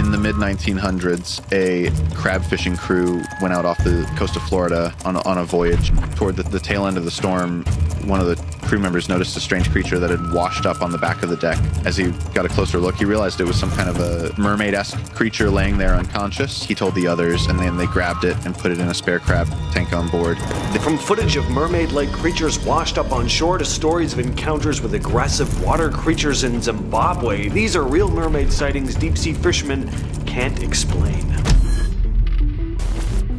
In the mid-1900s, a crab fishing crew went out off the coast of Florida on a voyage. Toward the tail end of the storm, one of the crew members noticed a strange creature that had washed up on the back of the deck. As he got a closer look, he realized it was some kind of a mermaid-esque creature laying there unconscious. He told the others, and then they grabbed it and put it in a spare crab tank on board. From footage of mermaid-like creatures washed up on shore to stories of encounters with aggressive water creatures in Zimbabwe, these are real mermaid sightings deep-sea fishermen can't explain.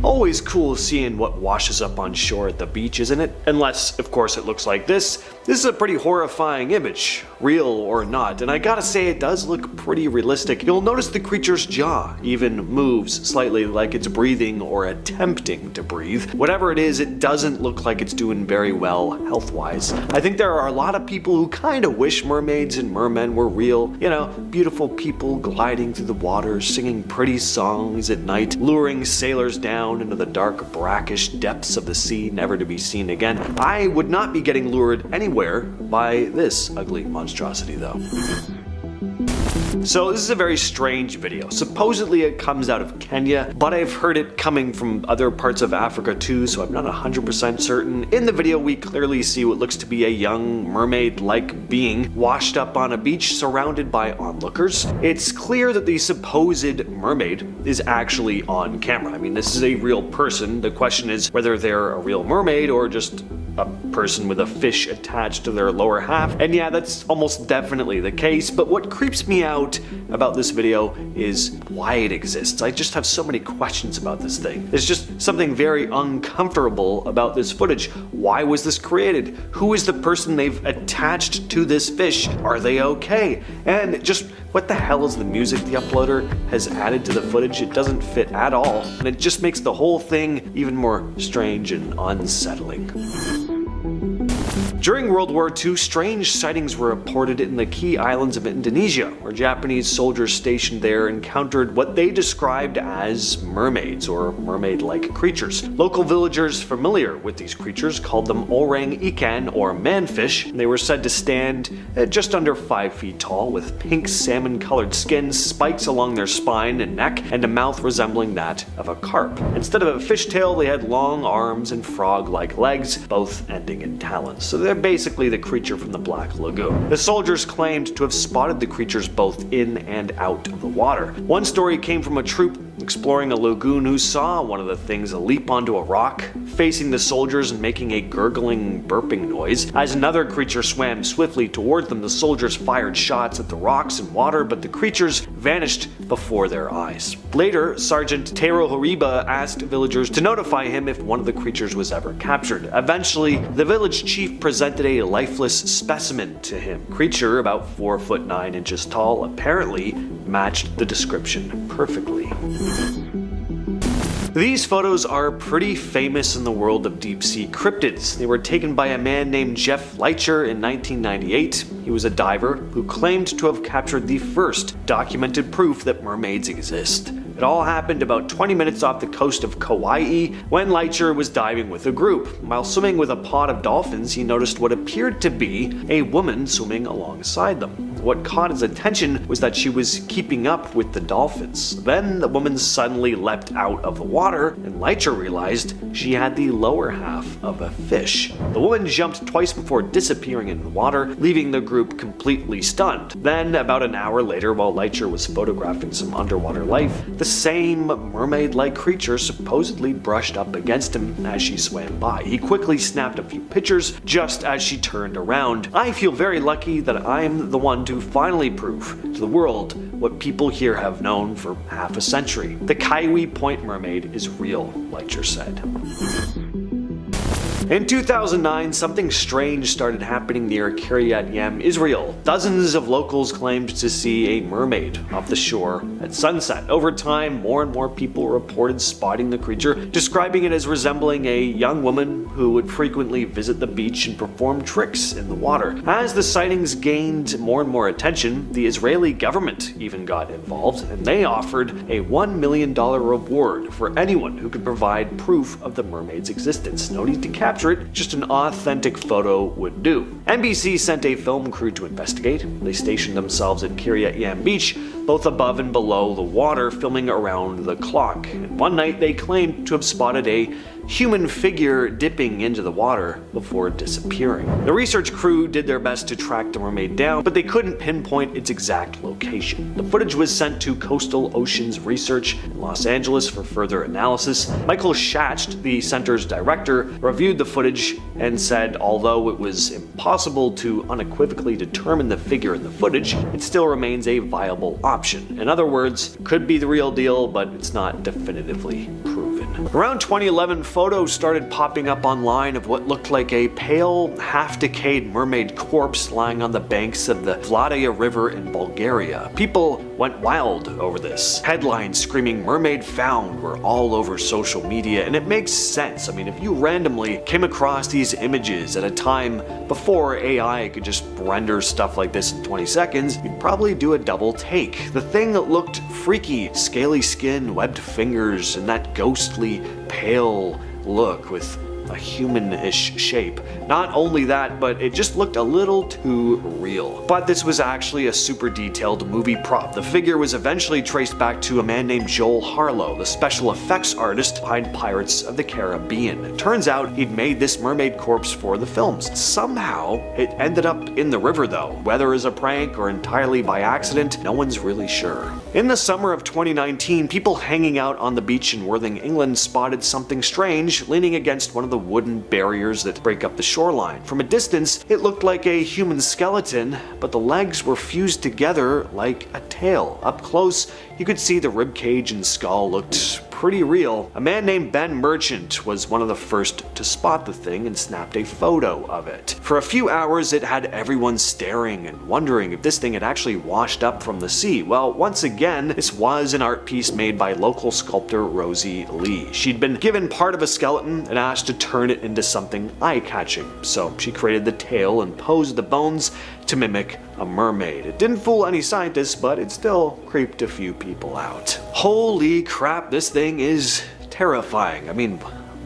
Always cool seeing what washes up on shore at the beach, isn't it? Unless, of course, it looks like this. This is a pretty horrifying image, real or not, and I gotta say it does look pretty realistic. You'll notice the creature's jaw even moves slightly like it's breathing or attempting to breathe. Whatever it is, it doesn't look like it's doing very well health-wise. I think there are a lot of people who kinda wish mermaids and mermen were real. You know, beautiful people gliding through the water, singing pretty songs at night, luring sailors down into the dark, brackish depths of the sea, never to be seen again. I would not be getting lured anywhere by this ugly monstrosity, though. So this is a very strange video. Supposedly it comes out of Kenya, but I've heard it coming from other parts of Africa too, so I'm not 100% certain. In the video we clearly see what looks to be a young mermaid-like being washed up on a beach surrounded by onlookers. It's clear that the supposed mermaid is actually on camera. I mean, this is a real person. The question is whether they're a real mermaid or just a person with a fish attached to their lower half. And yeah, that's almost definitely the case, but what creeps me out about this video is why it exists. I just have so many questions about this thing. There's just something very uncomfortable about this footage. Why was this created? Who is the person they've attached to this fish? Are they okay? And just what the hell is the music the uploader has added to the footage? It doesn't fit at all, and it just makes the whole thing even more strange and unsettling. During World War II, strange sightings were reported in the key islands of Indonesia, where Japanese soldiers stationed there encountered what they described as mermaids, or mermaid-like creatures. Local villagers familiar with these creatures called them orang ikan, or manfish. They were said to stand at just under 5 feet tall, with pink salmon-colored skin, spikes along their spine and neck, and a mouth resembling that of a carp. Instead of a fishtail, they had long arms and frog-like legs, both ending in talons. So they're basically the creature from the Black Lagoon. The soldiers claimed to have spotted the creatures both in and out of the water. One story came from a troop exploring a lagoon who saw one of the things leap onto a rock, facing the soldiers and making a gurgling, burping noise. As another creature swam swiftly towards them, the soldiers fired shots at the rocks and water, but the creatures vanished before their eyes. Later, Sergeant Tero Horiba asked villagers to notify him if one of the creatures was ever captured. Eventually, the village chief presented a lifeless specimen to him. Creature about 4'9" tall, apparently matched the description perfectly. These photos are pretty famous in the world of deep-sea cryptids. They were taken by a man named Jeff Leitcher in 1998. He was a diver who claimed to have captured the first documented proof that mermaids exist. It all happened about 20 minutes off the coast of Kauai when Leitcher was diving with a group. While swimming with a pod of dolphins, he noticed what appeared to be a woman swimming alongside them. What caught his attention was that she was keeping up with the dolphins. Then the woman suddenly leapt out of the water, and Leitcher realized she had the lower half of a fish. The woman jumped twice before disappearing in the water, leaving the group completely stunned. Then, about an hour later, while Leitcher was photographing some underwater life, the same mermaid-like creature supposedly brushed up against him as she swam by. He quickly snapped a few pictures just as she turned around. I feel very lucky that I'm the one to finally prove to the world what people here have known for half a century. The Kauai Point mermaid is real, Leitcher said. In 2009, something strange started happening near Kiryat Yem, Israel. Dozens of locals claimed to see a mermaid off the shore at sunset. Over time, more and more people reported spotting the creature, describing it as resembling a young woman who would frequently visit the beach and perform tricks in the water. As the sightings gained more and more attention, the Israeli government even got involved, and they offered a $1 million reward for anyone who could provide proof of the mermaid's existence. No need to capture capture it, just an authentic photo would do. NBC sent a film crew to investigate. They stationed themselves at Kiryat Yam Beach, both above and below the water, filming around the clock. And one night they claimed to have spotted a human figure dipping into the water before disappearing. The research crew did their best to track the mermaid down, but they couldn't pinpoint its exact location. The footage was sent to Coastal Oceans Research in Los Angeles for further analysis. Michael Schacht, the center's director, reviewed the footage and said although it was impossible to unequivocally determine the figure in the footage, it still remains a viable option. In other words, it could be the real deal, but it's not definitively proven. Around 2011, photos started popping up online of what looked like a pale, half-decayed mermaid corpse lying on the banks of the Dalia River in Bulgaria. People went wild over this. Headlines screaming "mermaid found" were all over social media, and it makes sense. I mean, if you randomly came across these images at a time before AI could just render stuff like this in 20 seconds, you'd probably do a double take. The thing looked freaky, scaly skin, webbed fingers, and that ghostly, pale look with a human-ish shape. Not only that, but it just looked a little too real. But this was actually a super detailed movie prop. The figure was eventually traced back to a man named Joel Harlow, the special effects artist behind Pirates of the Caribbean. It turns out he'd made this mermaid corpse for the films. Somehow, it ended up in the river though. Whether as a prank or entirely by accident, no one's really sure. In the summer of 2019, people hanging out on the beach in Worthing, England spotted something strange leaning against one of the wooden barriers that break up the shoreline. From a distance, it looked like a human skeleton, but the legs were fused together like a tail. Up close, you could see the ribcage and skull looked pretty real. A man named Ben Merchant was one of the first to spot the thing and snapped a photo of it. For a few hours, it had everyone staring and wondering if this thing had actually washed up from the sea. Well, once again, this was an art piece made by local sculptor Rosie Lee. She'd been given part of a skeleton and asked to turn it into something eye-catching, so she created the tail and posed the bones to mimic a mermaid. It didn't fool any scientists, but it still creeped a few people out. Holy crap, this thing is terrifying. I mean,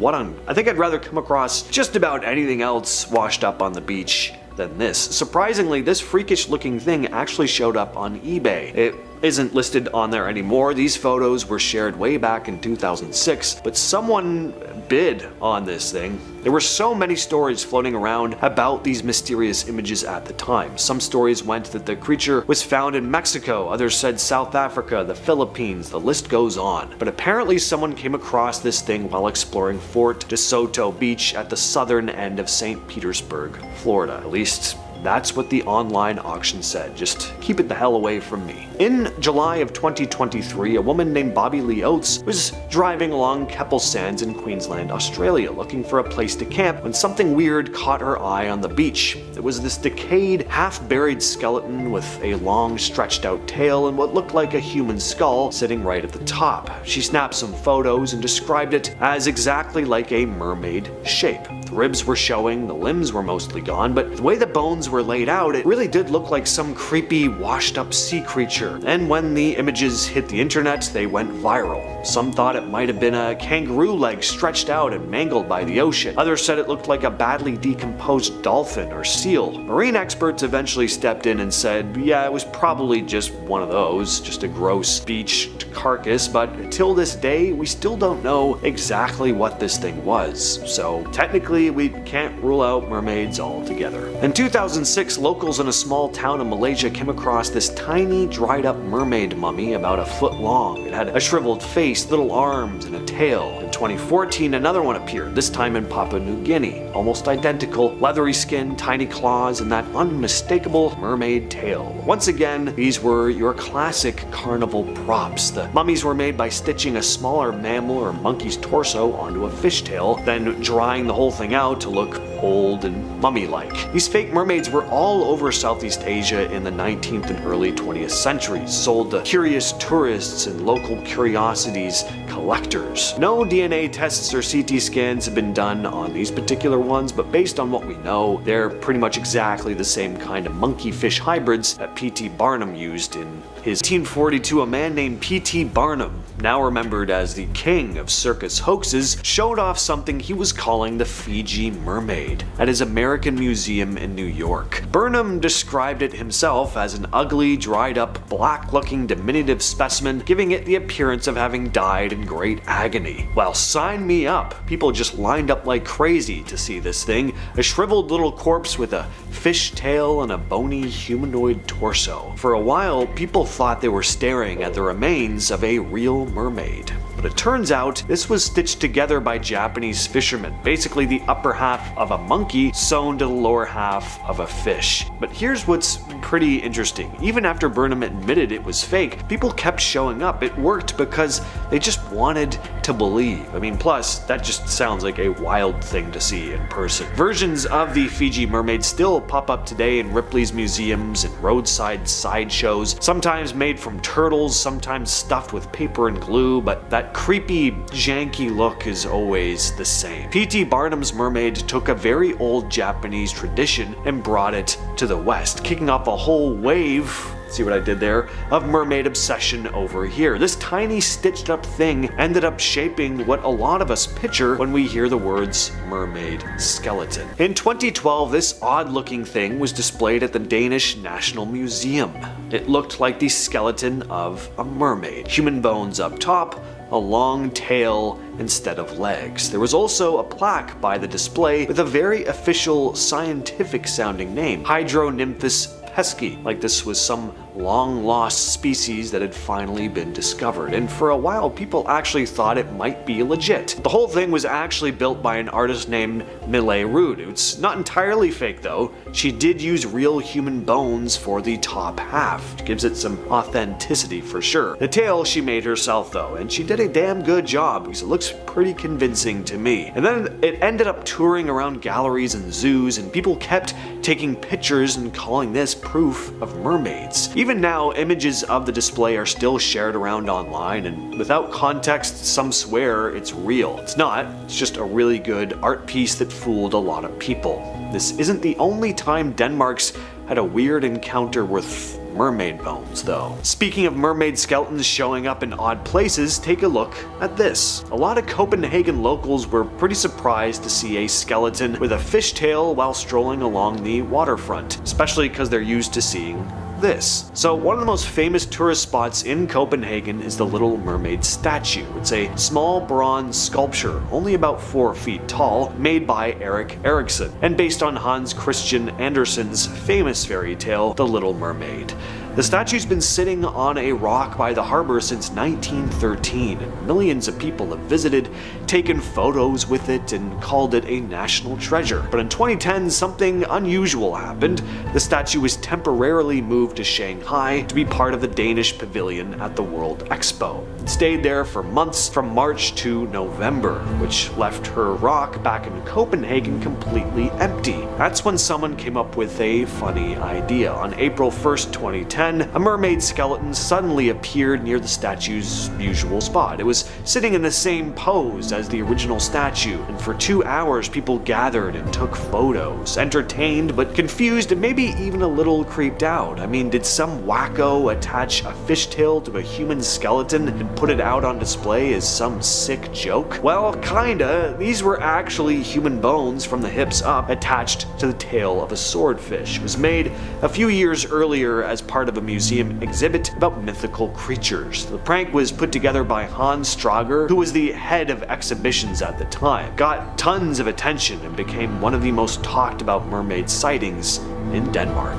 I think I'd rather come across just about anything else washed up on the beach than this. Surprisingly, this freakish looking thing actually showed up on eBay. It isn't listed on there anymore. These photos were shared way back in 2006, but someone bid on this thing. There were so many stories floating around about these mysterious images at the time. Some stories went that the creature was found in Mexico, others said South Africa, the Philippines, the list goes on. But apparently someone came across this thing while exploring Fort de Soto Beach at the southern end of St. Petersburg, Florida. At least that's what the online auction said. Just keep it the hell away from me. In July of 2023, a woman named Bobby Lee Oates was driving along Keppel Sands in Queensland, Australia, looking for a place to camp when something weird caught her eye on the beach. It was this decayed, half-buried skeleton with a long, stretched-out tail and what looked like a human skull sitting right at the top. She snapped some photos and described it as exactly like a mermaid shape. The ribs were showing, the limbs were mostly gone, but the way the bones were laid out, it really did look like some creepy, washed-up sea creature. And when the images hit the internet, they went viral. Some thought it might have been a kangaroo leg stretched out and mangled by the ocean. Others said it looked like a badly decomposed dolphin or seal. Marine experts eventually stepped in and said, yeah, it was probably just one of those, just a gross beach carcass, but till this day, we still don't know exactly what this thing was. So technically, we can't rule out mermaids altogether. In 2006, locals in a small town in Malaysia came across this tiny, dried-up mermaid mummy about a foot long. It had a shriveled face, little arms, and a tail. In 2014, another one appeared, this time in Papua New Guinea. Almost identical, leathery skin, tiny claws, and that unmistakable mermaid tail. Once again, these were your classic carnival props. The mummies were made by stitching a smaller mammal or monkey's torso onto a fishtail, then drying the whole thing out to look old and mummy-like. These fake mermaids were all over Southeast Asia in the 19th and early 20th centuries, sold to curious tourists and local curiosities collectors. No DNA tests or CT scans have been done on these particular ones, but based on what we know, they're pretty much exactly the same kind of monkey-fish hybrids that P.T. Barnum used in his 1842. A man named P.T. Barnum, now remembered as the king of circus hoaxes, showed off something he was calling the Fiji mermaid at his American Museum in New York. Burnham described it himself as an ugly, dried-up, black-looking diminutive specimen, giving it the appearance of having died in great agony. Well, sign me up. People just lined up like crazy to see this thing, a shriveled little corpse with a fish tail and a bony humanoid torso. For a while, people thought they were staring at the remains of a real mermaid. But it turns out this was stitched together by Japanese fishermen, basically the upper half of a monkey sewn to the lower half of a fish. But here's what's pretty interesting. Even after Burnham admitted it was fake, people kept showing up. It worked because they just wanted to believe. I mean, plus, that just sounds like a wild thing to see in person. Versions of the Fiji mermaid still pop up today in Ripley's museums and roadside sideshows, sometimes made from turtles, sometimes stuffed with paper and glue, but that creepy, janky look is always the same. P.T. Barnum's mermaid took a very old Japanese tradition and brought it to the West, kicking off a whole wave, see what I did there, of mermaid obsession over here. This tiny stitched up thing ended up shaping what a lot of us picture when we hear the words mermaid skeleton. In 2012, this odd looking thing was displayed at the Danish National Museum. It looked like the skeleton of a mermaid. Human bones up top, a long tail instead of legs. There was also a plaque by the display with a very official scientific sounding name, Hydronymphus pesky, like this was some long-lost species that had finally been discovered, and for a while people actually thought it might be legit. The whole thing was actually built by an artist named Millet Rude. It's not entirely fake though. She did use real human bones for the top half, which gives it some authenticity for sure. The tail she made herself though, and she did a damn good job because it looks pretty convincing to me. And then it ended up touring around galleries and zoos, and people kept taking pictures and calling this proof of mermaids. Even now, images of the display are still shared around online, and without context, some swear it's real. It's not, it's just a really good art piece that fooled a lot of people. This isn't the only time Denmark's had a weird encounter with mermaid bones, though. Speaking of mermaid skeletons showing up in odd places, take a look at this. A lot of Copenhagen locals were pretty surprised to see a skeleton with a fishtail while strolling along the waterfront, especially because they're used to seeing this. So one of the most famous tourist spots in Copenhagen is the Little Mermaid statue. It's a small bronze sculpture, only about 4 feet tall, made by Erik Erikson, and based on Hans Christian Andersen's famous fairy tale, The Little Mermaid. The statue's been sitting on a rock by the harbor since 1913, and millions of people have visited, taken photos with it, and called it a national treasure. But in 2010, something unusual happened. The statue was temporarily moved to Shanghai to be part of the Danish pavilion at the World Expo. It stayed there for months from March to November, which left her rock back in Copenhagen completely empty. That's when someone came up with a funny idea. On April 1st, 2010, a mermaid skeleton suddenly appeared near the statue's usual spot. It was sitting in the same pose as the original statue, and for 2 hours people gathered and took photos, entertained but confused and maybe even a little creeped out. I mean, did some wacko attach a fishtail to a human skeleton and put it out on display as some sick joke? Well, kinda. These were actually human bones from the hips up attached to the tail of a swordfish. It was made a few years earlier as part of a museum exhibit about mythical creatures. The prank was put together by Hans Strager, who was the head of exhibitions at the time. Got tons of attention and became one of the most talked about mermaid sightings in Denmark.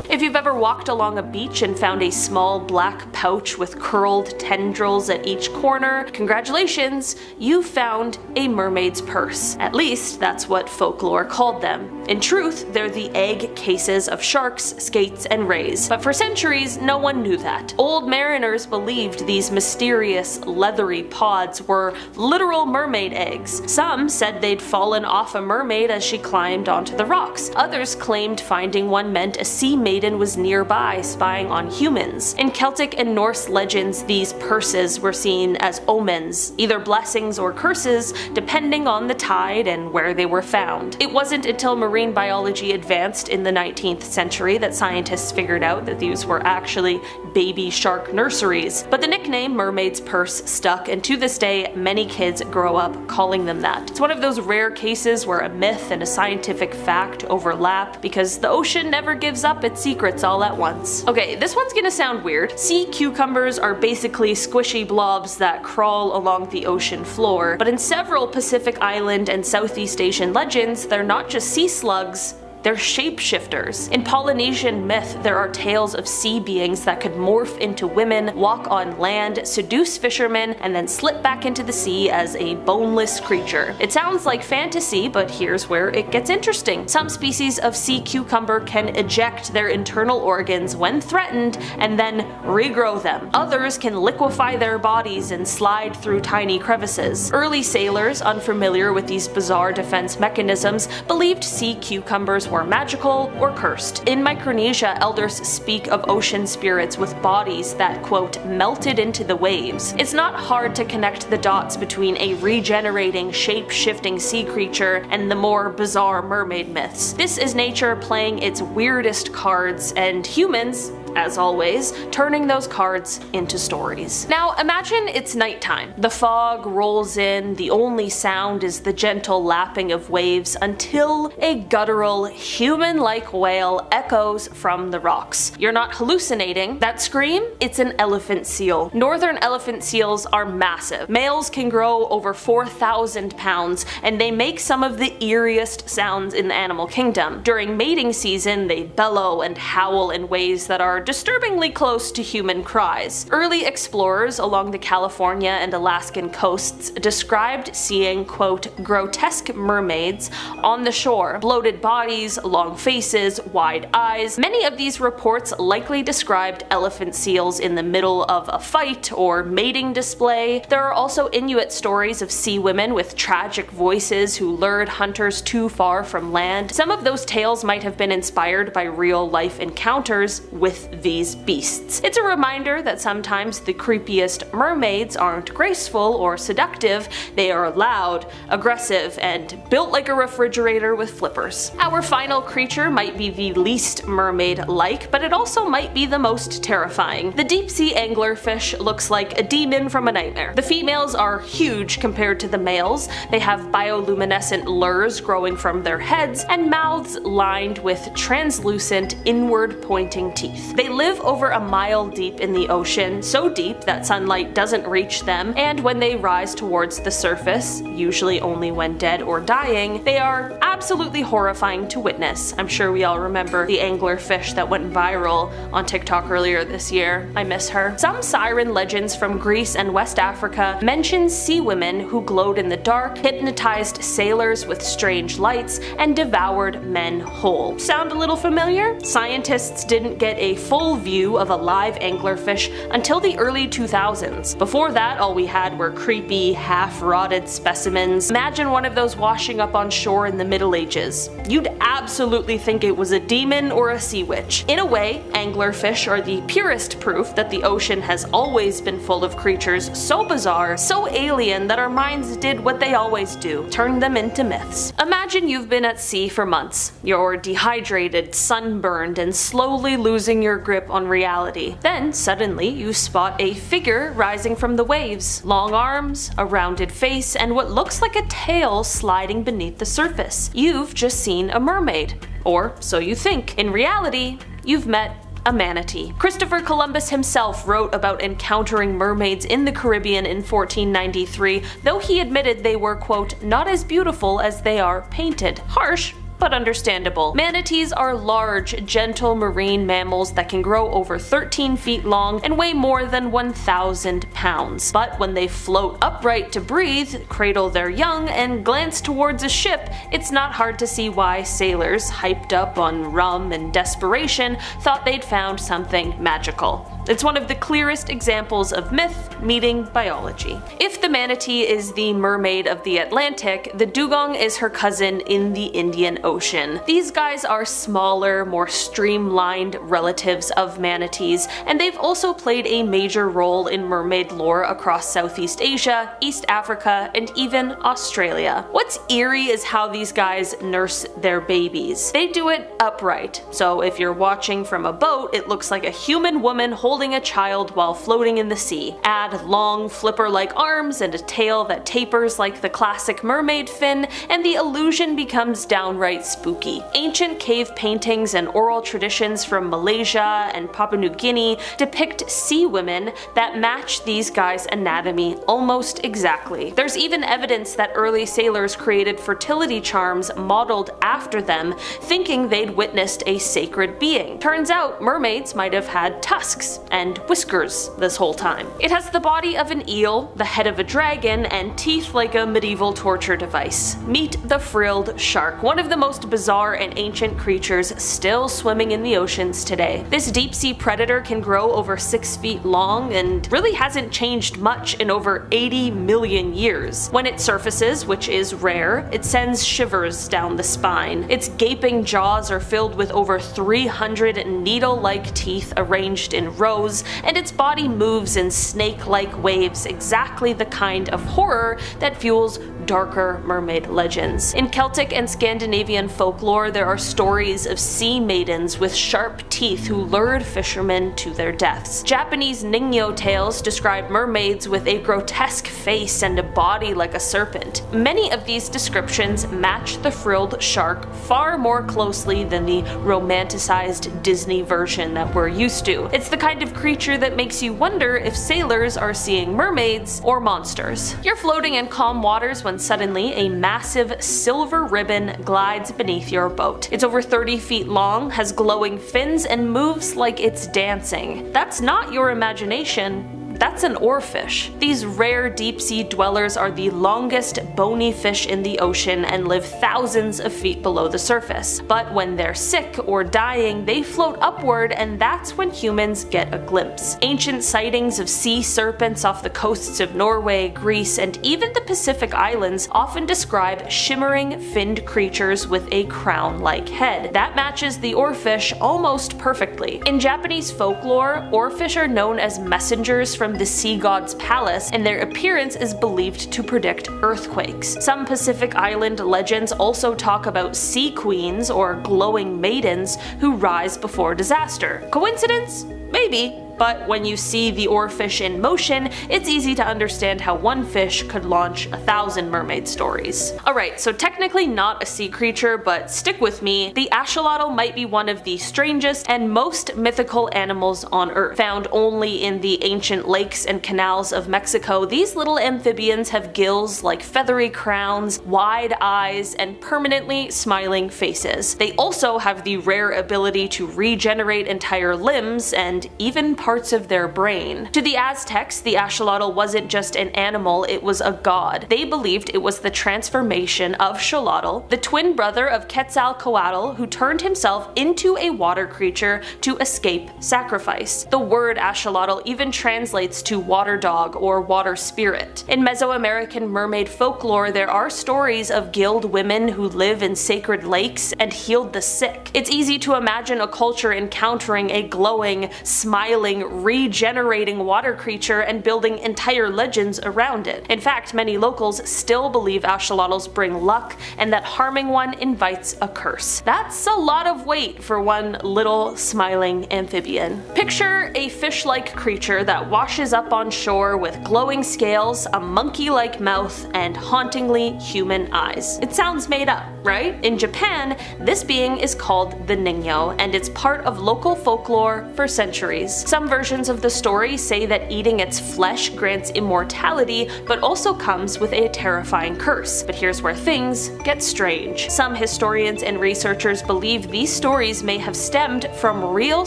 If you've ever walked along a beach and found a small black pouch with curled tendrils at each corner, congratulations, you found a mermaid's purse. At least that's what folklore called them. In truth, they're the egg cases of sharks, skates, and rays. But for centuries, no one knew that. Old mariners believed these mysterious, leathery pods were literal mermaid eggs. Some said they'd fallen off a mermaid as she climbed onto the rocks. Others claimed finding one meant a sea maiden maiden was nearby spying on humans. In Celtic and Norse legends, these purses were seen as omens, either blessings or curses, depending on the tide and where they were found. It wasn't until marine biology advanced in the 19th century that scientists figured out that these were actually baby shark nurseries, but the nickname mermaid's purse stuck, and to this day many kids grow up calling them that. It's one of those rare cases where a myth and a scientific fact overlap, because the ocean never gives up its secrets all at once. Okay, this one's gonna sound weird. Sea cucumbers are basically squishy blobs that crawl along the ocean floor, but in several Pacific Island and Southeast Asian legends, they're not just sea slugs, they're shapeshifters. In Polynesian myth, there are tales of sea beings that could morph into women, walk on land, seduce fishermen, and then slip back into the sea as a boneless creature. It sounds like fantasy, but here's where it gets interesting. Some species of sea cucumber can eject their internal organs when threatened and then regrow them. Others can liquefy their bodies and slide through tiny crevices. Early sailors, unfamiliar with these bizarre defense mechanisms, believed sea cucumbers were magical or cursed. In Micronesia, elders speak of ocean spirits with bodies that, quote, melted into the waves. It's not hard to connect the dots between a regenerating, shape-shifting sea creature and the more bizarre mermaid myths. This is nature playing its weirdest cards, and humans, as always, turning those cards into stories. Now imagine it's nighttime. The fog rolls in, the only sound is the gentle lapping of waves until a guttural, human-like wail echoes from the rocks. You're not hallucinating. That scream? It's an elephant seal. Northern elephant seals are massive. Males can grow over 4,000 pounds, and they make some of the eeriest sounds in the animal kingdom. During mating season, they bellow and howl in ways that are disturbingly close to human cries. Early explorers along the California and Alaskan coasts described seeing, quote, grotesque mermaids on the shore, bloated bodies, long faces, wide eyes. Many of these reports likely described elephant seals in the middle of a fight or mating display. There are also Inuit stories of sea women with tragic voices who lured hunters too far from land. Some of those tales might have been inspired by real-life encounters with these beasts. It's a reminder that sometimes the creepiest mermaids aren't graceful or seductive, they are loud, aggressive, and built like a refrigerator with flippers. Our final creature might be the least mermaid-like, but it also might be the most terrifying. The deep-sea anglerfish looks like a demon from a nightmare. The females are huge compared to the males. They have bioluminescent lures growing from their heads and mouths lined with translucent, inward-pointing teeth. They live over a mile deep in the ocean, so deep that sunlight doesn't reach them, and when they rise towards the surface, usually only when dead or dying, they are absolutely horrifying to witness. I'm sure we all remember the anglerfish that went viral on TikTok earlier this year. I miss her. Some siren legends from Greece and West Africa mention sea women who glowed in the dark, hypnotized sailors with strange lights, and devoured men whole. Sound a little familiar? Scientists didn't get a full view of a live anglerfish until the early 2000s. Before that, all we had were creepy, half-rotted specimens. Imagine one of those washing up on shore in the Middle Ages. You'd absolutely think it was a demon or a sea witch. In a way, anglerfish are the purest proof that the ocean has always been full of creatures so bizarre, so alien that our minds did what they always do, turn them into myths. Imagine you've been at sea for months. You're dehydrated, sunburned, and slowly losing your grip on reality. Then, suddenly, you spot a figure rising from the waves. Long arms, a rounded face, and what looks like a tail sliding beneath the surface. You've just seen a mermaid. Or so you think. In reality, you've met a manatee. Christopher Columbus himself wrote about encountering mermaids in the Caribbean in 1493, though he admitted they were, quote, not as beautiful as they are painted. Harsh, but understandable. Manatees are large, gentle marine mammals that can grow over 13 feet long and weigh more than 1,000 pounds. But when they float upright to breathe, cradle their young, and glance towards a ship, it's not hard to see why sailors, hyped up on rum and desperation, thought they'd found something magical. It's one of the clearest examples of myth meeting biology. If the manatee is the mermaid of the Atlantic, the dugong is her cousin in the Indian Ocean. These guys are smaller, more streamlined relatives of manatees, and they've also played a major role in mermaid lore across Southeast Asia, East Africa, and even Australia. What's eerie is how these guys nurse their babies. They do it upright, so if you're watching from a boat, it looks like a human woman holding a child while floating in the sea. Add long flipper-like arms and a tail that tapers like the classic mermaid fin, and the illusion becomes downright spooky. Ancient cave paintings and oral traditions from Malaysia and Papua New Guinea depict sea women that match these guys' anatomy almost exactly. There's even evidence that early sailors created fertility charms modeled after them, thinking they'd witnessed a sacred being. Turns out mermaids might have had tusks and whiskers this whole time. It has the body of an eel, the head of a dragon, and teeth like a medieval torture device. Meet the frilled shark, one of the most bizarre and ancient creatures still swimming in the oceans today. This deep-sea predator can grow over 6 feet long and really hasn't changed much in over 80 million years. When it surfaces, which is rare, it sends shivers down the spine. Its gaping jaws are filled with over 300 needle-like teeth arranged in rows, and its body moves in snake-like waves, exactly the kind of horror that fuels darker mermaid legends. In Celtic and Scandinavian folklore, there are stories of sea maidens with sharp teeth who lured fishermen to their deaths. Japanese Ningyo tales describe mermaids with a grotesque face and a body like a serpent. Many of these descriptions match the frilled shark far more closely than the romanticized Disney version that we're used to. It's the kind of creature that makes you wonder if sailors are seeing mermaids or monsters. You're floating in calm waters when suddenly a massive silver ribbon glides beneath your boat. It's over 30 feet long, has glowing fins, and moves like it's dancing. That's not your imagination. That's an oarfish. These rare deep-sea dwellers are the longest bony fish in the ocean and live thousands of feet below the surface. But when they're sick or dying, they float upward, and that's when humans get a glimpse. Ancient sightings of sea serpents off the coasts of Norway, Greece, and even the Pacific Islands often describe shimmering finned creatures with a crown-like head. That matches the oarfish almost perfectly. In Japanese folklore, oarfish are known as messengers from the sea god's palace, and their appearance is believed to predict earthquakes. Some Pacific Island legends also talk about sea queens, or glowing maidens, who rise before disaster. Coincidence? Maybe. But when you see the oarfish in motion, it's easy to understand how one fish could launch 1,000 mermaid stories. Alright, so technically not a sea creature, but stick with me, the axolotl might be one of the strangest and most mythical animals on Earth. Found only in the ancient lakes and canals of Mexico, these little amphibians have gills like feathery crowns, wide eyes, and permanently smiling faces. They also have the rare ability to regenerate entire limbs and even parts of their brain. To the Aztecs, the axolotl wasn't just an animal, it was a god. They believed it was the transformation of Xolotl, the twin brother of Quetzalcoatl, who turned himself into a water creature to escape sacrifice. The word axolotl even translates to water dog or water spirit. In Mesoamerican mermaid folklore, there are stories of guild women who live in sacred lakes and healed the sick. It's easy to imagine a culture encountering a glowing, smiling, regenerating water creature and building entire legends around it. In fact, many locals still believe axolotls bring luck and that harming one invites a curse. That's a lot of weight for one little smiling amphibian. Picture a fish-like creature that washes up on shore with glowing scales, a monkey-like mouth, and hauntingly human eyes. It sounds made up, right? In Japan, this being is called the Ningyo, and it's part of local folklore for centuries. Some versions of the story say that eating its flesh grants immortality, but also comes with a terrifying curse. But here's where things get strange. Some historians and researchers believe these stories may have stemmed from real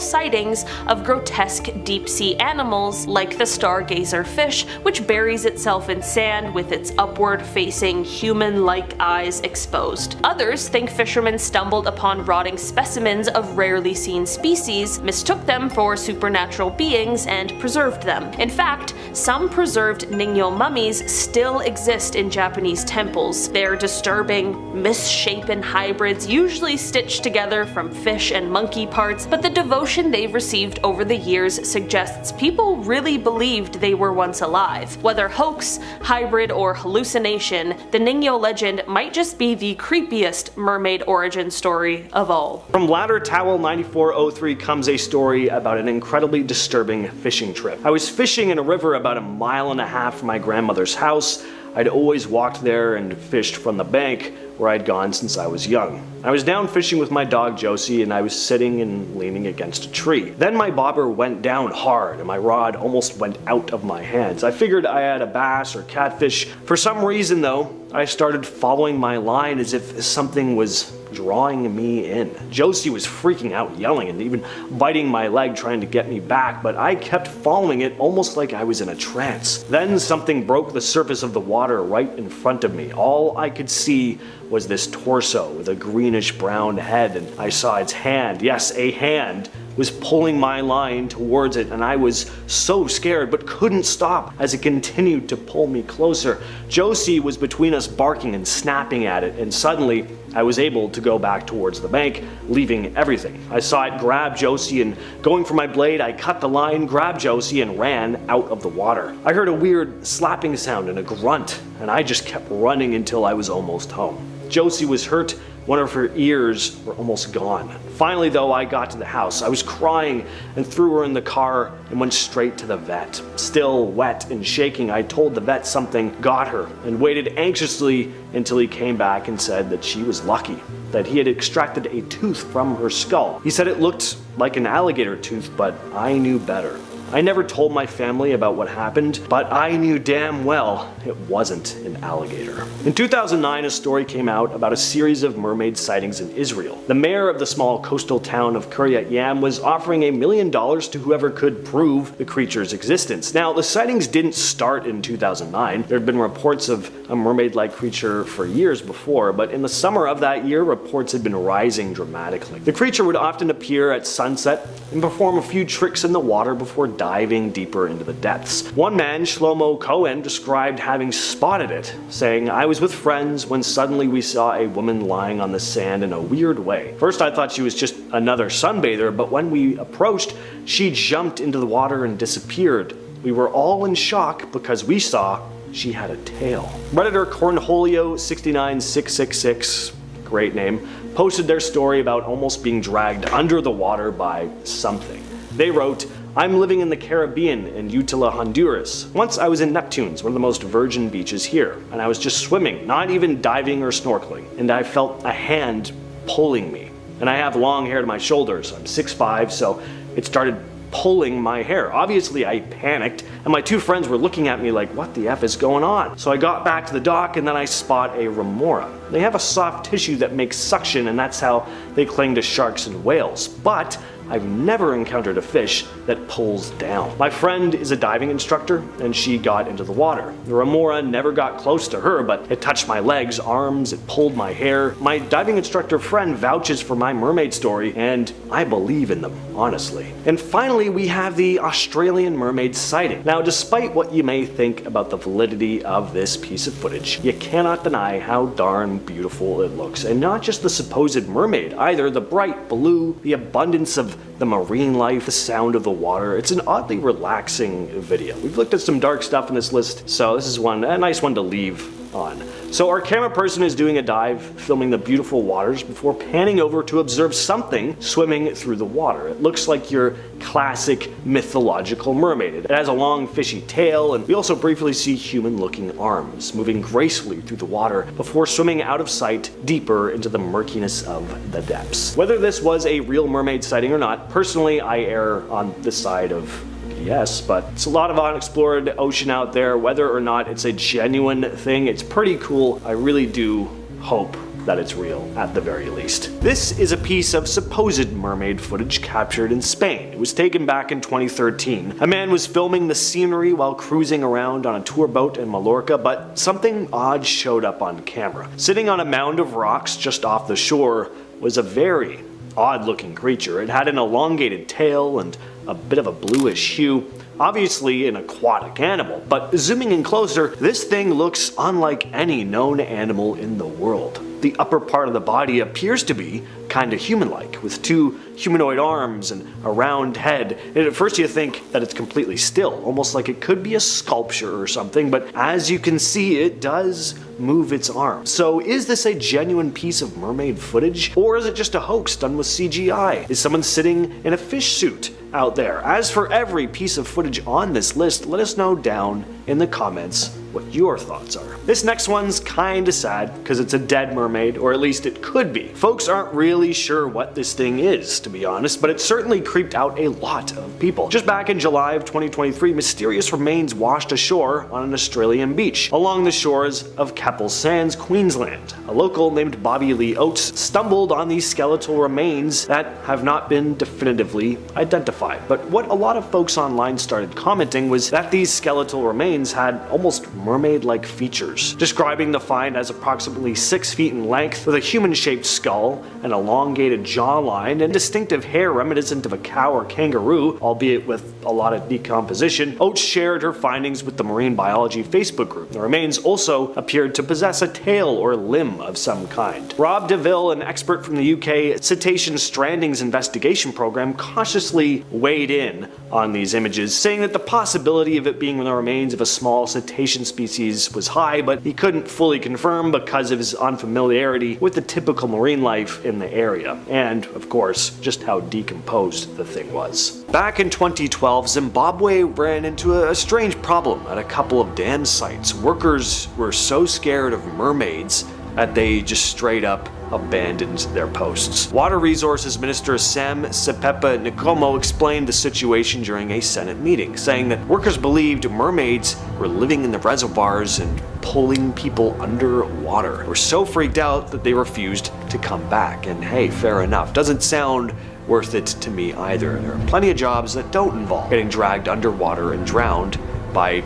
sightings of grotesque deep-sea animals like the stargazer fish, which buries itself in sand with its upward-facing human-like eyes exposed. Others think fishermen stumbled upon rotting specimens of rarely seen species, mistook them for supernatural beings, and preserved them. In fact, some preserved Ningyo mummies still exist in Japanese temples. They're disturbing, misshapen hybrids, usually stitched together from fish and monkey parts, but the devotion they've received over the years suggests people really believed they were once alive. Whether hoax, hybrid, or hallucination, the Ningyo legend might just be the creepiest mermaid origin story of all. From Ladder Towel 9403 comes a story about an incredibly disturbing fishing trip. I was fishing in a river about 1.5 miles from my grandmother's house. I'd always walked there and fished from the bank where I'd gone since I was young. I was down fishing with my dog Josie, and I was sitting and leaning against a tree. Then my bobber went down hard and my rod almost went out of my hands. I figured I had a bass or catfish. For some reason though, I started following my line as if something was drawing me in. Josie was freaking out, yelling and even biting my leg trying to get me back, but I kept following it almost like I was in a trance. Then something broke the surface of the water right in front of me. All I could see was this torso with a greenish brown head, and I saw its hand, yes, a hand, was pulling my line towards it, and I was so scared but couldn't stop as it continued to pull me closer. Josie was between us, barking and snapping at it, and suddenly I was able to go back towards the bank, leaving everything. I saw it grab Josie, and going for my blade, I cut the line, grabbed Josie, and ran out of the water. I heard a weird slapping sound and a grunt, and I just kept running until I was almost home. Josie was hurt. One of her ears were almost gone. Finally though, I got to the house. I was crying and threw her in the car and went straight to the vet. Still wet and shaking, I told the vet something got her and waited anxiously until he came back and said that she was lucky, that he had extracted a tooth from her skull. He said it looked like an alligator tooth, but I knew better. I never told my family about what happened, but I knew damn well it wasn't an alligator. In 2009, a story came out about a series of mermaid sightings in Israel. The mayor of the small coastal town of Kiryat Yam was offering $1 million to whoever could prove the creature's existence. Now, the sightings didn't start in 2009. There had been reports of a mermaid-like creature for years before, but in the summer of that year, reports had been rising dramatically. The creature would often appear at sunset and perform a few tricks in the water before diving deeper into the depths. One man, Shlomo Cohen, described having spotted it, saying, "I was with friends when suddenly we saw a woman lying on the sand in a weird way. First I thought she was just another sunbather, but when we approached, she jumped into the water and disappeared. We were all in shock because we saw she had a tail." Redditor Cornholio69666, great name, posted their story about almost being dragged under the water by something. They wrote, "I'm living in the Caribbean in Utila, Honduras. Once I was in Neptune's, one of the most virgin beaches here, and I was just swimming, not even diving or snorkeling, and I felt a hand pulling me. And I have long hair to my shoulders. I'm 6'5", so it started pulling my hair. Obviously I panicked, and my two friends were looking at me like, what the F is going on? So I got back to the dock, and then I spot a remora. They have a soft tissue that makes suction, and that's how they cling to sharks and whales. But I've never encountered a fish that pulls down. My friend is a diving instructor, and she got into the water. The remora never got close to her, but it touched my legs, arms, it pulled my hair. My diving instructor friend vouches for my mermaid story, and I believe in them, honestly. And finally, we have the Australian mermaid sighting. Now, despite what you may think about the validity of this piece of footage, you cannot deny how darn beautiful it looks. And not just the supposed mermaid either, the bright blue, the abundance of the marine life, the sound of the water. It's an oddly relaxing video. We've looked at some dark stuff in this list, so this is a nice one to leave on. So our camera person is doing a dive, filming the beautiful waters before panning over to observe something swimming through the water. It looks like your classic mythological mermaid. It has a long fishy tail, and we also briefly see human-looking arms moving gracefully through the water before swimming out of sight deeper into the murkiness of the depths. Whether this was a real mermaid sighting or not, personally I err on the side of yes, but it's a lot of unexplored ocean out there. Whether or not it's a genuine thing, it's pretty cool. I really do hope that it's real, at the very least. This is a piece of supposed mermaid footage captured in Spain. It was taken back in 2013. A man was filming the scenery while cruising around on a tour boat in Mallorca, but something odd showed up on camera. Sitting on a mound of rocks just off the shore was a very odd-looking creature. It had an elongated tail and a bit of a bluish hue. Obviously an aquatic animal, but zooming in closer, this thing looks unlike any known animal in the world. The upper part of the body appears to be kinda human-like, with two humanoid arms and a round head, and at first you think that it's completely still, almost like it could be a sculpture or something, but as you can see, it does move its arms. So is this a genuine piece of mermaid footage, or is it just a hoax done with CGI? Is someone sitting in a fish suit out there? As for every piece of footage on this list, let us know down in the comments what your thoughts are. This next one's kinda sad, because it's a dead mermaid, or at least it could be. Folks aren't really sure what this thing is, to be honest, but it certainly creeped out a lot of people. Just back in July of 2023, mysterious remains washed ashore on an Australian beach, along the shores of Keppel Sands, Queensland. A local named Bobby Lee Oates stumbled on these skeletal remains that have not been definitively identified. But what a lot of folks online started commenting was that these skeletal remains had almost mermaid-like features, describing the find as approximately 6 feet in length, with a human-shaped skull, an elongated jawline, and distinctive hair reminiscent of a cow or kangaroo, albeit with a lot of decomposition. Oates shared her findings with the Marine Biology Facebook group. The remains also appeared to possess a tail or limb of some kind. Rob DeVille, an expert from the UK Cetacean Strandings Investigation Program, cautiously weighed in on these images, saying that the possibility of it being the remains of a small cetacean species was high, but he couldn't fully confirm because of his unfamiliarity with the typical marine life in the area, and, of course, just how decomposed the thing was. Back in 2012, Zimbabwe ran into a strange problem at a couple of dam sites. Workers were so scared of mermaids that they just straight up abandoned their posts. Water Resources Minister Sam Sepepa Nkomo explained the situation during a Senate meeting, saying that workers believed mermaids were living in the reservoirs and pulling people underwater. They were so freaked out that they refused to come back. And hey, fair enough. Doesn't sound worth it to me either. There are plenty of jobs that don't involve getting dragged underwater and drowned by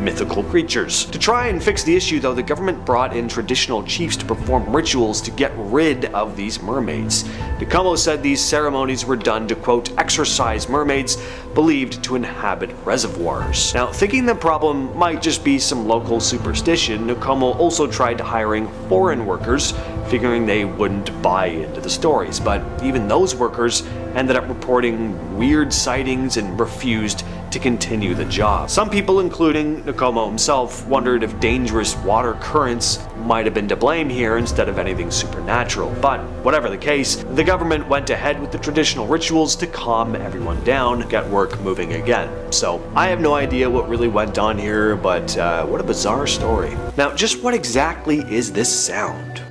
mythical creatures. To try and fix the issue though, the government brought in traditional chiefs to perform rituals to get rid of these mermaids. Nkomo said these ceremonies were done to, quote, exorcise mermaids believed to inhabit reservoirs. Now, thinking the problem might just be some local superstition, Nkomo also tried hiring foreign workers, figuring they wouldn't buy into the stories, but even those workers ended up reporting weird sightings and refused to continue the job. Some people, including Nkomo himself, wondered if dangerous water currents might have been to blame here instead of anything supernatural. But whatever the case, the government went ahead with the traditional rituals to calm everyone down, get work moving again. So I have no idea what really went on here, but what a bizarre story. Now, just what exactly is this sound?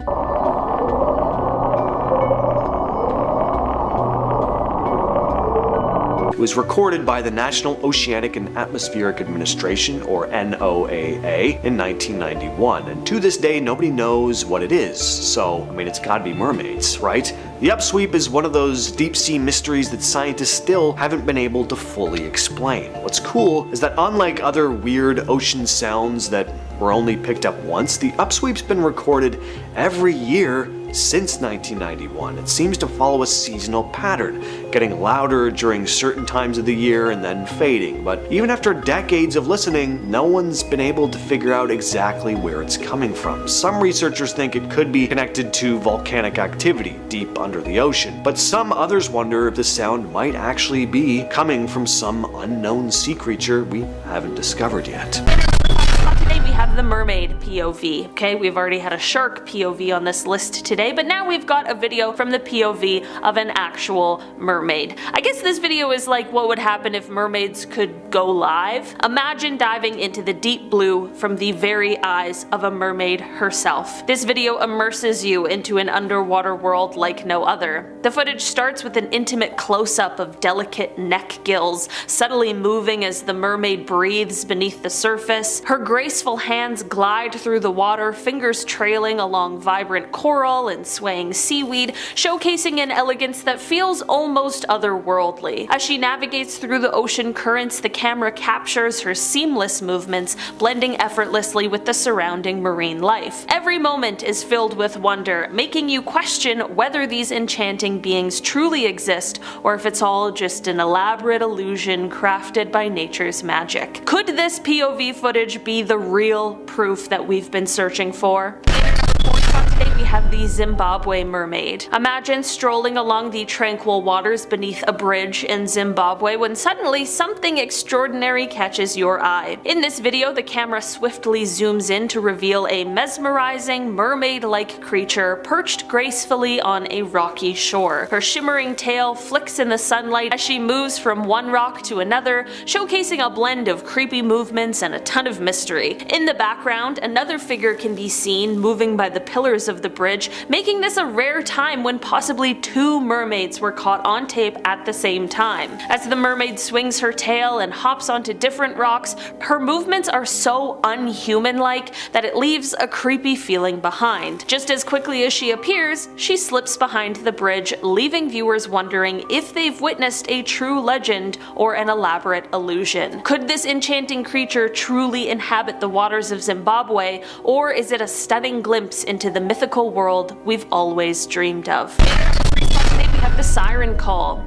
It was recorded by the National Oceanic and Atmospheric Administration, or NOAA, in 1991, and to this day nobody knows what it is, so, I mean, it's gotta be mermaids, right? The upsweep is one of those deep-sea mysteries that scientists still haven't been able to fully explain. What's cool is that unlike other weird ocean sounds that were only picked up once, the upsweep's been recorded every year since 1991. It seems to follow a seasonal pattern, getting louder during certain times of the year and then fading. But even after decades of listening, no one's been able to figure out exactly where it's coming from. Some researchers think it could be connected to volcanic activity deep under the ocean, but some others wonder if the sound might actually be coming from some unknown sea creature we haven't discovered yet. Today we have the mermaid POV. Okay, we've already had a shark POV on this list today, but now we've got a video from the POV of an actual mermaid. I guess this video is like what would happen if mermaids could go live. Imagine diving into the deep blue from the very eyes of a mermaid herself. This video immerses you into an underwater world like no other. The footage starts with an intimate close-up of delicate neck gills, subtly moving as the mermaid breathes beneath the surface. Her graceful hand hands glide through the water, fingers trailing along vibrant coral and swaying seaweed, showcasing an elegance that feels almost otherworldly. As she navigates through the ocean currents, the camera captures her seamless movements, blending effortlessly with the surrounding marine life. Every moment is filled with wonder, making you question whether these enchanting beings truly exist or if it's all just an elaborate illusion crafted by nature's magic. Could this POV footage be the real proof that we've been searching for? Today we have the Zimbabwe mermaid. Imagine strolling along the tranquil waters beneath a bridge in Zimbabwe when suddenly something extraordinary catches your eye. In this video, the camera swiftly zooms in to reveal a mesmerizing mermaid-like creature perched gracefully on a rocky shore. Her shimmering tail flicks in the sunlight as she moves from one rock to another, showcasing a blend of creepy movements and a ton of mystery. In the background, another figure can be seen moving by the pillars of the bridge, making this a rare time when possibly two mermaids were caught on tape at the same time. As the mermaid swings her tail and hops onto different rocks, her movements are so unhuman-like that it leaves a creepy feeling behind. Just as quickly as she appears, she slips behind the bridge, leaving viewers wondering if they've witnessed a true legend or an elaborate illusion. Could this enchanting creature truly inhabit the waters of Zimbabwe, or is it a stunning glimpse into the mythical world we've always dreamed of? Today we have the siren call.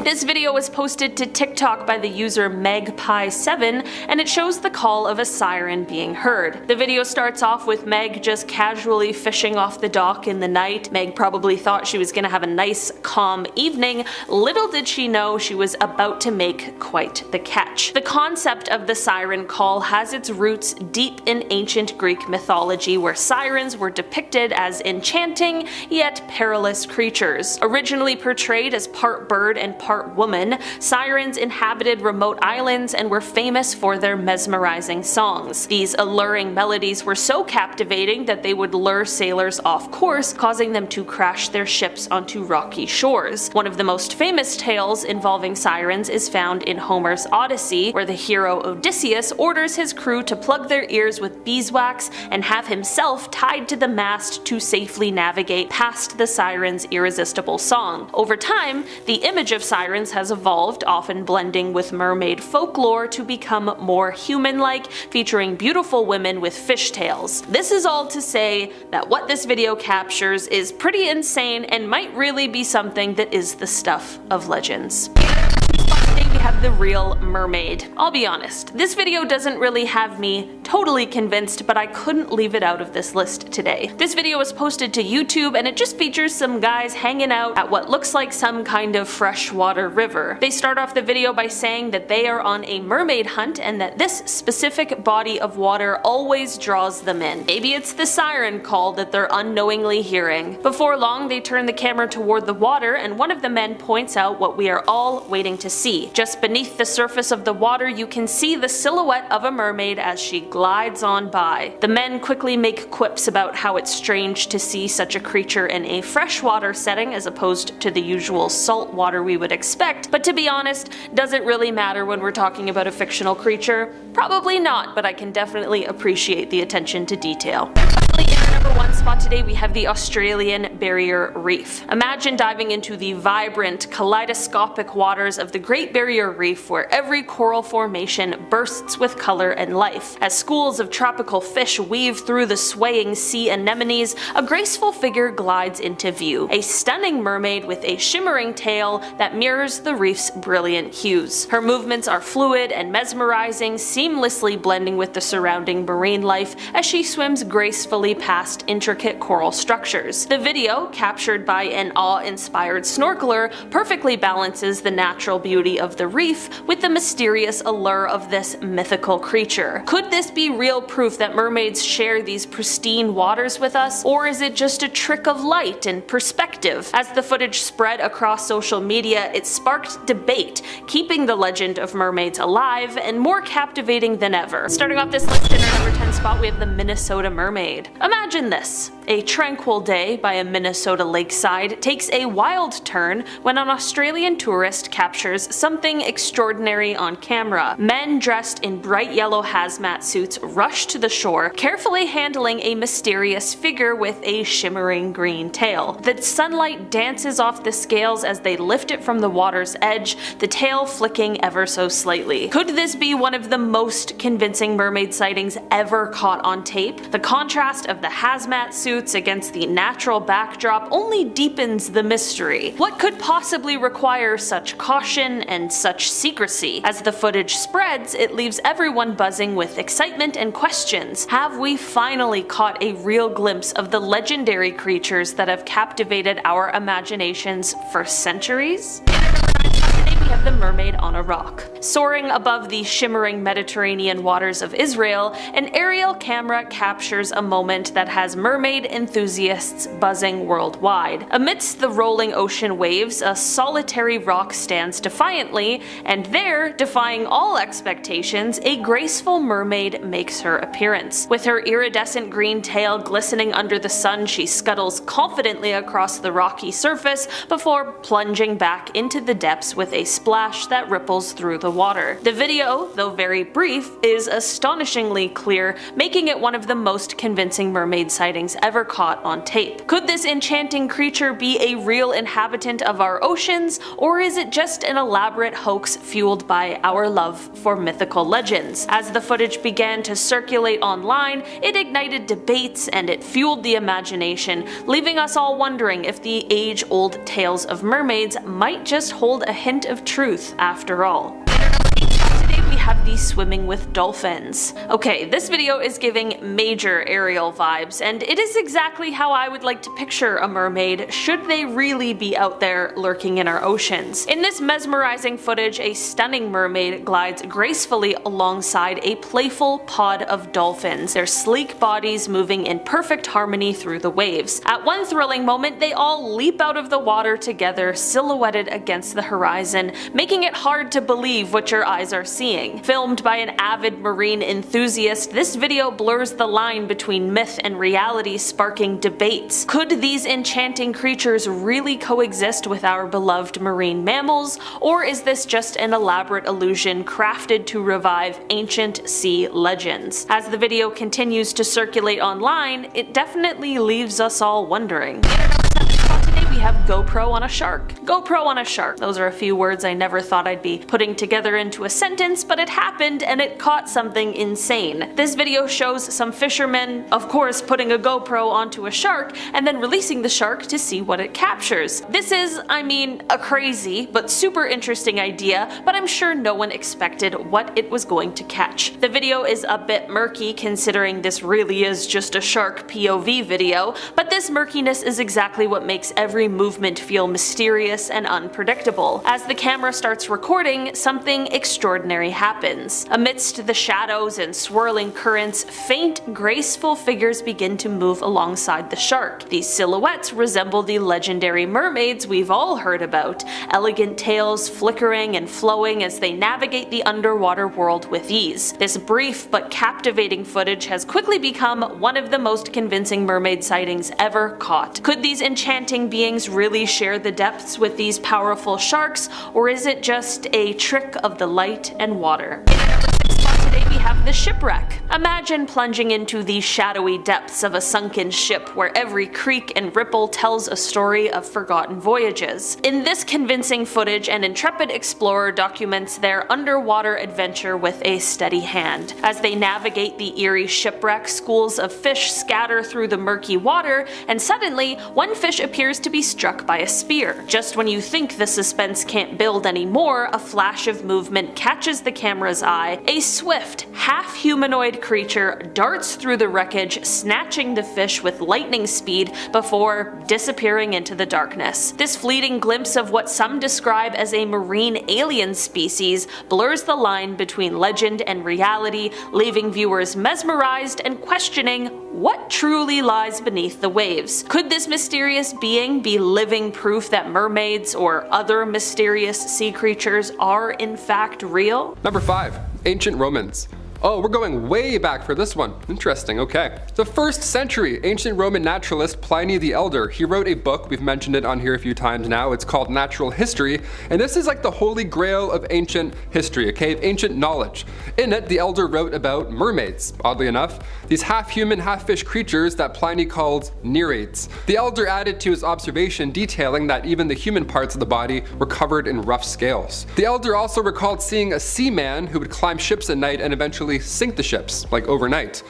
This video was posted to TikTok by the user Megpie7, and it shows the call of a siren being heard. The video starts off with Meg just casually fishing off the dock in the night. Meg probably thought she was gonna have a nice, calm evening. Little did she know she was about to make quite the catch. The concept of the siren call has its roots deep in ancient Greek mythology, where sirens were depicted as enchanting yet perilous creatures. Originally portrayed as part bird and part woman, sirens inhabited remote islands and were famous for their mesmerizing songs. These alluring melodies were so captivating that they would lure sailors off course, causing them to crash their ships onto rocky shores. One of the most famous tales involving sirens is found in Homer's Odyssey, where the hero Odysseus orders his crew to plug their ears with beeswax and have himself tied to the mast to safely navigate past the siren's irresistible song. Over time, the image of sirens has evolved, often blending with mermaid folklore to become more human-like, featuring beautiful women with fishtails. This is all to say that what this video captures is pretty insane and might really be something that is the stuff of legends. Today we have the real mermaid. I'll be honest, this video doesn't really have me totally convinced, but I couldn't leave it out of this list today. This video was posted to YouTube and it just features some guys hanging out at what looks like some kind of freshwater river. They start off the video by saying that they are on a mermaid hunt and that this specific body of water always draws them in. Maybe it's the siren call that they're unknowingly hearing. Before long, they turn the camera toward the water and one of the men points out what we are all waiting to see. Just beneath the surface of the water, you can see the silhouette of a mermaid as she glides on by. The men quickly make quips about how it's strange to see such a creature in a freshwater setting as opposed to the usual salt water we would expect, but to be honest, does it really matter when we're talking about a fictional creature? Probably not, but I can definitely appreciate the attention to detail. In our number one spot today we have the Australian Barrier Reef. Imagine diving into the vibrant, kaleidoscopic waters of the Great Barrier Reef, where every coral formation bursts with color and life. As schools of tropical fish weave through the swaying sea anemones, a graceful figure glides into view. A stunning mermaid with a shimmering tail that mirrors the reef's brilliant hues. Her movements are fluid and mesmerizing, seamlessly blending with the surrounding marine life as she swims gracefully past intricate coral structures. The video, captured by an awe-inspired snorkeler, perfectly balances the natural beauty of the reef with the mysterious allure of this mythical creature. Could this be real proof that mermaids share these pristine waters with us, or is it just a trick of light and perspective? As the footage spread across social media, it sparked debate, keeping the legend of mermaids alive and more captivating than ever. Starting off this list in our number 10 spot, we have the Minnesota mermaid. Imagine this. A tranquil day by a Minnesota lakeside takes a wild turn when an Australian tourist captures something extraordinary on camera. Men dressed in bright yellow hazmat suits rush to the shore, carefully handling a mysterious figure with a shimmering green tail. The sunlight dances off the scales as they lift it from the water's edge, the tail flicking ever so slightly. Could this be one of the most convincing mermaid sightings ever caught on tape? The contrast of the hazmat suits against the natural backdrop only deepens the mystery. What could possibly require such caution and such secrecy? As the footage spreads, it leaves everyone buzzing with excitement and questions. Have we finally caught a real glimpse of the legendary creatures that have captivated our imaginations for centuries? We have the mermaid on a rock. Soaring above the shimmering Mediterranean waters of Israel, an aerial camera captures a moment that has mermaid enthusiasts buzzing worldwide. Amidst the rolling ocean waves, a solitary rock stands defiantly, and there, defying all expectations, a graceful mermaid makes her appearance. With her iridescent green tail glistening under the sun, she scuttles confidently across the rocky surface before plunging back into the depths with a splash that ripples through the water. The video, though very brief, is astonishingly clear, making it one of the most convincing mermaid sightings ever caught on tape. Could this enchanting creature be a real inhabitant of our oceans, or is it just an elaborate hoax fueled by our love for mythical legends? As the footage began to circulate online, it ignited debates and it fueled the imagination, leaving us all wondering if the age-old tales of mermaids might just hold a hint of truth after all. Today we have the swimming with dolphins. Okay, this video is giving major Ariel vibes, and it is exactly how I would like to picture a mermaid should they really be out there lurking in our oceans. In this mesmerizing footage, a stunning mermaid glides gracefully alongside a playful pod of dolphins, their sleek bodies moving in perfect harmony through the waves. At one thrilling moment, they all leap out of the water together, silhouetted against the horizon, making it hard to believe what your eyes are seeing. Filmed by an avid marine enthusiast, this video blurs the line between myth and reality, sparking debates. Could these enchanting creatures really coexist with our beloved marine mammals, or is this just an elaborate illusion crafted to revive ancient sea legends? As the video continues to circulate online, it definitely leaves us all wondering. Today we have GoPro on a shark. GoPro on a shark. Those are a few words I never thought I'd be putting together into a sentence, but it happened and it caught something insane. This video shows some fishermen, of course, putting a GoPro onto a shark and then releasing the shark to see what it captures. This is, I mean, a crazy but super interesting idea, but I'm sure no one expected what it was going to catch. The video is a bit murky considering this really is just a shark POV video, but this murkiness is exactly what makes every movement feel mysterious and unpredictable. As the camera starts recording, something extraordinary happens. Amidst the shadows and swirling currents, faint, graceful figures begin to move alongside the shark. These silhouettes resemble the legendary mermaids we've all heard about, elegant tails flickering and flowing as they navigate the underwater world with ease. This brief but captivating footage has quickly become one of the most convincing mermaid sightings ever caught. Could these enchanting beings really share the depths with these powerful sharks, or is it just a trick of the light and water? Today we have the shipwreck. Imagine plunging into the shadowy depths of a sunken ship where every creak and ripple tells a story of forgotten voyages. In this convincing footage, an intrepid explorer documents their underwater adventure with a steady hand. As they navigate the eerie shipwreck, schools of fish scatter through the murky water, and suddenly, one fish appears to be struck by a spear. Just when you think the suspense can't build anymore, a flash of movement catches the camera's eye. A swift, half-humanoid creature darts through the wreckage, snatching the fish with lightning speed before disappearing into the darkness. This fleeting glimpse of what some describe as a marine alien species blurs the line between legend and reality, leaving viewers mesmerized and questioning what truly lies beneath the waves. Could this mysterious being be living proof that mermaids or other mysterious sea creatures are in fact real? Number 5. Ancient Romans. Oh, we're going way back for this one. Interesting, okay. The 1st century, ancient Roman naturalist Pliny the Elder, he wrote a book, we've mentioned it on here a few times now, it's called Natural History, and this is like the holy grail of ancient history, okay, of ancient knowledge. In it, the Elder wrote about mermaids, oddly enough, these half-human, half-fish creatures that Pliny called nereids. The Elder added to his observation detailing that even the human parts of the body were covered in rough scales. The Elder also recalled seeing a seaman who would climb ships at night and eventually sink the ships, like overnight.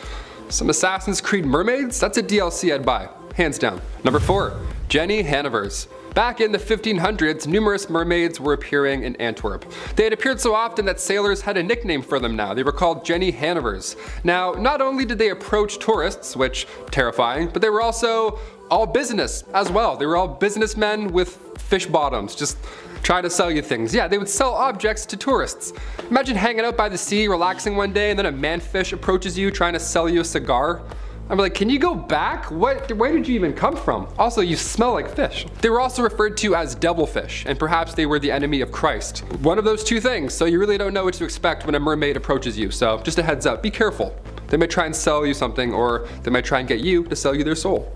Some Assassin's Creed mermaids? That's a DLC I'd buy, hands down. Number 4, Jenny Hannovers. Back in the 1500s, numerous mermaids were appearing in Antwerp. They had appeared so often that sailors had a nickname for them now. They were called Jenny Hannovers. Now, not only did they approach tourists, which, terrifying, but they were also all business as well. They were all businessmen with fish bottoms, just trying to sell you things. Yeah, they would sell objects to tourists. Imagine hanging out by the sea, relaxing one day, and then a manfish approaches you trying to sell you a cigar. I'm like, can you go back? Where did you even come from? Also, you smell like fish. They were also referred to as devilfish, and perhaps they were the enemy of Christ. One of those two things, so you really don't know what to expect when a mermaid approaches you, so just a heads up, be careful. They might try and sell you something, or they might try and get you to sell you their soul.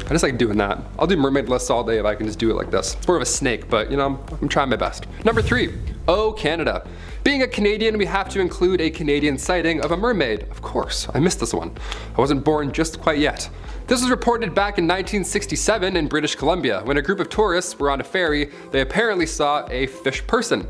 I just like doing that. I'll do mermaid lists all day if I can just do it like this. It's more of a snake, but you know, I'm trying my best. Number 3, Oh Canada. Being a Canadian, we have to include a Canadian sighting of a mermaid. Of course, I missed this one. I wasn't born just quite yet. This was reported back in 1967 in British Columbia. When a group of tourists were on a ferry, they apparently saw a fish person.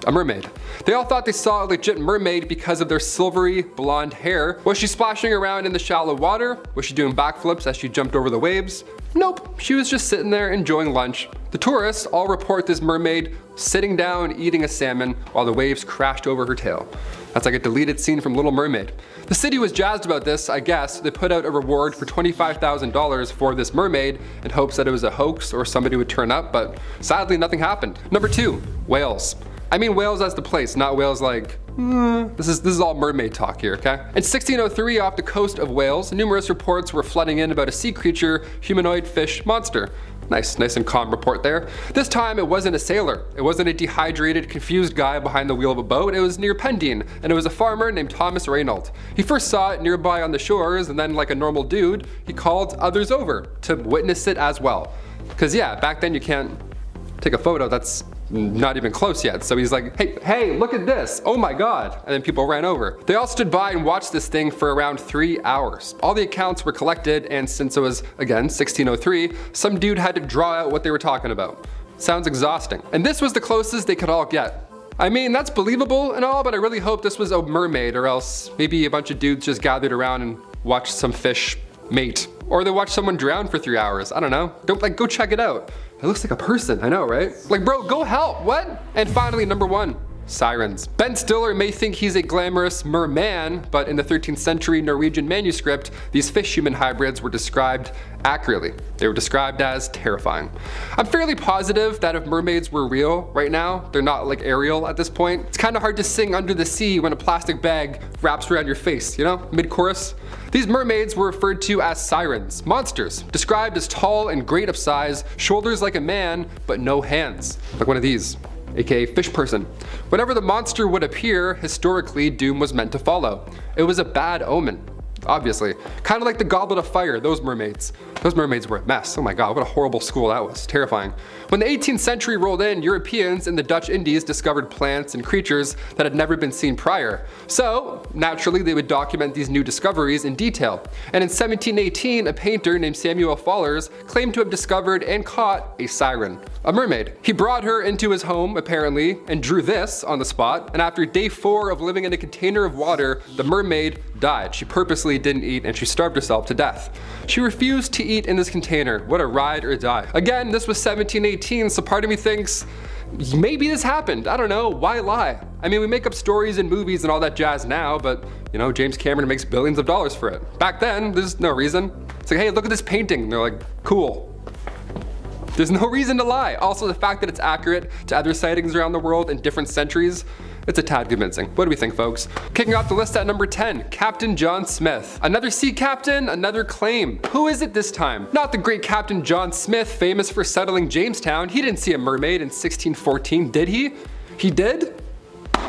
A mermaid. They all thought they saw a legit mermaid because of their silvery blonde hair. Was she splashing around in the shallow water? Was she doing backflips as she jumped over the waves? Nope, she was just sitting there enjoying lunch. The tourists all report this mermaid sitting down eating a salmon while the waves crashed over her tail. That's like a deleted scene from Little Mermaid. The city was jazzed about this, I guess. They put out a reward for $25,000 for this mermaid in hopes that it was a hoax or somebody would turn up, but sadly nothing happened. Number 2, Wales. I mean Wales as the place, not Wales like, this is all mermaid talk here, okay? In 1603 off the coast of Wales, numerous reports were flooding in about a sea creature, humanoid fish monster. Nice and calm report there. This time it wasn't a sailor. It wasn't a dehydrated, confused guy behind the wheel of a boat. It was near Pendine, and it was a farmer named Thomas Reynold. He first saw it nearby on the shores, and then like a normal dude, he called others over to witness it as well. Cause yeah, back then you can't take a photo that's not even close yet. So he's like, hey, look at this. Oh my God. And then people ran over. They all stood by and watched this thing for around 3 hours. All the accounts were collected, and since it was, again, 1603, some dude had to draw out what they were talking about. Sounds exhausting. And this was the closest they could all get. I mean, that's believable and all, but I really hope this was a mermaid, or else maybe a bunch of dudes just gathered around and watched some fish mate. Or they watched someone drown for 3 hours. I don't know. Go check it out. It looks like a person, I know, right? Like, bro, go help, what? And finally, number 1, sirens. Ben Stiller may think he's a glamorous merman, but in the 13th century Norwegian manuscript, these fish-human hybrids were described accurately. They were described as terrifying. I'm fairly positive that if mermaids were real right now, they're not like Ariel at this point. It's kind of hard to sing under the sea when a plastic bag wraps around your face, you know, mid-chorus. These mermaids were referred to as sirens, monsters, described as tall and great of size, shoulders like a man, but no hands, like one of these, aka fish person. Whenever the monster would appear, historically, doom was meant to follow. It was a bad omen. Obviously. Kind of like the Goblet of Fire, those mermaids. Those mermaids were a mess. Oh my God, what a horrible school that was. Terrifying. When the 18th century rolled in, Europeans in the Dutch Indies discovered plants and creatures that had never been seen prior. So, naturally, they would document these new discoveries in detail. And in 1718, a painter named Samuel Fallers claimed to have discovered and caught a siren, a mermaid. He brought her into his home, apparently, and drew this on the spot. And after day 4 of living in a container of water, the mermaid died. She purposely didn't eat, and she starved herself to death. She refused to eat in this container. What a ride or die. Again, this was 1718, so part of me thinks maybe this happened. I don't know. Why lie? I mean, we make up stories and movies and all that jazz now, but you know, James Cameron makes billions of dollars for it. Back then, there's no reason. It's like, hey, look at this painting. And they're like, cool. There's no reason to lie. Also, the fact that it's accurate to other sightings around the world in different centuries, it's a tad convincing. What do we think, folks? Kicking off the list at number 10, Captain John Smith. Another sea captain, another claim. Who is it this time? Not the great Captain John Smith, famous for settling Jamestown. He didn't see a mermaid in 1614, did he? He did?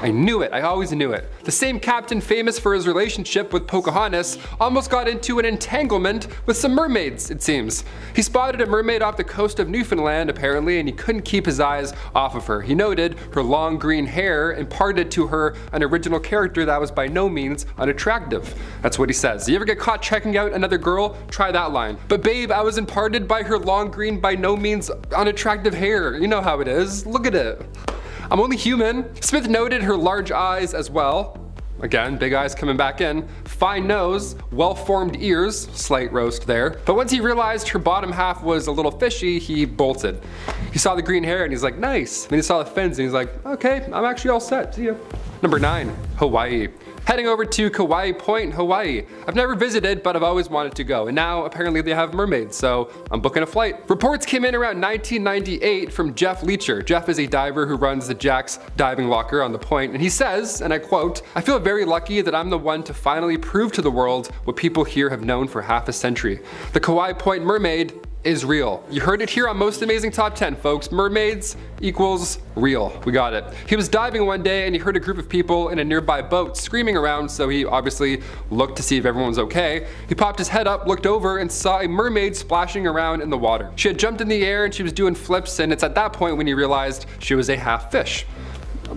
I knew it, I always knew it. The same captain famous for his relationship with Pocahontas almost got into an entanglement with some mermaids, it seems. He spotted a mermaid off the coast of Newfoundland, apparently, and he couldn't keep his eyes off of her. He noted her long green hair imparted to her an original character that was by no means unattractive. That's what he says. You ever get caught checking out another girl? Try that line. But babe, I was imparted by her long green by no means unattractive hair. You know how it is. Look at it. I'm only human. Smith noted her large eyes as well. Again, big eyes coming back in. Fine nose, well-formed ears, slight roast there. But once he realized her bottom half was a little fishy, he bolted. He saw the green hair and he's like, nice. Then he saw the fins and he's like, okay, I'm actually all set. See ya. Number 9, Hawaii. Heading over to Kauai Point, Hawaii. I've never visited, but I've always wanted to go. And now apparently they have mermaids, so I'm booking a flight. Reports came in around 1998 from Jeff Leacher. Jeff is a diver who runs the Jack's diving locker on the point, and he says, and I quote, I feel very lucky that I'm the one to finally prove to the world what people here have known for half a century. The Kauai Point mermaid is real. You heard it here on Most Amazing Top 10, folks. Mermaids equals real. We got it. He was diving one day and he heard a group of people in a nearby boat screaming around, so he obviously looked to see if everyone was okay. He popped his head up, looked over, and saw a mermaid splashing around in the water. She had jumped in the air and she was doing flips, and it's at that point when he realized she was a half fish.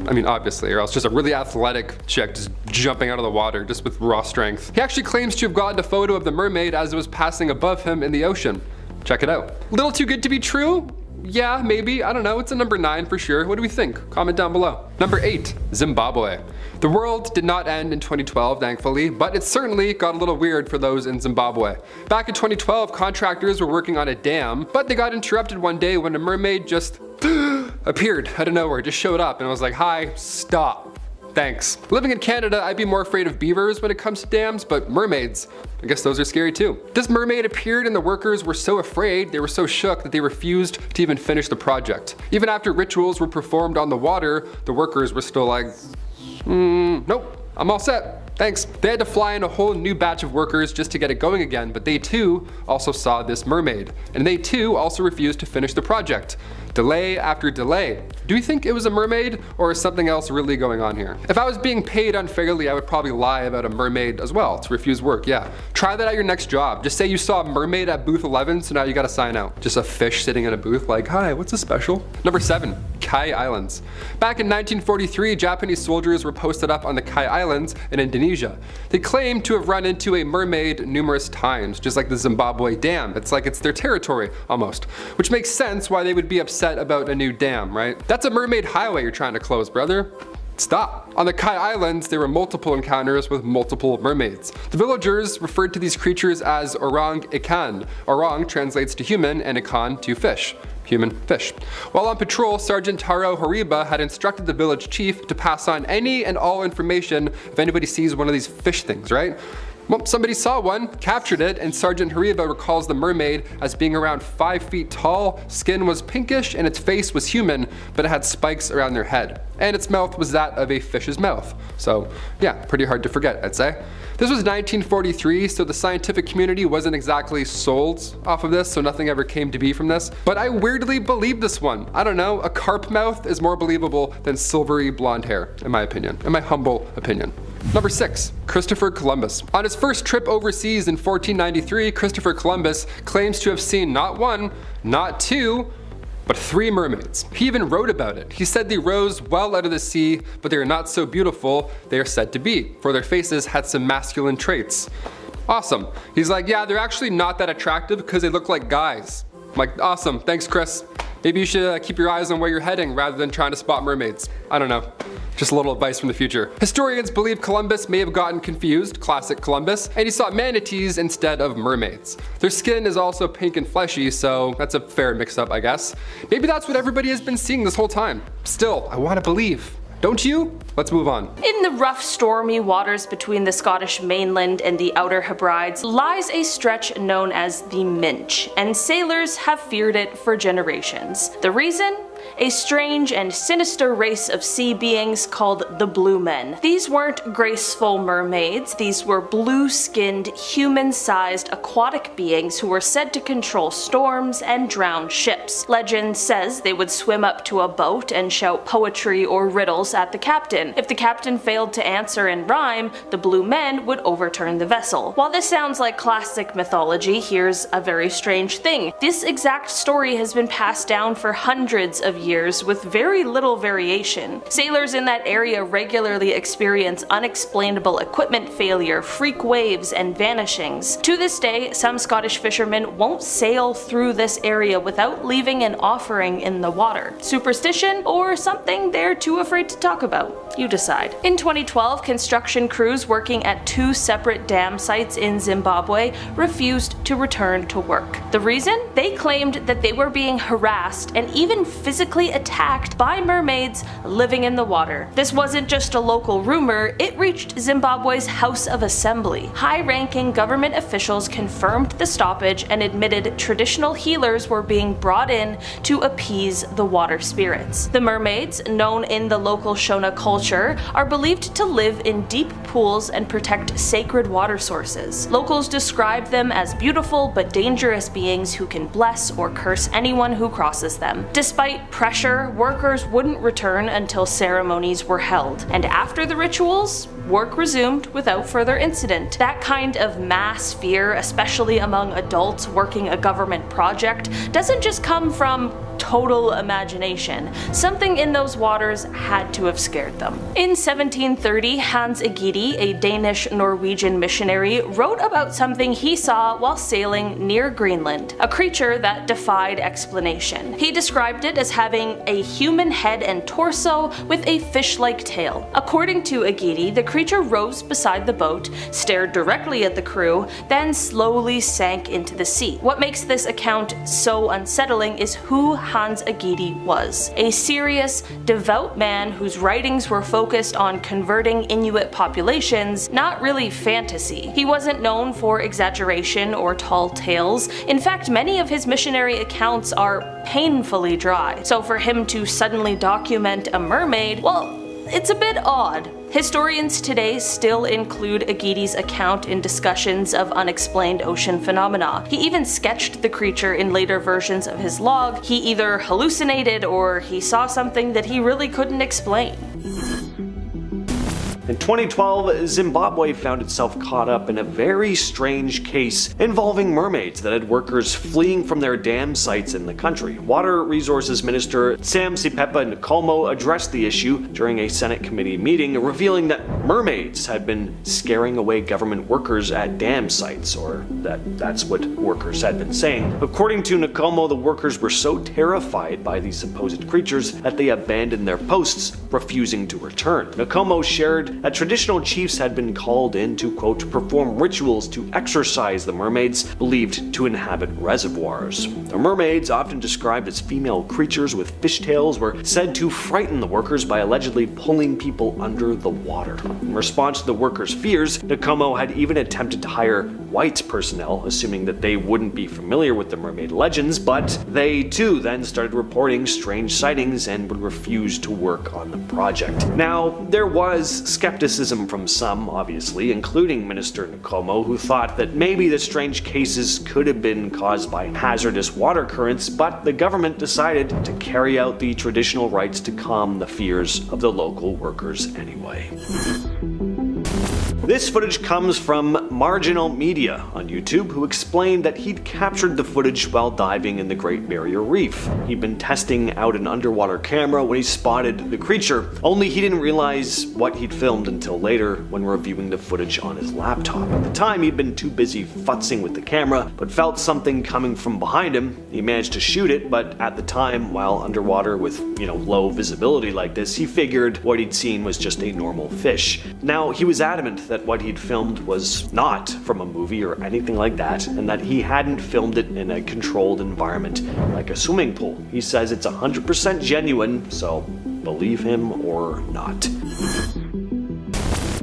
I mean, obviously, or else just a really athletic chick just jumping out of the water just with raw strength. He actually claims to have gotten a photo of the mermaid as it was passing above him in the ocean. Check it out. Little too good to be true? Yeah, maybe, I don't know, it's a number 9 for sure. What do we think? Comment down below. Number 8, Zimbabwe. The world did not end in 2012, thankfully, but it certainly got a little weird for those in Zimbabwe. Back in 2012, contractors were working on a dam, but they got interrupted one day when a mermaid just appeared out of nowhere, just showed up and was like, hi, stop. Thanks. Living in Canada, I'd be more afraid of beavers when it comes to dams, but mermaids, I guess those are scary too. This mermaid appeared and the workers were so afraid, they were so shook that they refused to even finish the project. Even after rituals were performed on the water, the workers were still like, nope, I'm all set. Thanks. They had to fly in a whole new batch of workers just to get it going again, but they too also saw this mermaid. And they too also refused to finish the project. Delay after delay. Do you think it was a mermaid, or is something else really going on here? If I was being paid unfairly, I would probably lie about a mermaid as well, to refuse work, yeah. Try that at your next job. Just say you saw a mermaid at booth 11, so now you gotta sign out. Just a fish sitting in a booth like, hi, what's a special? Number 7, Kai Islands. Back in 1943, Japanese soldiers were posted up on the Kai Islands in Indonesia. They claimed to have run into a mermaid numerous times, just like the Zimbabwe Dam. It's like it's their territory, almost. Which makes sense why they would be upset about a new dam, right? That's a mermaid highway you're trying to close, brother. Stop. On the Kai Islands, there were multiple encounters with multiple mermaids. The villagers referred to these creatures as orang ikan. Orang translates to human and ikan to fish. Human fish. While on patrol, Sergeant Taro Horiba had instructed the village chief to pass on any and all information if anybody sees one of these fish things, right? Well, somebody saw one, captured it, and Sergeant Hariba recalls the mermaid as being around 5 feet tall, skin was pinkish, and its face was human, but it had spikes around their head. And its mouth was that of a fish's mouth. So, yeah, pretty hard to forget, I'd say. This was 1943, so the scientific community wasn't exactly sold off of this, so nothing ever came to be from this. But I weirdly believe this one. I don't know, a carp mouth is more believable than silvery blonde hair, in my opinion, in my humble opinion. Number 6, Christopher Columbus. On his first trip overseas in 1493, Christopher Columbus claims to have seen not 1, not 2, but 3 mermaids. He even wrote about it. He said they rose well out of the sea, but they are not so beautiful they are said to be, for their faces had some masculine traits. Awesome. He's like, yeah, they're actually not that attractive because they look like guys. I'm like, awesome, thanks Chris. Maybe you should keep your eyes on where you're heading rather than trying to spot mermaids. I don't know. Just a little advice from the future. Historians believe Columbus may have gotten confused, classic Columbus, and he saw manatees instead of mermaids. Their skin is also pink and fleshy, so that's a fair mix-up, I guess. Maybe that's what everybody has been seeing this whole time. Still, I want to believe. Don't you? Let's move on. In the rough, stormy waters between the Scottish mainland and the Outer Hebrides lies a stretch known as the Minch, and sailors have feared it for generations. The reason? a strange and sinister race of sea beings called the Blue Men. These weren't graceful mermaids, these were blue-skinned, human-sized aquatic beings who were said to control storms and drown ships. Legend says they would swim up to a boat and shout poetry or riddles at the captain. If the captain failed to answer in rhyme, the Blue Men would overturn the vessel. While this sounds like classic mythology, here's a very strange thing. This exact story has been passed down for hundreds of years with very little variation. Sailors in that area regularly experience unexplainable equipment failure, freak waves, and vanishings. To this day, some Scottish fishermen won't sail through this area without leaving an offering in the water. Superstition or something they're too afraid to talk about? You decide. In 2012, construction crews working at 2 separate dam sites in Zimbabwe refused to return to work. The reason? They claimed that they were being harassed and even physically attacked by mermaids living in the water. This wasn't just a local rumor, it reached Zimbabwe's House of Assembly. High-ranking government officials confirmed the stoppage and admitted traditional healers were being brought in to appease the water spirits. The mermaids, known in the local Shona culture, are believed to live in deep pools and protect sacred water sources. Locals describe them as beautiful but dangerous beings who can bless or curse anyone who crosses them. Despite pressure, workers wouldn't return until ceremonies were held, and after the rituals, work resumed without further incident. That kind of mass fear, especially among adults working a government project, doesn't just come from total imagination. Something in those waters had to have scared them. In 1730, Hans Egede, a Danish-Norwegian missionary, wrote about something he saw while sailing near Greenland, a creature that defied explanation. He described it as having a human head and torso with a fish-like tail. According to Egede, the creature rose beside the boat, stared directly at the crew, then slowly sank into the sea. What makes this account so unsettling is who Hans Egede was. A serious, devout man whose writings were focused on converting Inuit populations, not really fantasy. He wasn't known for exaggeration or tall tales. In fact, many of his missionary accounts are painfully dry. So for him to suddenly document a mermaid, well, it's a bit odd. Historians today still include Egede's account in discussions of unexplained ocean phenomena. He even sketched the creature in later versions of his log. He either hallucinated or he saw something that he really couldn't explain. In 2012, Zimbabwe found itself caught up in a very strange case involving mermaids that had workers fleeing from their dam sites in the country. Water Resources Minister Sam Sipepa Nkomo addressed the issue during a Senate committee meeting, revealing that mermaids had been scaring away government workers at dam sites, or that's what workers had been saying. According to Nkomo, the workers were so terrified by these supposed creatures that they abandoned their posts, refusing to return. Nkomo shared that traditional chiefs had been called in to, quote, perform rituals to exorcise the mermaids believed to inhabit reservoirs. The mermaids, often described as female creatures with fishtails, were said to frighten the workers by allegedly pulling people under the water. In response to the workers' fears, Nkomo had even attempted to hire white personnel, assuming that they wouldn't be familiar with the mermaid legends, but they too then started reporting strange sightings and would refuse to work on the project. Now, there was skepticism from some, obviously, including Minister Nkomo, who thought that maybe the strange cases could have been caused by hazardous water currents, but the government decided to carry out the traditional rites to calm the fears of the local workers anyway. This footage comes from Marginal Media on YouTube, who explained that he'd captured the footage while diving in the Great Barrier Reef. He'd been testing out an underwater camera when he spotted the creature, only he didn't realize what he'd filmed until later when reviewing the footage on his laptop. At the time, he'd been too busy futzing with the camera, but felt something coming from behind him. He managed to shoot it, but at the time, while underwater with, low visibility like this, he figured what he'd seen was just a normal fish. Now, he was adamant that what he'd filmed was not from a movie or anything like that, and that he hadn't filmed it in a controlled environment like a swimming pool. He says it's 100% genuine, so believe him or not.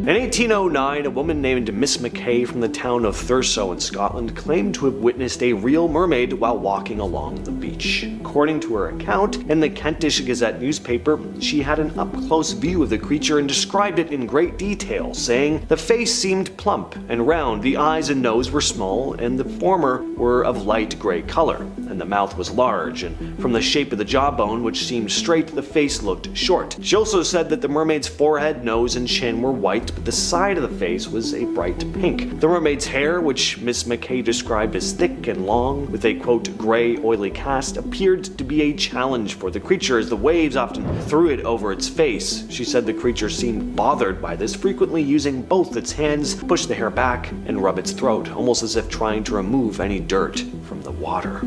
In 1809, a woman named Miss McKay from the town of Thurso in Scotland claimed to have witnessed a real mermaid while walking along the beach. According to her account, in the Kentish Gazette newspaper, she had an up-close view of the creature and described it in great detail, saying the face seemed plump and round, the eyes and nose were small, and the former were of light gray color, and the mouth was large, and from the shape of the jawbone, which seemed straight, the face looked short. She also said that the mermaid's forehead, nose, and chin were white, but the side of the face was a bright pink. The mermaid's hair, which Miss McKay described as thick and long, with a quote gray oily cast, appeared to be a challenge for the creature as the waves often threw it over its face. She said the creature seemed bothered by this, frequently using both its hands to push the hair back and rub its throat, almost as if trying to remove any dirt from the water.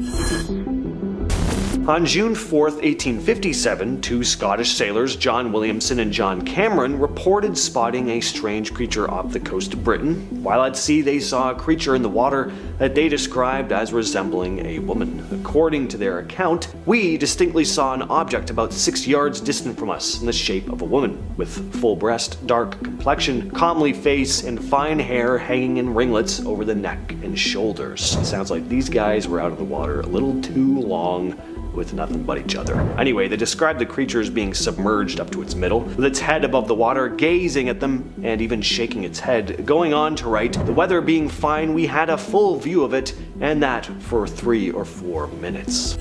On June 4th, 1857, two Scottish sailors, John Williamson and John Cameron, reported spotting a strange creature off the coast of Britain. While at sea, they saw a creature in the water that they described as resembling a woman. According to their account, we distinctly saw an object about 6 yards distant from us in the shape of a woman, with full breast, dark complexion, comely face, and fine hair hanging in ringlets over the neck and shoulders. It sounds like these guys were out of the water a little too long with nothing but each other. Anyway, they described the creature as being submerged up to its middle, with its head above the water, gazing at them and even shaking its head. Going on to write, the weather being fine, we had a full view of it, and that for 3 or 4 minutes.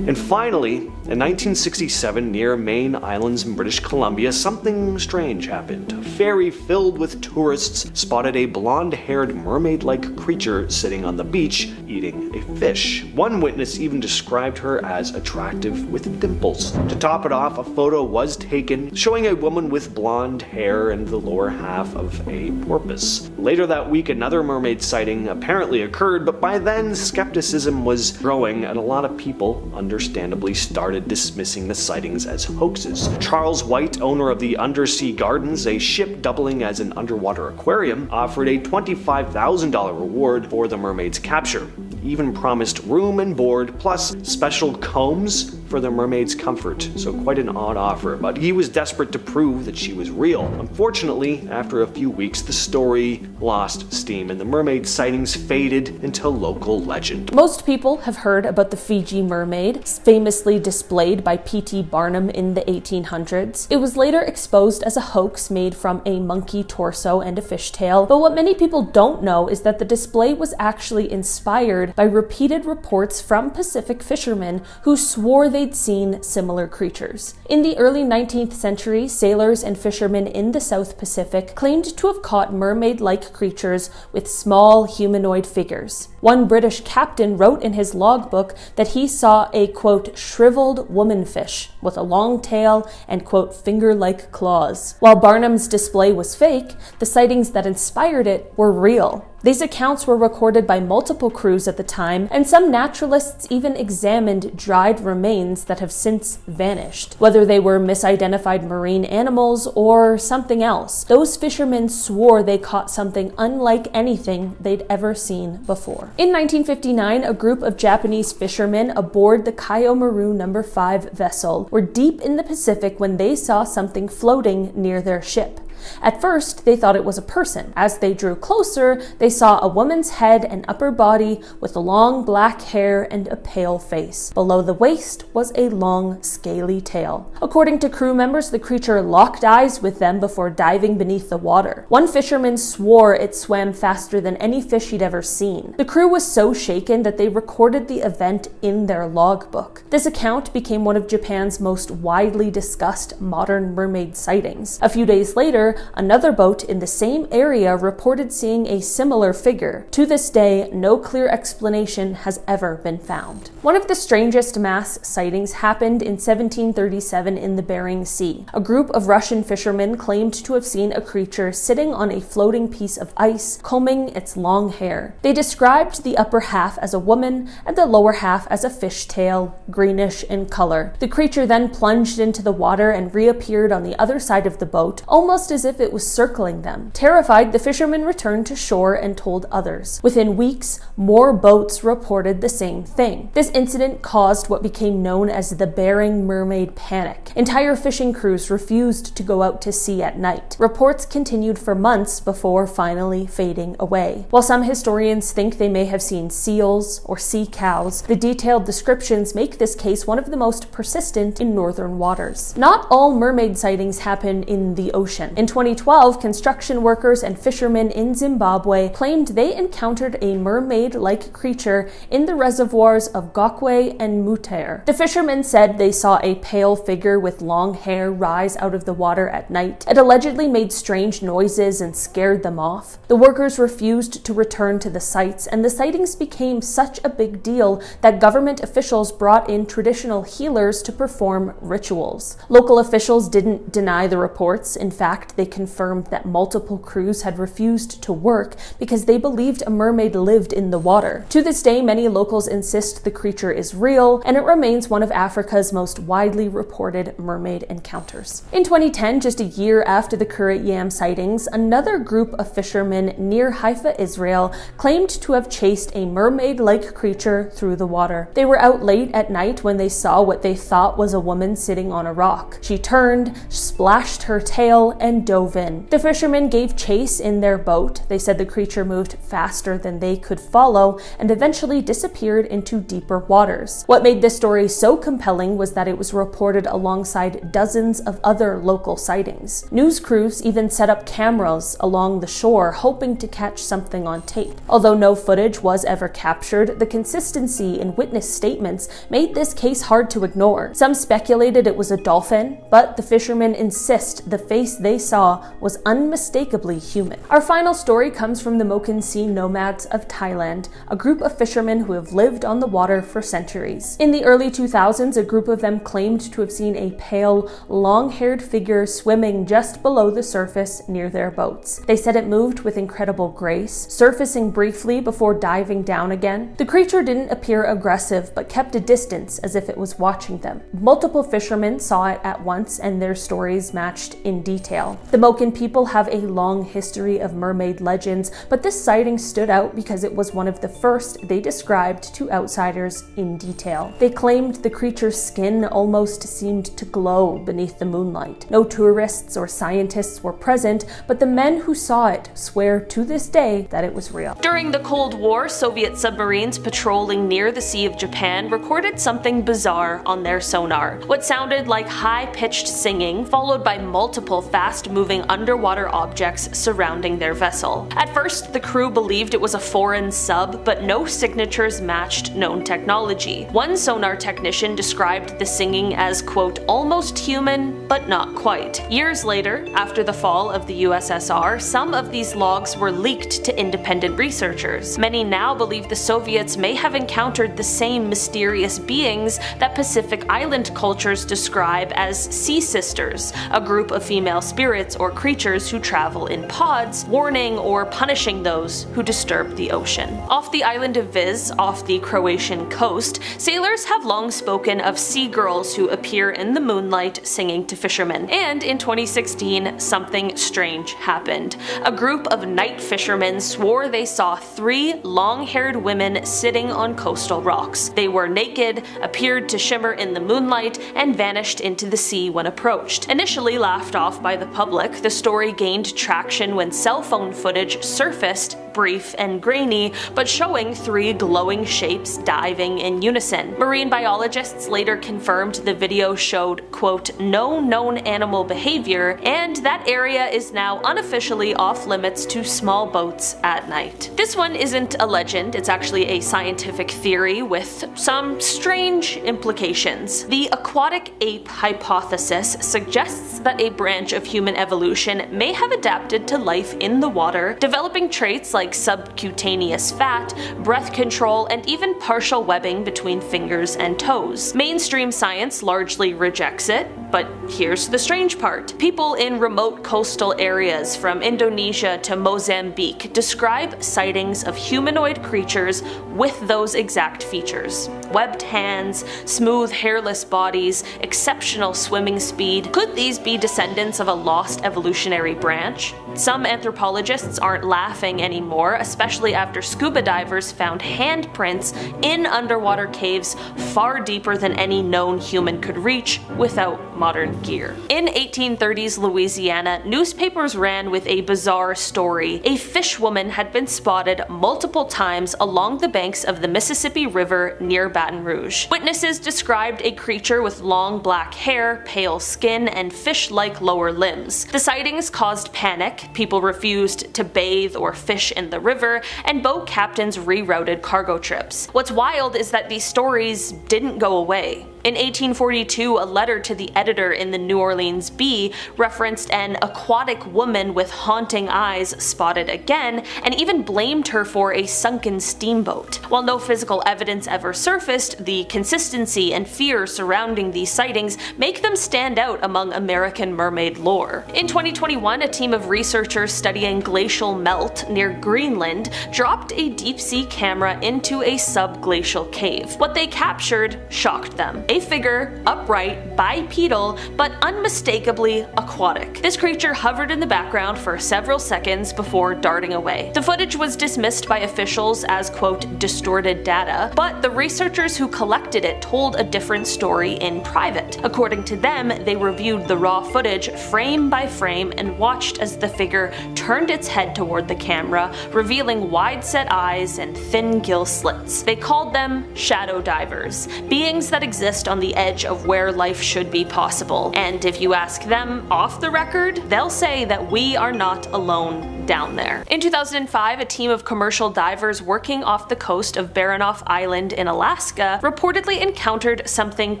And finally, in 1967, near Main Islands in British Columbia, something strange happened. A ferry filled with tourists spotted a blonde-haired mermaid-like creature sitting on the beach eating a fish. One witness even described her as attractive with dimples. To top it off, a photo was taken showing a woman with blonde hair and the lower half of a porpoise. Later that week, another mermaid sighting apparently occurred, but by then skepticism was growing and a lot of people understandably started dismissing the sightings as hoaxes. Charles White, owner of the Undersea Gardens, a ship doubling as an underwater aquarium, offered a $25,000 reward for the mermaid's capture. He even promised room and board plus special combs for the mermaid's comfort. So quite an odd offer, but he was desperate to prove that she was real. Unfortunately, after a few weeks, the story lost steam and the mermaid sightings faded into local legend. Most people have heard about the Fiji mermaid, famously displayed by P.T. Barnum in the 1800s. It was later exposed as a hoax made from a monkey torso and a fishtail, but what many people don't know is that the display was actually inspired by repeated reports from Pacific fishermen who swore they'd seen similar creatures. In the early 19th century, sailors and fishermen in the South Pacific claimed to have caught mermaid-like creatures with small humanoid figures. One British captain wrote in his logbook that he saw a, quote, shriveled womanfish with a long tail and, quote, finger-like claws. While Barnum's display was fake, the sightings that inspired it were real. These accounts were recorded by multiple crews at the time, and some naturalists even examined dried remains that have since vanished. Whether they were misidentified marine animals or something else, those fishermen swore they caught something unlike anything they'd ever seen before. In 1959, a group of Japanese fishermen aboard the Kyomaru No. 5 vessel were deep in the Pacific when they saw something floating near their ship. At first, they thought it was a person. As they drew closer, they saw a woman's head and upper body with long black hair and a pale face. Below the waist was a long, scaly tail. According to crew members, the creature locked eyes with them before diving beneath the water. One fisherman swore it swam faster than any fish he'd ever seen. The crew was so shaken that they recorded the event in their logbook. This account became one of Japan's most widely discussed modern mermaid sightings. A few days later, another boat in the same area reported seeing a similar figure. To this day, no clear explanation has ever been found. One of the strangest mass sightings happened in 1737 in the Bering Sea. A group of Russian fishermen claimed to have seen a creature sitting on a floating piece of ice, combing its long hair. They described the upper half as a woman and the lower half as a fishtail, greenish in color. The creature then plunged into the water and reappeared on the other side of the boat, almost as as if it was circling them. Terrified, the fishermen returned to shore and told others. Within weeks, more boats reported the same thing. This incident caused what became known as the Bering Mermaid Panic. Entire fishing crews refused to go out to sea at night. Reports continued for months before finally fading away. While some historians think they may have seen seals or sea cows, the detailed descriptions make this case one of the most persistent in northern waters. Not all mermaid sightings happen in the ocean. In 2012, construction workers and fishermen in Zimbabwe claimed they encountered a mermaid-like creature in the reservoirs of Gokwe and Mutare. The fishermen said they saw a pale figure with long hair rise out of the water at night. It allegedly made strange noises and scared them off. The workers refused to return to the sites, and the sightings became such a big deal that government officials brought in traditional healers to perform rituals. Local officials didn't deny the reports. In fact, they confirmed that multiple crews had refused to work because they believed a mermaid lived in the water. To this day, many locals insist the creature is real, and it remains one of Africa's most widely reported mermaid encounters. In 2010, just a year after the Kurit Yam sightings, another group of fishermen near Haifa, Israel, claimed to have chased a mermaid-like creature through the water. They were out late at night when they saw what they thought was a woman sitting on a rock. She turned, splashed her tail, and dove in. The fishermen gave chase in their boat. They said the creature moved faster than they could follow and eventually disappeared into deeper waters. What made this story so compelling was that it was reported alongside dozens of other local sightings. News crews even set up cameras along the shore, hoping to catch something on tape. Although no footage was ever captured, the consistency in witness statements made this case hard to ignore. Some speculated it was a dolphin, but the fishermen insist the face they saw was unmistakably human. Our final story comes from the Moken Sea nomads of Thailand, a group of fishermen who have lived on the water for centuries. In the early 2000s, a group of them claimed to have seen a pale, long-haired figure swimming just below the surface near their boats. They said it moved with incredible grace, surfacing briefly before diving down again. The creature didn't appear aggressive, but kept a distance as if it was watching them. Multiple fishermen saw it at once, and their stories matched in detail. The Moken people have a long history of mermaid legends, but this sighting stood out because it was one of the first they described to outsiders in detail. They claimed the creature's skin almost seemed to glow beneath the moonlight. No tourists or scientists were present, but the men who saw it swear to this day that it was real. During the Cold War, Soviet submarines patrolling near the Sea of Japan recorded something bizarre on their sonar. What sounded like high-pitched singing, followed by multiple fast-moving underwater objects surrounding their vessel. At first, the crew believed it was a foreign sub, but no signatures matched known technology. One sonar technician described the singing as, quote, almost human, but not quite. Years later, after the fall of the USSR, some of these logs were leaked to independent researchers. Many now believe the Soviets may have encountered the same mysterious beings that Pacific Island cultures describe as sea sisters, a group of female spirits or creatures who travel in pods, warning or punishing those who disturb the ocean. Off the island of Vis, off the Croatian coast, sailors have long spoken of sea girls who appear in the moonlight singing to fishermen. And in 2016, something strange happened. A group of night fishermen swore they saw 3 long-haired women sitting on coastal rocks. They were naked, appeared to shimmer in the moonlight, and vanished into the sea when approached. Initially laughed off by the public, the story gained traction when cell phone footage surfaced, brief and grainy, but showing 3 glowing shapes diving in unison. Marine biologists later confirmed the video showed, quote, no known animal behavior, and that area is now unofficially off limits to small boats at night. This one isn't a legend, it's actually a scientific theory with some strange implications. The aquatic ape hypothesis suggests that a branch of human evolution may have adapted to life in the water, developing traits like like subcutaneous fat, breath control, and even partial webbing between fingers and toes. Mainstream science largely rejects it, but here's the strange part. People in remote coastal areas from Indonesia to Mozambique describe sightings of humanoid creatures with those exact features. Webbed hands, smooth hairless bodies, exceptional swimming speed. Could these be descendants of a lost evolutionary branch? Some anthropologists aren't laughing anymore, especially after scuba divers found handprints in underwater caves far deeper than any known human could reach without modern gear. In 1830s Louisiana, newspapers ran with a bizarre story. A fishwoman had been spotted multiple times along the banks of the Mississippi River near Baton Rouge. Witnesses described a creature with long black hair, pale skin, and fish-like lower limbs. The sightings caused panic, people refused to bathe or fish in the river, and boat captains rerouted cargo trips. What's wild is that these stories didn't go away. In 1842, a letter to the editor in the New Orleans Bee referenced an aquatic woman with haunting eyes spotted again, and even blamed her for a sunken steamboat. While no physical evidence ever surfaced, the consistency and fear surrounding these sightings make them stand out among American mermaid lore. In 2021, a team of researchers studying glacial melt near Greenland dropped a deep-sea camera into a subglacial cave. What they captured shocked them. A figure, upright, bipedal, but unmistakably aquatic. This creature hovered in the background for several seconds before darting away. The footage was dismissed by officials as, quote, distorted data, but the researchers who collected it told a different story in private. According to them, they reviewed the raw footage frame by frame and watched as the figure turned its head toward the camera, revealing wide-set eyes and thin gill slits. They called them shadow divers, beings that exist on the edge of where life should be possible. And if you ask them off the record, they'll say that we are not alone down there. In 2005, a team of commercial divers working off the coast of Baranof Island in Alaska reportedly encountered something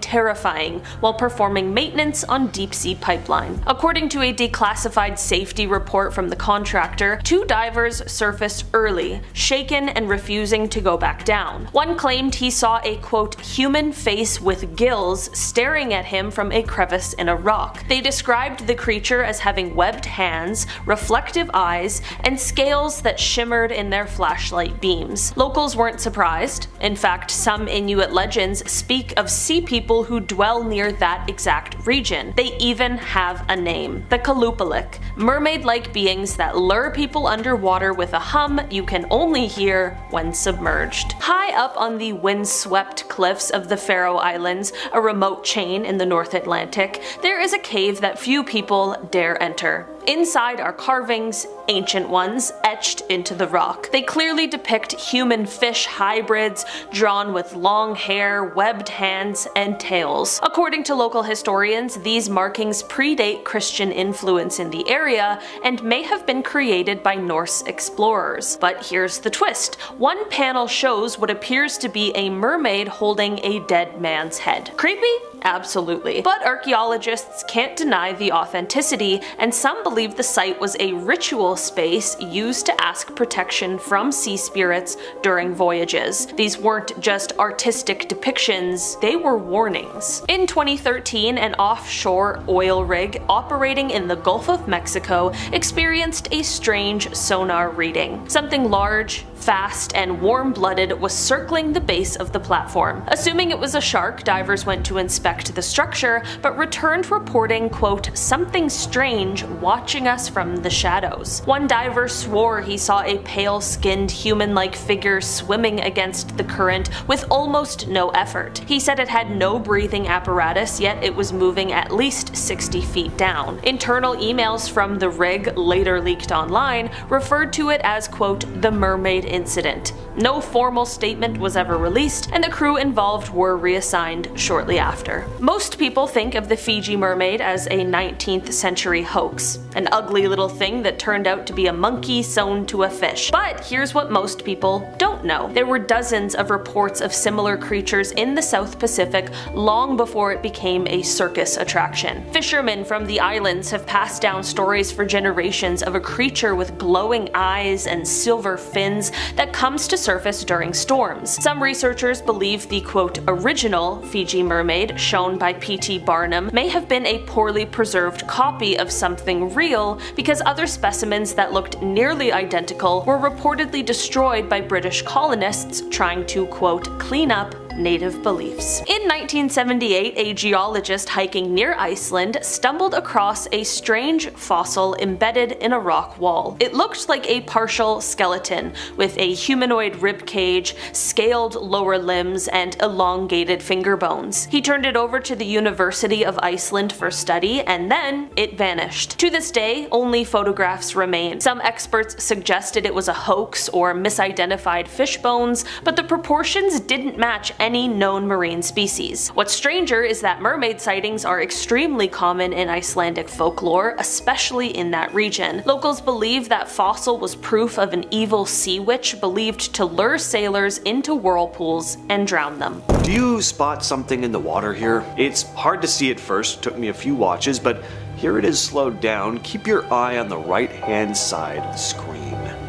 terrifying while performing maintenance on deep-sea pipeline. According to a declassified safety report from the contractor, 2 divers surfaced early, shaken and refusing to go back down. One claimed he saw a, quote, human face with gills staring at him from a crevice in a rock. They described the creature as having webbed hands, reflective eyes, and scales that shimmered in their flashlight beams. Locals weren't surprised. In fact, some Inuit legends speak of sea people who dwell near that exact region. They even have a name, the Kalupalik, mermaid-like beings that lure people underwater with a hum you can only hear when submerged. High up on the windswept cliffs of the Faroe Islands, a remote chain in the North Atlantic, there is a cave that few people dare enter. Inside are carvings, ancient ones, etched into the rock. They clearly depict human-fish hybrids drawn with long hair, webbed hands, and tails. According to local historians, these markings predate Christian influence in the area and may have been created by Norse explorers. But here's the twist. One panel shows what appears to be a mermaid holding a dead man's head. Creepy? Absolutely. But archaeologists can't deny the authenticity, and some believe the site was a ritual space used to ask protection from sea spirits during voyages. These weren't just artistic depictions, they were warnings. In 2013, an offshore oil rig operating in the Gulf of Mexico experienced a strange sonar reading. Something large, fast, and warm-blooded was circling the base of the platform. Assuming it was a shark, divers went to inspect the structure, but returned reporting, quote, something strange watching us from the shadows. One diver swore he saw a pale-skinned human-like figure swimming against the current with almost no effort. He said it had no breathing apparatus, yet it was moving at least 60 feet down. Internal emails from the rig, later leaked online, referred to it as, quote, the Mermaid incident. No formal statement was ever released, and the crew involved were reassigned shortly after. Most people think of the Fiji mermaid as a 19th century hoax, an ugly little thing that turned out to be a monkey sewn to a fish. But here's what most people don't don't know. There were dozens of reports of similar creatures in the South Pacific long before it became a circus attraction. Fishermen from the islands have passed down stories for generations of a creature with glowing eyes and silver fins that comes to surface during storms. Some researchers believe the quote original Fiji mermaid shown by P.T. Barnum may have been a poorly preserved copy of something real because other specimens that looked nearly identical were reportedly destroyed by British colonists trying to quote clean up native beliefs. In 1978, a geologist hiking near Iceland stumbled across a strange fossil embedded in a rock wall. It looked like a partial skeleton, with a humanoid rib cage, scaled lower limbs, and elongated finger bones. He turned it over to the University of Iceland for study, and then it vanished. To this day, only photographs remain. Some experts suggested it was a hoax or misidentified fish bones, but the proportions didn't match any known marine species. What's stranger is that mermaid sightings are extremely common in Icelandic folklore, especially in that region. Locals believe that fossil was proof of an evil sea witch believed to lure sailors into whirlpools and drown them. Do you spot something in the water here? It's hard to see at first, took me a few watches, but here it is slowed down. Keep your eye on the right-hand side of the screen.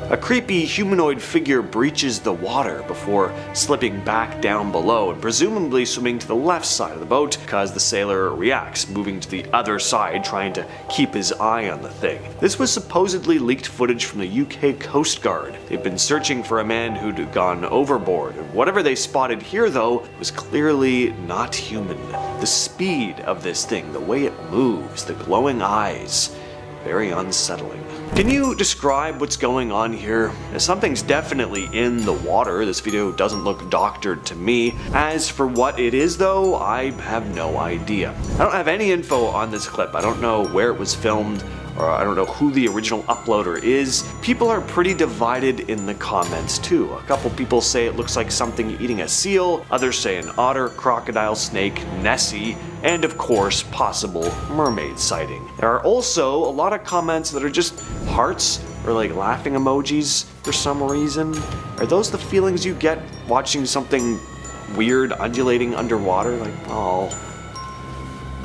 A creepy humanoid figure breaches the water before slipping back down below and presumably swimming to the left side of the boat because the sailor reacts, moving to the other side trying to keep his eye on the thing. This was supposedly leaked footage from the UK Coast Guard. They've been searching for a man who'd gone overboard. Whatever they spotted here though was clearly not human. The speed of this thing, the way it moves, the glowing eyes, very unsettling. Can you describe what's going on here? Something's definitely in the water. This video doesn't look doctored to me. As for what it is though, I have no idea. I don't have any info on this clip. I don't know where it was filmed, or I don't know who the original uploader is. People are pretty divided in the comments too. A couple people say it looks like something eating a seal, others say an otter, crocodile, snake, Nessie, and of course, possible mermaid sighting. There are also a lot of comments that are just hearts or like laughing emojis for some reason. Are those the feelings you get watching something weird undulating underwater? Like, oh.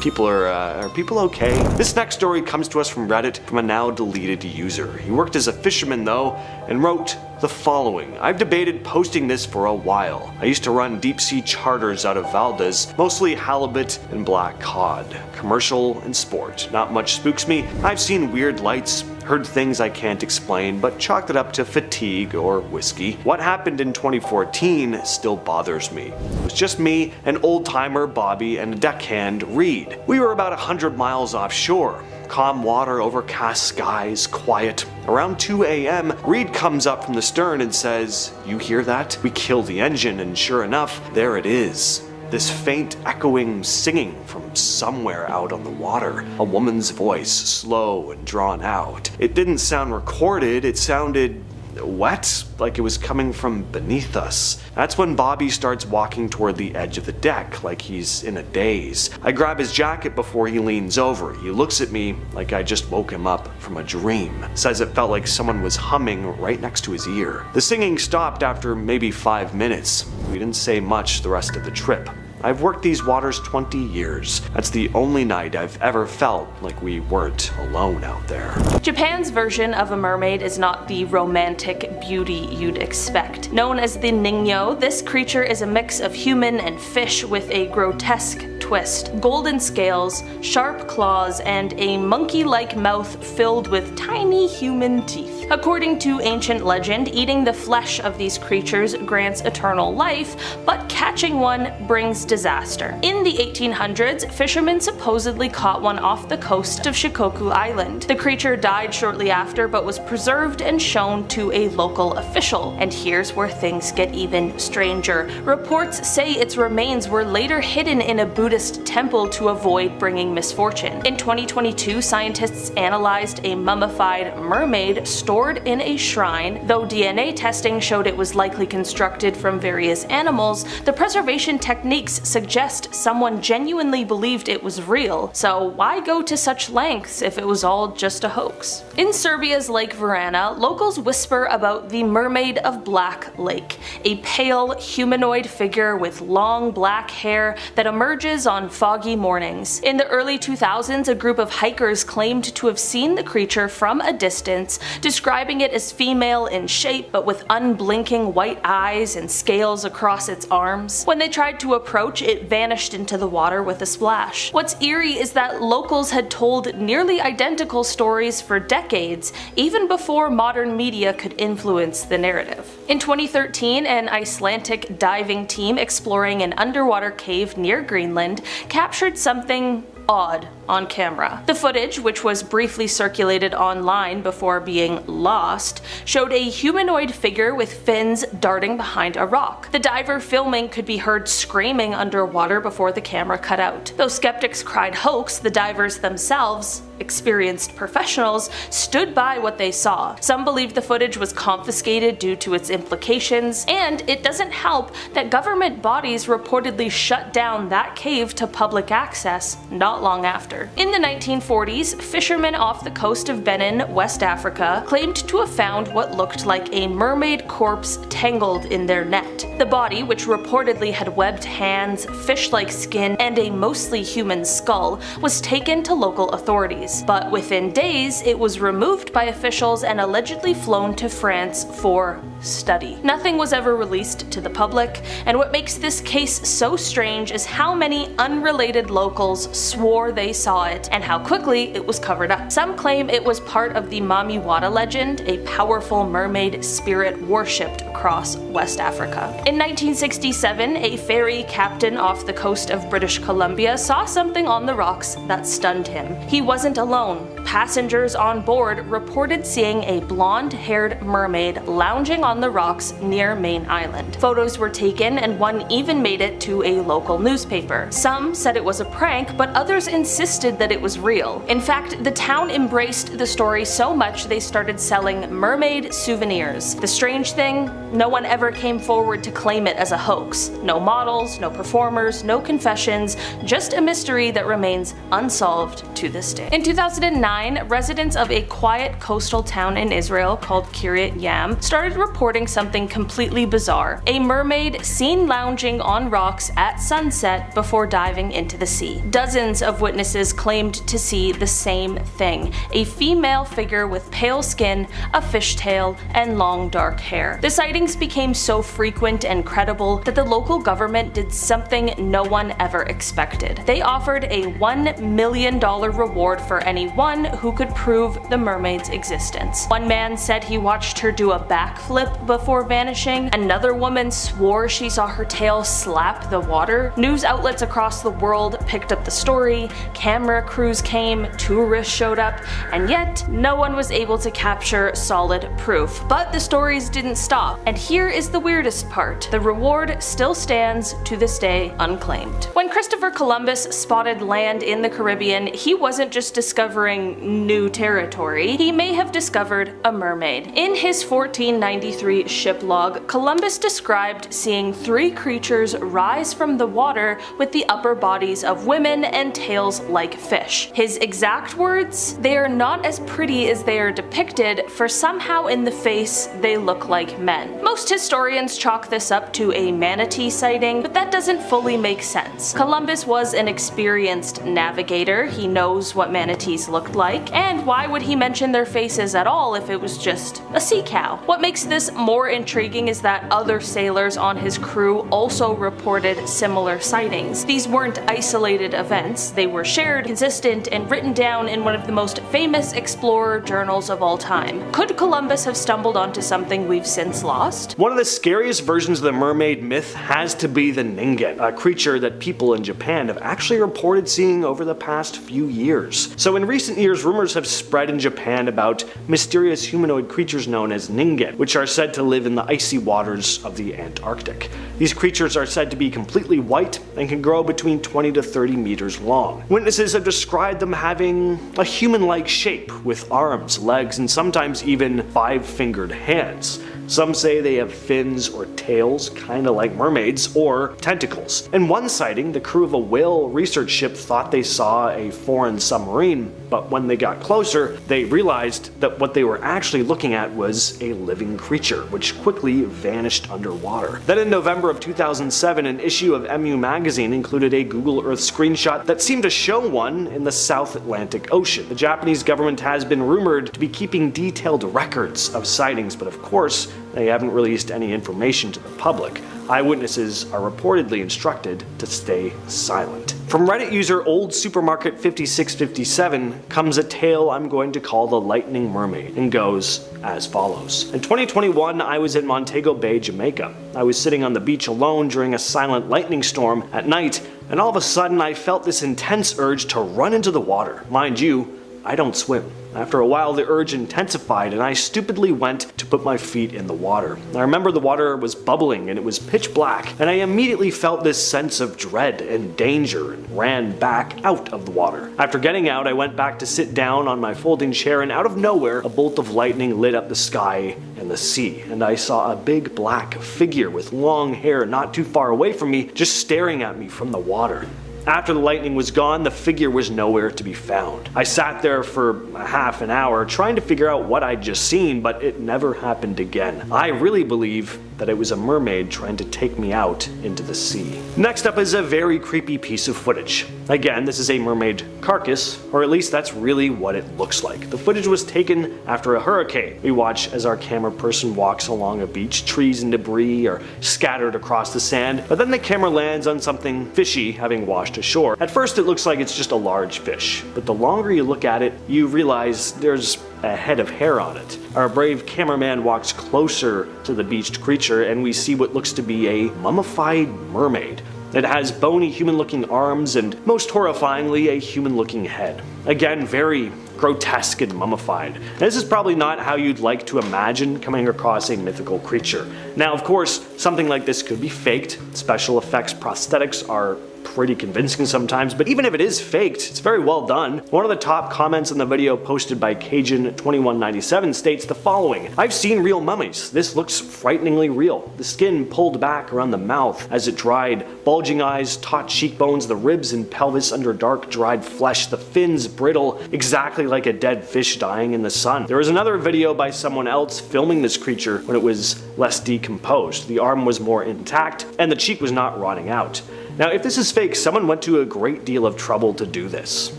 People are people okay? This next story comes to us from Reddit from a now deleted user. He worked as a fisherman though, and wrote the following. I've debated posting this for a while. I used to run deep sea charters out of Valdez, mostly halibut and black cod. Commercial and sport. Not much spooks me. I've seen weird lights, heard things I can't explain, but chalked it up to fatigue or whiskey. What happened in 2014 still bothers me. It was just me, an old-timer, Bobby, and a deckhand, Reed. We were about 100 miles offshore. Calm water, overcast skies, quiet. Around 2 a.m., Reed comes up from the stern and says, "You hear that?" We kill the engine, and sure enough, there it is. This faint, echoing singing from somewhere out on the water. A woman's voice, slow and drawn out. It didn't sound recorded, it sounded wet, like it was coming from beneath us. That's when Bobby starts walking toward the edge of the deck, like he's in a daze. I grab his jacket before he leans over. He looks at me like I just woke him up from a dream. Says it felt like someone was humming right next to his ear. The singing stopped after maybe 5 minutes. We didn't say much the rest of the trip. I've worked these waters 20 years. That's the only night I've ever felt like we weren't alone out there. Japan's version of a mermaid is not the romantic beauty you'd expect. Known as the Ningyo, this creature is a mix of human and fish with a grotesque twist. Golden scales, sharp claws, and a monkey-like mouth filled with tiny human teeth. According to ancient legend, eating the flesh of these creatures grants eternal life, but catching one brings disaster. In the 1800s, fishermen supposedly caught one off the coast of Shikoku Island. The creature died shortly after, but was preserved and shown to a local official. And here's where things get even stranger. Reports say its remains were later hidden in a Buddhist temple to avoid bringing misfortune. In 2022, scientists analyzed a mummified mermaid stored in a shrine. Though DNA testing showed it was likely constructed from various animals, the preservation techniques suggest someone genuinely believed it was real, so why go to such lengths if it was all just a hoax? In Serbia's Lake Varana, locals whisper about the Mermaid of Black Lake, a pale, humanoid figure with long black hair that emerges on foggy mornings. In the early 2000s, a group of hikers claimed to have seen the creature from a distance, describing it as female in shape but with unblinking white eyes and scales across its arms. When they tried to approach, it vanished into the water with a splash. What's eerie is that locals had told nearly identical stories for decades, even before modern media could influence the narrative. In 2013, an Icelandic diving team exploring an underwater cave near Greenland captured something odd on camera. The footage, which was briefly circulated online before being lost, showed a humanoid figure with fins darting behind a rock. The diver filming could be heard screaming underwater before the camera cut out. Though skeptics cried hoax, the divers themselves, experienced professionals, stood by what they saw. Some believed the footage was confiscated due to its implications, and it doesn't help that government bodies reportedly shut down that cave to public access not long after. In the 1940s, fishermen off the coast of Benin, West Africa, claimed to have found what looked like a mermaid corpse tangled in their net. The body, which reportedly had webbed hands, fish-like skin, and a mostly human skull, was taken to local authorities. But within days, it was removed by officials and allegedly flown to France for study. Nothing was ever released to the public, and what makes this case so strange is how many unrelated locals swore they saw it and how quickly it was covered up. Some claim it was part of the Mamiwata legend, a powerful mermaid spirit worshipped across West Africa. In 1967, a ferry captain off the coast of British Columbia saw something on the rocks that stunned him. He wasn't alone. Passengers on board reported seeing a blonde-haired mermaid lounging on the rocks near Main Island. Photos were taken and one even made it to a local newspaper. Some said it was a prank, but others insisted that it was real. In fact, the town embraced the story so much they started selling mermaid souvenirs. The strange thing, no one ever came forward to claim it as a hoax. No models, no performers, no confessions, just a mystery that remains unsolved to this day. In 2009, residents of a quiet coastal town in Israel called Kiryat Yam started reporting something completely bizarre. A mermaid seen lounging on rocks at sunset before diving into the sea. Dozens of witnesses claimed to see the same thing, a female figure with pale skin, a fishtail, and long dark hair. The sightings became so frequent and credible that the local government did something no one ever expected. They offered a $1 million reward for anyone who could prove the mermaid's existence. One man said he watched her do a backflip before vanishing. Another woman swore she saw her tail slap the water. News outlets across the world picked up the story, camera crews came, tourists showed up, and yet no one was able to capture solid proof. But the stories didn't stop, and here is the weirdest part. The reward still stands to this day unclaimed. When Christopher Columbus spotted land in the Caribbean, he wasn't just discovering new territory, he may have discovered a mermaid. In his 1493 ship log, Columbus described seeing 3 creatures rise from the water with the upper bodies of women and tails like fish. His exact words? They are not as pretty as they are depicted, for somehow in the face they look like men. Most historians chalk this up to a manatee sighting, but that doesn't fully make sense. Columbus was an experienced navigator, he knows what manatees looked like, and why would he mention their faces at all if it was just a sea cow? What makes this more intriguing is that other sailors on his crew also reported similar sightings. These weren't isolated events, they were shared, consistent, and written down in one of the most famous explorer journals of all time. Could Columbus have stumbled onto something we've since lost? One of the scariest versions of the mermaid myth has to be the ningen, a creature that people in Japan have actually reported seeing over the past few years. So in recent years, years, rumors have spread in Japan about mysterious humanoid creatures known as ningen, which are said to live in the icy waters of the Antarctic. These creatures are said to be completely white and can grow between 20 to 30 meters long. Witnesses have described them having a human-like shape with arms, legs, and sometimes even 5-fingered hands. Some say they have fins or tails, kinda like mermaids, or tentacles. In one sighting, the crew of a whale research ship thought they saw a foreign submarine, but when they got closer, they realized that what they were actually looking at was a living creature, which quickly vanished underwater. Then in November of 2007, an issue of MU magazine included a Google Earth screenshot that seemed to show one in the South Atlantic Ocean. The Japanese government has been rumored to be keeping detailed records of sightings, but of course, they haven't released any information to the public. Eyewitnesses are reportedly instructed to stay silent. From Reddit user OldSupermarket5657 comes a tale I'm going to call the Lightning Mermaid, and goes as follows. In 2021, I was in Montego Bay, Jamaica. I was sitting on the beach alone during a silent lightning storm at night, and all of a sudden I felt this intense urge to run into the water. Mind you, I don't swim. After a while, the urge intensified and I stupidly went to put my feet in the water. I remember the water was bubbling and it was pitch black, and I immediately felt this sense of dread and danger and ran back out of the water. After getting out, I went back to sit down on my folding chair, and out of nowhere, a bolt of lightning lit up the sky and the sea, and I saw a big black figure with long hair not too far away from me, just staring at me from the water. After the lightning was gone, the figure was nowhere to be found. I sat there for a half an hour trying to figure out what I'd just seen, but it never happened again. I really believe that it was a mermaid trying to take me out into the sea. Next up is a very creepy piece of footage. Again, this is a mermaid carcass, or at least that's really what it looks like. The footage was taken after a hurricane. We watch as our camera person walks along a beach. Trees and debris are scattered across the sand, but then the camera lands on something fishy having washed ashore. At first it looks like it's just a large fish, but the longer you look at it, you realize there's a head of hair on it. Our brave cameraman walks closer to the beached creature, and we see what looks to be a mummified mermaid. It has bony human-looking arms and, most horrifyingly, a human-looking head. Again, very grotesque and mummified. This is probably not how you'd like to imagine coming across a mythical creature. Now, of course, something like this could be faked. Special effects prosthetics are pretty convincing sometimes, but even if it is faked, it's very well done. One of the top comments on the video posted by Cajun2197 states the following: "I've seen real mummies. This looks frighteningly real. The skin pulled back around the mouth as it dried, bulging eyes, taut cheekbones, the ribs and pelvis under dark dried flesh, the fins brittle, exactly like a dead fish dying in the sun." There was another video by someone else filming this creature when it was less decomposed. The arm was more intact and the cheek was not rotting out. Now, if this is fake, someone went to a great deal of trouble to do this.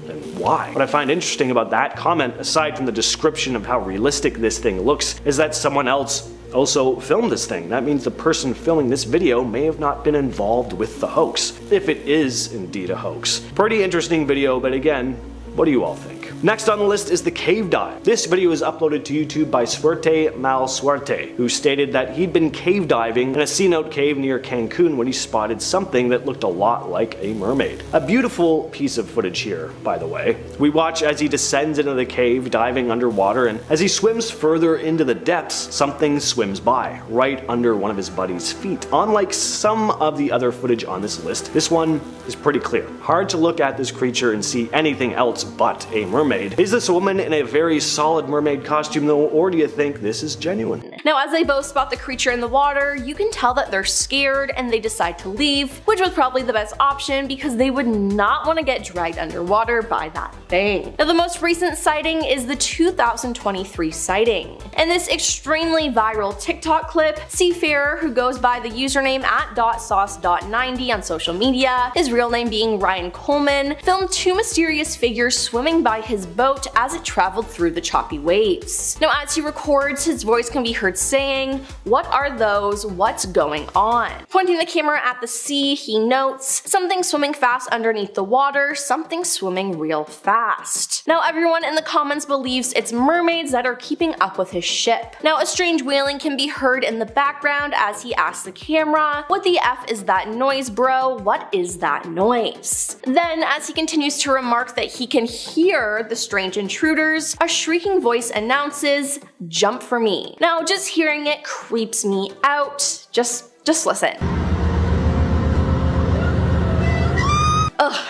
And why? What I find interesting about that comment, aside from the description of how realistic this thing looks, is that someone else also filmed this thing. That means the person filming this video may have not been involved with the hoax, if it is indeed a hoax. Pretty interesting video, but again, what do you all think? Next on the list is the cave dive. This video was uploaded to YouTube by Suerte Mal Suerte, who stated that he'd been cave diving in a cenote cave near Cancun when he spotted something that looked a lot like a mermaid. A beautiful piece of footage here, by the way. We watch as he descends into the cave, diving underwater, and as he swims further into the depths, something swims by, right under one of his buddy's feet. Unlike some of the other footage on this list, this one is pretty clear. Hard to look at this creature and see anything else but a mermaid. Is this woman in a very solid mermaid costume though, or do you think this is genuine? Now, as they both spot the creature in the water, you can tell that they're scared and they decide to leave, which was probably the best option because they would not want to get dragged underwater by that thing. Now, the most recent sighting is the 2023 sighting. In this extremely viral TikTok clip, seafarer who goes by the username @.sauce.90 on social media, his real name being Ryan Coleman, filmed two mysterious figures swimming by his boat as it traveled through the choppy waves. Now, as he records, his voice can be heard heard saying, "What are those? What's going on?" Pointing the camera at the sea, he notes, "Something swimming fast underneath the water, something swimming real fast." Now everyone in the comments believes it's mermaids that are keeping up with his ship. Now a strange wailing can be heard in the background as he asks the camera, "What the F is that noise, bro? What is that noise?" Then, as he continues to remark that he can hear the strange intruders, a shrieking voice announces, "Jump for me." Now just hearing it creeps me out. Just listen.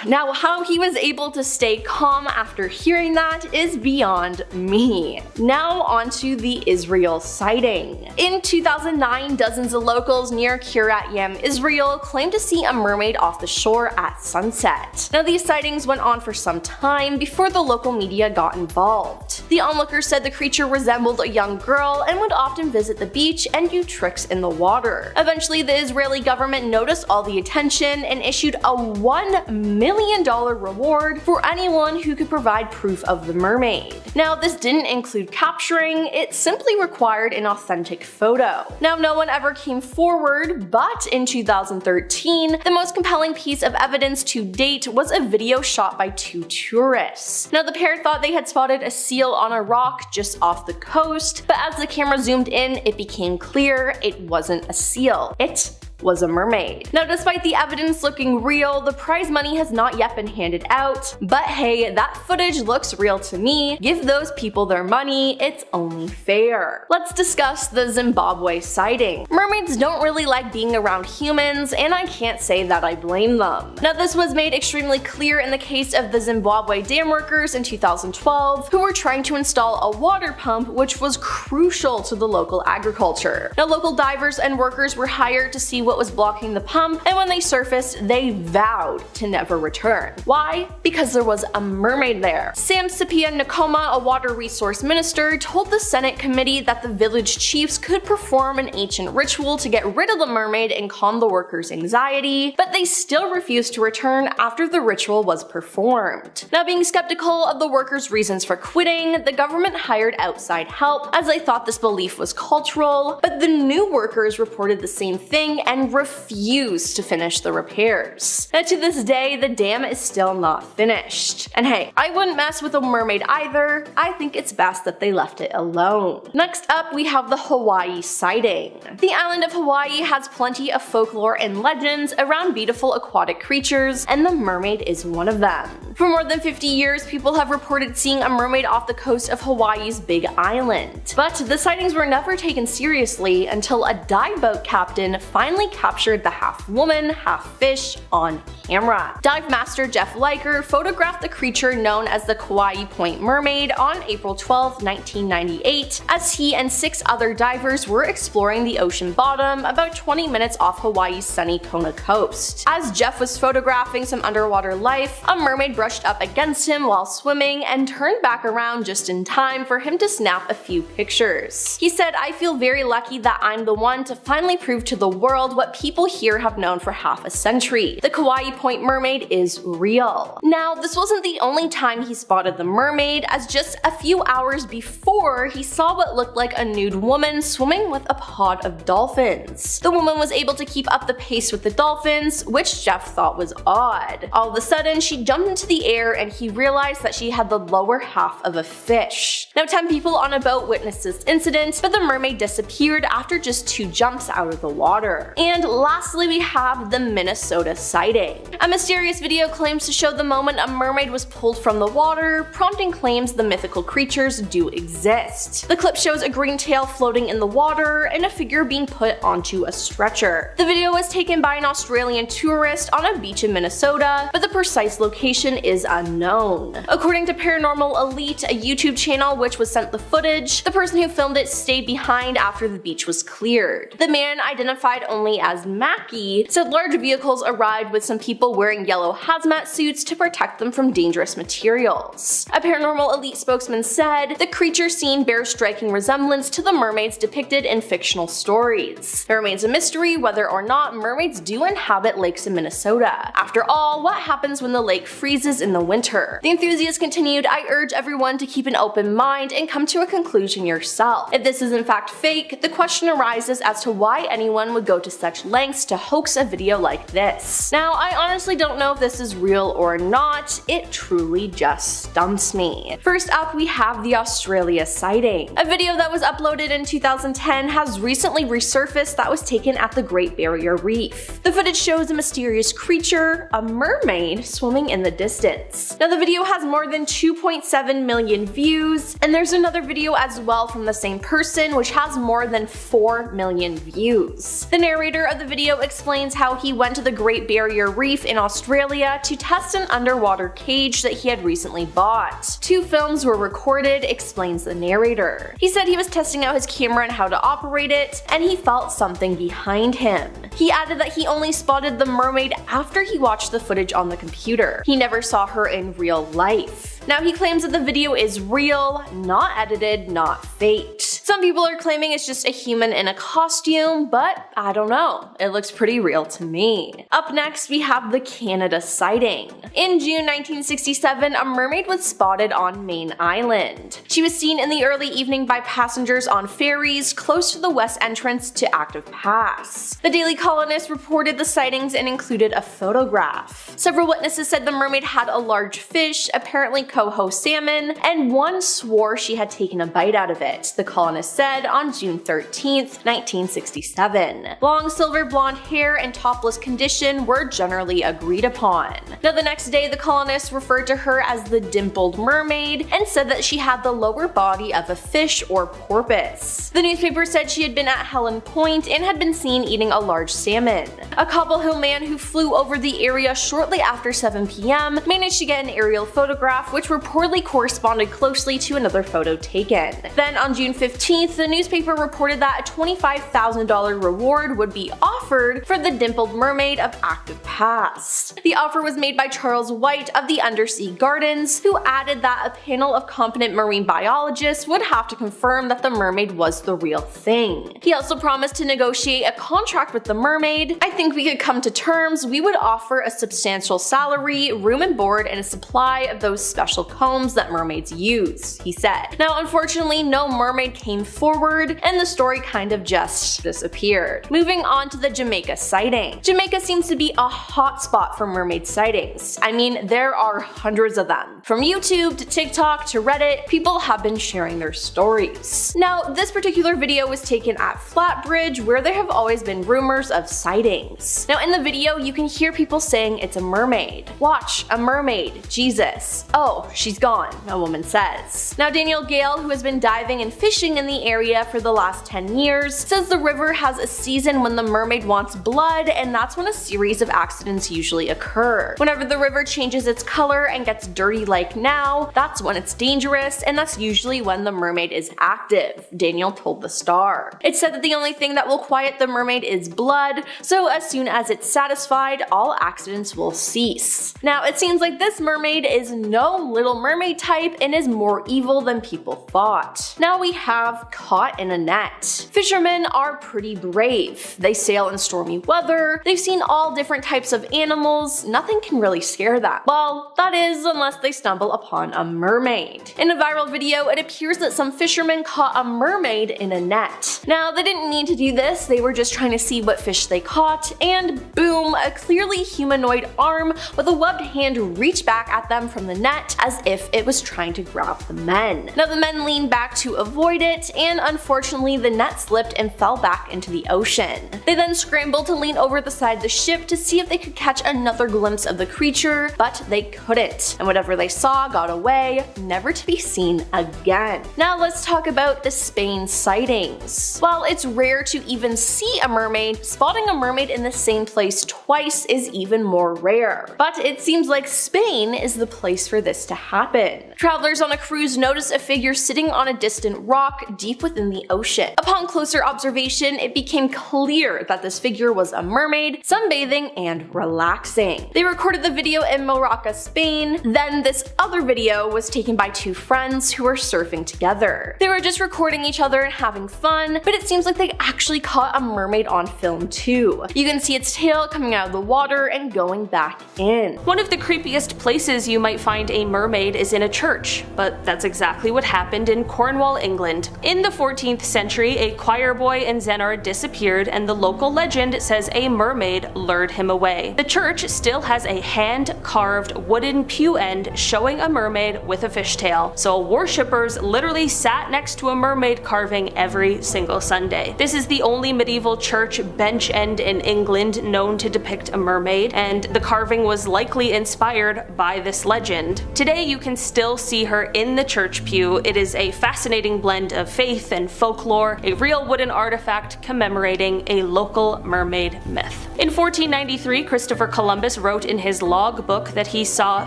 Now how he was able to stay calm after hearing that is beyond me. Now onto the Israel sighting. In 2009, dozens of locals near Kiryat Yam, Israel claimed to see a mermaid off the shore at sunset. Now these sightings went on for some time before the local media got involved. The onlookers said the creature resembled a young girl and would often visit the beach and do tricks in the water. Eventually the Israeli government noticed all the attention and issued a $1 million reward for anyone who could provide proof of the mermaid. Now this didn't include capturing, it simply required an authentic photo. Now no one ever came forward, but in 2013, the most compelling piece of evidence to date was a video shot by two tourists. Now the pair thought they had spotted a seal on a rock just off the coast, but as the camera zoomed in, it became clear it wasn't a seal. It was a mermaid. Now despite the evidence looking real, the prize money has not yet been handed out, but hey, that footage looks real to me. Give those people their money, it's only fair. Let's discuss the Zimbabwe sighting. Mermaids don't really like being around humans, and I can't say that I blame them. Now this was made extremely clear in the case of the Zimbabwe dam workers in 2012, who were trying to install a water pump which was crucial to the local agriculture. Now local divers and workers were hired to see what was blocking the pump, and when they surfaced, they vowed to never return. Why? Because there was a mermaid there. Sam Sipia Nkoma, a water resource minister, told the Senate committee that the village chiefs could perform an ancient ritual to get rid of the mermaid and calm the workers' anxiety, but they still refused to return after the ritual was performed. Now being skeptical of the workers' reasons for quitting, the government hired outside help as they thought this belief was cultural, but the new workers reported the same thing and refused to finish the repairs. Now to this day, the dam is still not finished. And hey, I wouldn't mess with a mermaid either. I think it's best that they left it alone. Next up, we have the Hawaii sighting. The island of Hawaii has plenty of folklore and legends around beautiful aquatic creatures, and the mermaid is one of them. For more than 50 years, people have reported seeing a mermaid off the coast of Hawaii's Big Island. But the sightings were never taken seriously until a dive boat captain finally captured the half-woman, half-fish on camera. Dive master Jeff Liker photographed the creature known as the Kauai Point Mermaid on April 12, 1998, as he and 6 other divers were exploring the ocean bottom about 20 minutes off Hawaii's sunny Kona coast. As Jeff was photographing some underwater life, a mermaid brushed up against him while swimming and turned back around just in time for him to snap a few pictures. He said, "I feel very lucky that I'm the one to finally prove to the world what people here have known for half a century. The Kauai Point Mermaid is real." Now, this wasn't the only time he spotted the mermaid, as just a few hours before, he saw what looked like a nude woman swimming with a pod of dolphins. The woman was able to keep up the pace with the dolphins, which Jeff thought was odd. All of a sudden, she jumped into the air and he realized that she had the lower half of a fish. Now 10 people on a boat witnessed this incident, but the mermaid disappeared after just 2 jumps out of the water. And lastly, we have the Minnesota sighting. A mysterious video claims to show the moment a mermaid was pulled from the water, prompting claims the mythical creatures do exist. The clip shows a green tail floating in the water and a figure being put onto a stretcher. The video was taken by an Australian tourist on a beach in Minnesota, but the precise location is unknown. According to Paranormal Elite, a YouTube channel which was sent the footage, the person who filmed it stayed behind after the beach was cleared. The man, identified only as Mackie, said large vehicles arrived with some people wearing yellow hazmat suits to protect them from dangerous materials. A Paranormal Elite spokesman said, "The creature seen bears striking resemblance to the mermaids depicted in fictional stories. There remains a mystery whether or not mermaids do inhabit lakes in Minnesota. After all, what happens when the lake freezes cruises in the winter. The enthusiast continued, "I urge everyone to keep an open mind and come to a conclusion yourself. If this is in fact fake, the question arises as to why anyone would go to such lengths to hoax a video like this." Now, I honestly don't know if this is real or not. It truly just stumps me. First up, we have the Australia sighting. A video that was uploaded in 2010 has recently resurfaced that was taken at the Great Barrier Reef. The footage shows a mysterious creature, a mermaid, swimming in the distance. Now, the video has more than 2.7 million views, and there's another video as well from the same person which has more than 4 million views. The narrator of the video explains how he went to the Great Barrier Reef in Australia to test an underwater cage that he had recently bought. 2 films were recorded, explains the narrator. He said he was testing out his camera and how to operate it, and he felt something behind him. He added that he only spotted the mermaid after he watched the footage on the computer. He never saw her in real life. Now, he claims that the video is real, not edited, not faked. Some people are claiming it's just a human in a costume, but I don't know. It looks pretty real to me. Up next, we have the Canada sighting. In June 1967, a mermaid was spotted on Main Island. She was seen in the early evening by passengers on ferries close to the west entrance to Active Pass. The Daily Colonist reported the sightings and included a photograph. Several witnesses said the mermaid had a large fish, apparently coho salmon, and one swore she had taken a bite out of it, the Colonist said on June 13th, 1967. Long silver blonde hair and topless condition were generally agreed upon. Now, the next day, the Colonist referred to her as the dimpled mermaid and said that she had the lower body of a fish or porpoise. The newspaper said she had been at Helen Point and had been seen eating a large salmon. A Cobble Hill man who flew over the area shortly after 7 p.m. managed to get an aerial photograph which reportedly corresponded closely to another photo taken. Then on June 15th, the newspaper reported that a $25,000 reward would be offered for the dimpled mermaid of Active Pass. The offer was made by Charles White of the Undersea Gardens, who added that a panel of competent marine biologists would have to confirm that the mermaid was the real thing. He also promised to negotiate a contract with the mermaid. "I think we could come to terms. We would offer a substantial salary, room and board, and a supply of those special combs that mermaids use," he said. Now, unfortunately, no mermaid came forward, and the story kind of just disappeared. Moving on to the Jamaica sighting. Jamaica seems to be a hotspot for mermaid sightings. I mean, there are hundreds of them. From YouTube to TikTok to Reddit, people have been sharing their stories. Now, this particular video was taken at Flatbridge, where there have always been rumors of sightings. Now, in the video, you can hear people saying it's a mermaid. "Watch, a mermaid, Jesus. Oh, she's gone," a woman says. Now, Daniel Gale, who has been diving and fishing in the area for the last 10 years, says the river has a season when the mermaid wants blood, and that's when a series of accidents usually occur. Whenever the river changes its color and gets dirty like now, that's when it's dangerous, and that's usually when the mermaid is active, Daniel told the Star. It's said that the only thing that will quiet the mermaid is blood, so as soon as it's satisfied, all accidents will cease. Now, it seems like this mermaid is no Little Mermaid type and is more evil than people thought. Now we have caught in a net. Fishermen are pretty brave. They sail in stormy weather, they've seen all different types of animals, nothing can really scare them. Well, that is unless they stumble upon a mermaid. In a viral video, it appears that some fishermen caught a mermaid in a net. Now, they didn't need to do this, they were just trying to see what fish they caught, and boom, a clearly humanoid arm with a webbed hand reached back at them from the net as if it was trying to grab the men. Now, the men leaned back to avoid it, and unfortunately the net slipped and fell back into the ocean. They then scrambled to lean over the side of the ship to see if they could catch another glimpse of the creature, but they couldn't, and whatever they saw got away, never to be seen again. Now let's talk about the Spain sightings. While it's rare to even see a mermaid, spotting a mermaid in the same place twice is even more rare. But it seems like Spain is the place for this to happen. Travelers on a cruise noticed a figure sitting on a distant rock sunk deep within the ocean. Upon closer observation, it became clear that this figure was a mermaid, sunbathing and relaxing. They recorded the video in Morocco, Spain. Then this other video was taken by two friends who were surfing together. They were just recording each other and having fun, but it seems like they actually caught a mermaid on film too. You can see its tail coming out of the water and going back in. One of the creepiest places you might find a mermaid is in a church, but that's exactly what happened in Cornwall, England. In the 14th century, a choir boy in Zenar disappeared, and the local legend says a mermaid lured him away. The church still has a hand-carved wooden pew end showing a mermaid with a fishtail, so worshippers literally sat next to a mermaid carving every single Sunday. This is the only medieval church bench end in England known to depict a mermaid, and the carving was likely inspired by this legend. Today you can still see her in the church pew. It is a fascinating blend of faith and folklore, a real wooden artifact commemorating a local mermaid myth. In 1493, Christopher Columbus wrote in his logbook that he saw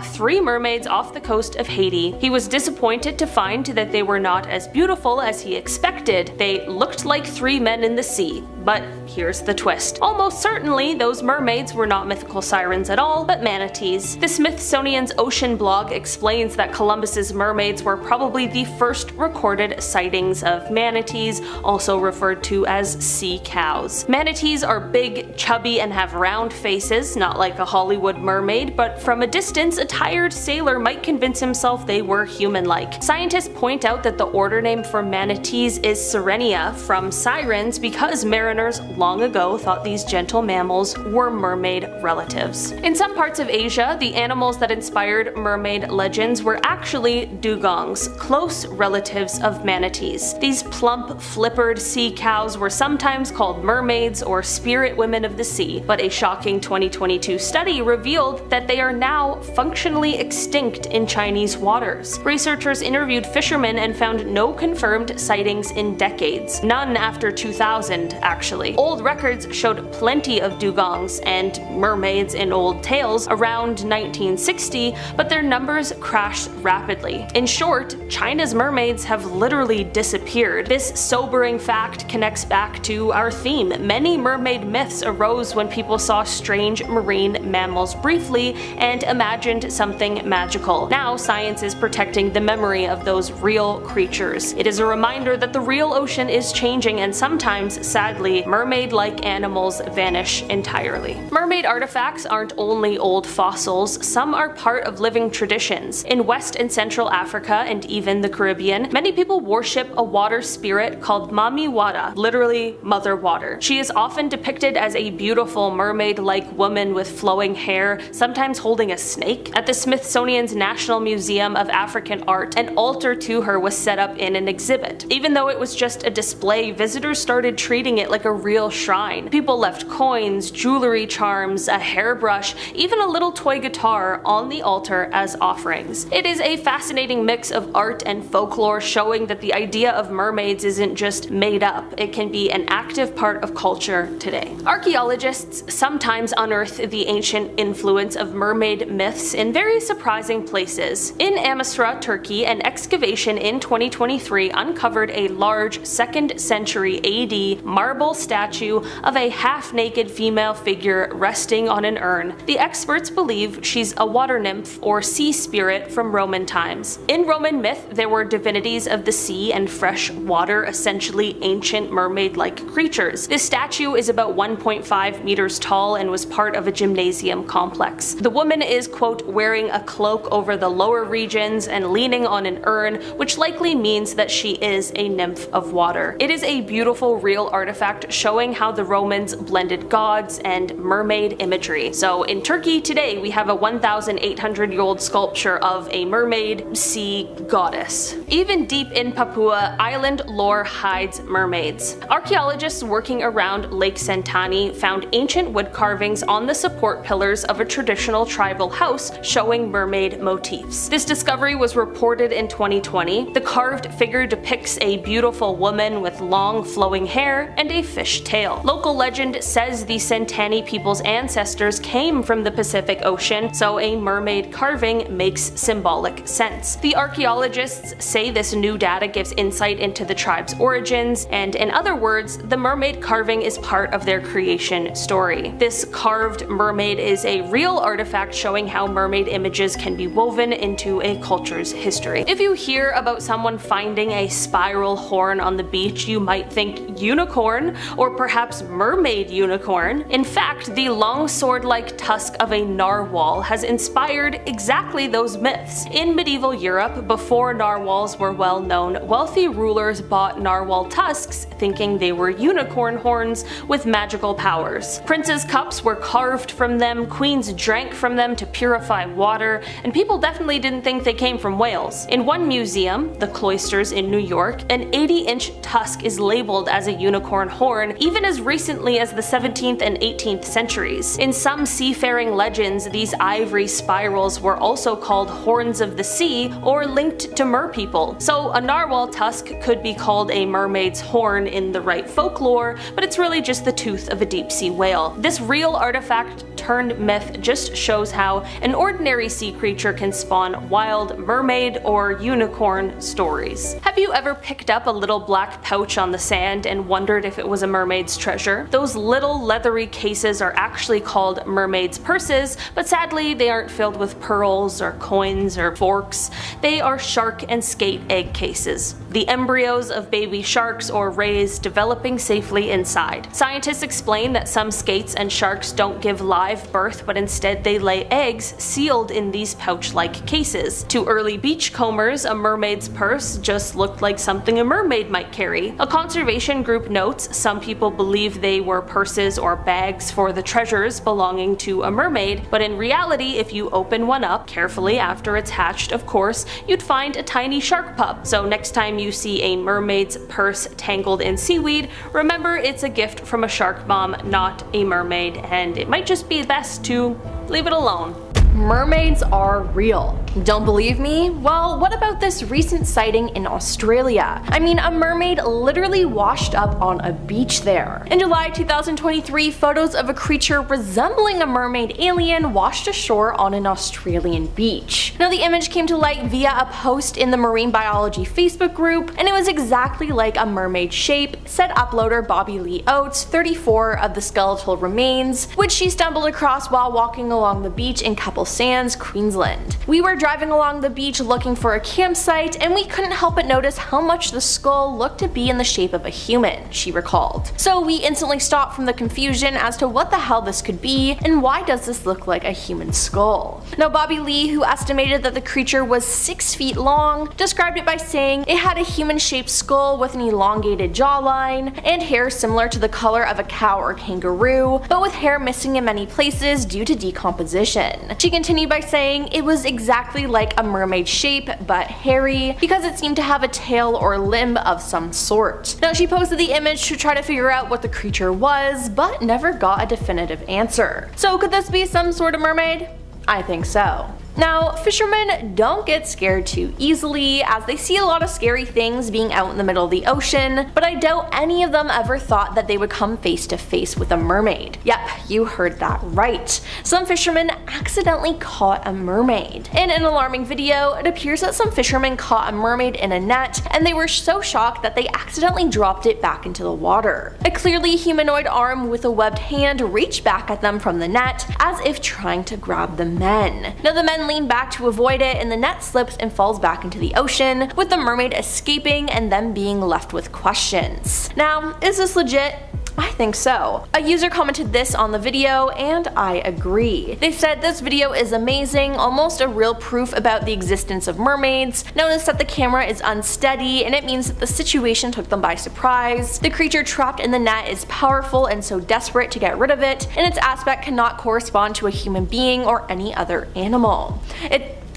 3 mermaids off the coast of Haiti. He was disappointed to find that they were not as beautiful as he expected. They looked like 3 men in the sea. But here's the twist. Almost certainly those mermaids were not mythical sirens at all, but manatees. The Smithsonian's Ocean blog explains that Columbus's mermaids were probably the first recorded sightings of manatees, also referred to as sea cows. Manatees are big, chubby, and have round faces, not like a Hollywood mermaid, but from a distance a tired sailor might convince himself they were human-like. Scientists point out that the order name for manatees is Sirenia, from sirens, because mariners long ago thought these gentle mammals were mermaid relatives. In some parts of Asia, the animals that inspired mermaid legends were actually dugongs, close relatives of manatees. These plump, flippered sea cows were sometimes called mermaids or spirit women of the sea, but a shocking 2022 study revealed that they are now functionally extinct in Chinese waters. Researchers interviewed fishermen and found no confirmed sightings in decades, none after 2000 actually. Old records showed plenty of dugongs and mermaids in old tales around 1960, but their numbers crashed rapidly. In short, China's mermaids have literally disappeared. This sobering fact connects back to our theme. Many mermaid myths arose when people saw strange marine mammals briefly and imagined something magical. Now science is protecting the memory of those real creatures. It is a reminder that the real ocean is changing, and sometimes, sadly, mermaid-like animals vanish entirely. Mermaid artifacts aren't only old fossils, some are part of living traditions. In West and Central Africa and even the Caribbean, many people worship a water spirit called Mami Wada, literally Mother Water. She is often depicted as a beautiful mermaid-like woman with flowing hair, sometimes holding a snake. At the Smithsonian's National Museum of African Art, an altar to her was set up in an exhibit. Even though it was just a display, visitors started treating it like a real shrine. People left coins, jewelry charms, a hairbrush, even a little toy guitar on the altar as offerings. It is a fascinating mix of art and folklore, showing that the idea of mermaids isn't just made up, it can be an active part of culture today. Archaeologists sometimes unearth the ancient influence of mermaid myths in very surprising places. In Amasra, Turkey, an excavation in 2023 uncovered a large 2nd century AD marble statue of a half-naked female figure resting on an urn. The experts believe she's a water nymph or sea spirit from Roman times. In Roman myth, there were divinities of the sea and fresh water, essentially ancient mermaid-like creatures. This statue is about 1.5 meters tall and was part of a gymnasium complex. The woman is, quote, wearing a cloak over the lower regions and leaning on an urn, which likely means that she is a nymph of water. It is a beautiful real artifact showing how the Romans blended gods and mermaid imagery. So in Turkey today, we have a 1,800-year-old sculpture of a mermaid sea goddess. Even deep in Papua, island lore hides mermaids. Archaeologists working around Lake Sentani found ancient wood carvings on the support pillars of a traditional tribal house showing mermaid motifs. This discovery was reported in 2020. The carved figure depicts a beautiful woman with long flowing hair and a fish tail. Local legend says the Sentani people's ancestors came from the Pacific Ocean, so a mermaid carving makes symbolic sense. The archaeologists say this new data gives insight into the tribe's origins, and in other words, the mermaid carving is part of their creation story. This carved mermaid is a real artifact showing how mermaid images can be woven into a culture's history. If you hear about someone finding a spiral horn on the beach, you might think unicorn, or perhaps mermaid unicorn. In fact, the long sword-like tusk of a narwhal has inspired exactly those myths. In medieval Europe, before narwhals were well known, wealthy rulers bought narwhal tusks thinking they were unicorn horns with magical powers. Princes' cups were carved from them, queens drank from them to purify water, and people definitely didn't think they came from whales. In one museum, the Cloisters in New York, an 80-inch tusk is labeled as a unicorn horn even as recently as the 17th and 18th centuries. In some seafaring legends, these ivory spirals were also called horns of the sea or linked to merpeople. So a narwhal tusk could be called a mermaid's horn in the right folklore, but it's really just the tooth of a deep-sea whale. This real artifact turned myth just shows how an ordinary sea creature can spawn wild mermaid or unicorn stories. Have you ever picked up a little black pouch on the sand and wondered if it was a mermaid's treasure? Those little leathery cases are actually called mermaid's purses, but sadly they aren't filled with pearls or coins or forks. They are shark and skate egg cases, the embryos of baby sharks or rays developing safely inside. Scientists explain that some skates and sharks don't give live birth, but instead they lay eggs sealed in these pouch-like cases. To early beachcombers, a mermaid's purse just looked like something a mermaid might carry. A conservation group notes some people believe they were purses or bags for the treasures belonging to a mermaid, but in reality, if you open one up carefully after it's hatched, of course, you'd find a tiny shark pup. So next time you see a mermaid's purse tangled in seaweed, remember it's a gift from a shark mom, not a mermaid, and it might just be best to leave it alone. Mermaids are real. Don't believe me? Well, what about this recent sighting in Australia? I mean, a mermaid literally washed up on a beach there. In July 2023, photos of a creature resembling a mermaid alien washed ashore on an Australian beach. Now, the image came to light via a post in the Marine Biology Facebook group, and it was exactly like a mermaid shape, said uploader Bobby Lee Oates, 34, of the skeletal remains, which she stumbled across while walking along the beach in Couple Sands, Queensland. We were driving along the beach looking for a campsite, and we couldn't help but notice how much the skull looked to be in the shape of a human, she recalled. So we instantly stopped from the confusion as to what the hell this could be, and why does this look like a human skull? Now, Bobby Lee, who estimated that the creature was 6 feet long, described it by saying it had a human-shaped skull with an elongated jawline, and hair similar to the color of a cow or kangaroo, but with hair missing in many places due to decomposition. She continued by saying it was exactly like a mermaid shape, but hairy, because it seemed to have a tail or limb of some sort. Now, she posted the image to try to figure out what the creature was, but never got a definitive answer. So could this be some sort of mermaid? I think so. Now, fishermen don't get scared too easily, as they see a lot of scary things being out in the middle of the ocean, but I doubt any of them ever thought that they would come face to face with a mermaid. Yep, you heard that right. Some fishermen accidentally caught a mermaid. In an alarming video, it appears that some fishermen caught a mermaid in a net, and they were so shocked that they accidentally dropped it back into the water. A clearly humanoid arm with a webbed hand reached back at them from the net, as if trying to grab the men. Now, the men lean back to avoid it, and the net slips and falls back into the ocean, with the mermaid escaping and them being left with questions. Now, is this legit? I think so. A user commented this on the video, and I agree. They said this video is amazing, almost a real proof about the existence of mermaids. Notice that the camera is unsteady, and it means that the situation took them by surprise. The creature trapped in the net is powerful and so desperate to get rid of it, and its aspect cannot correspond to a human being or any other animal.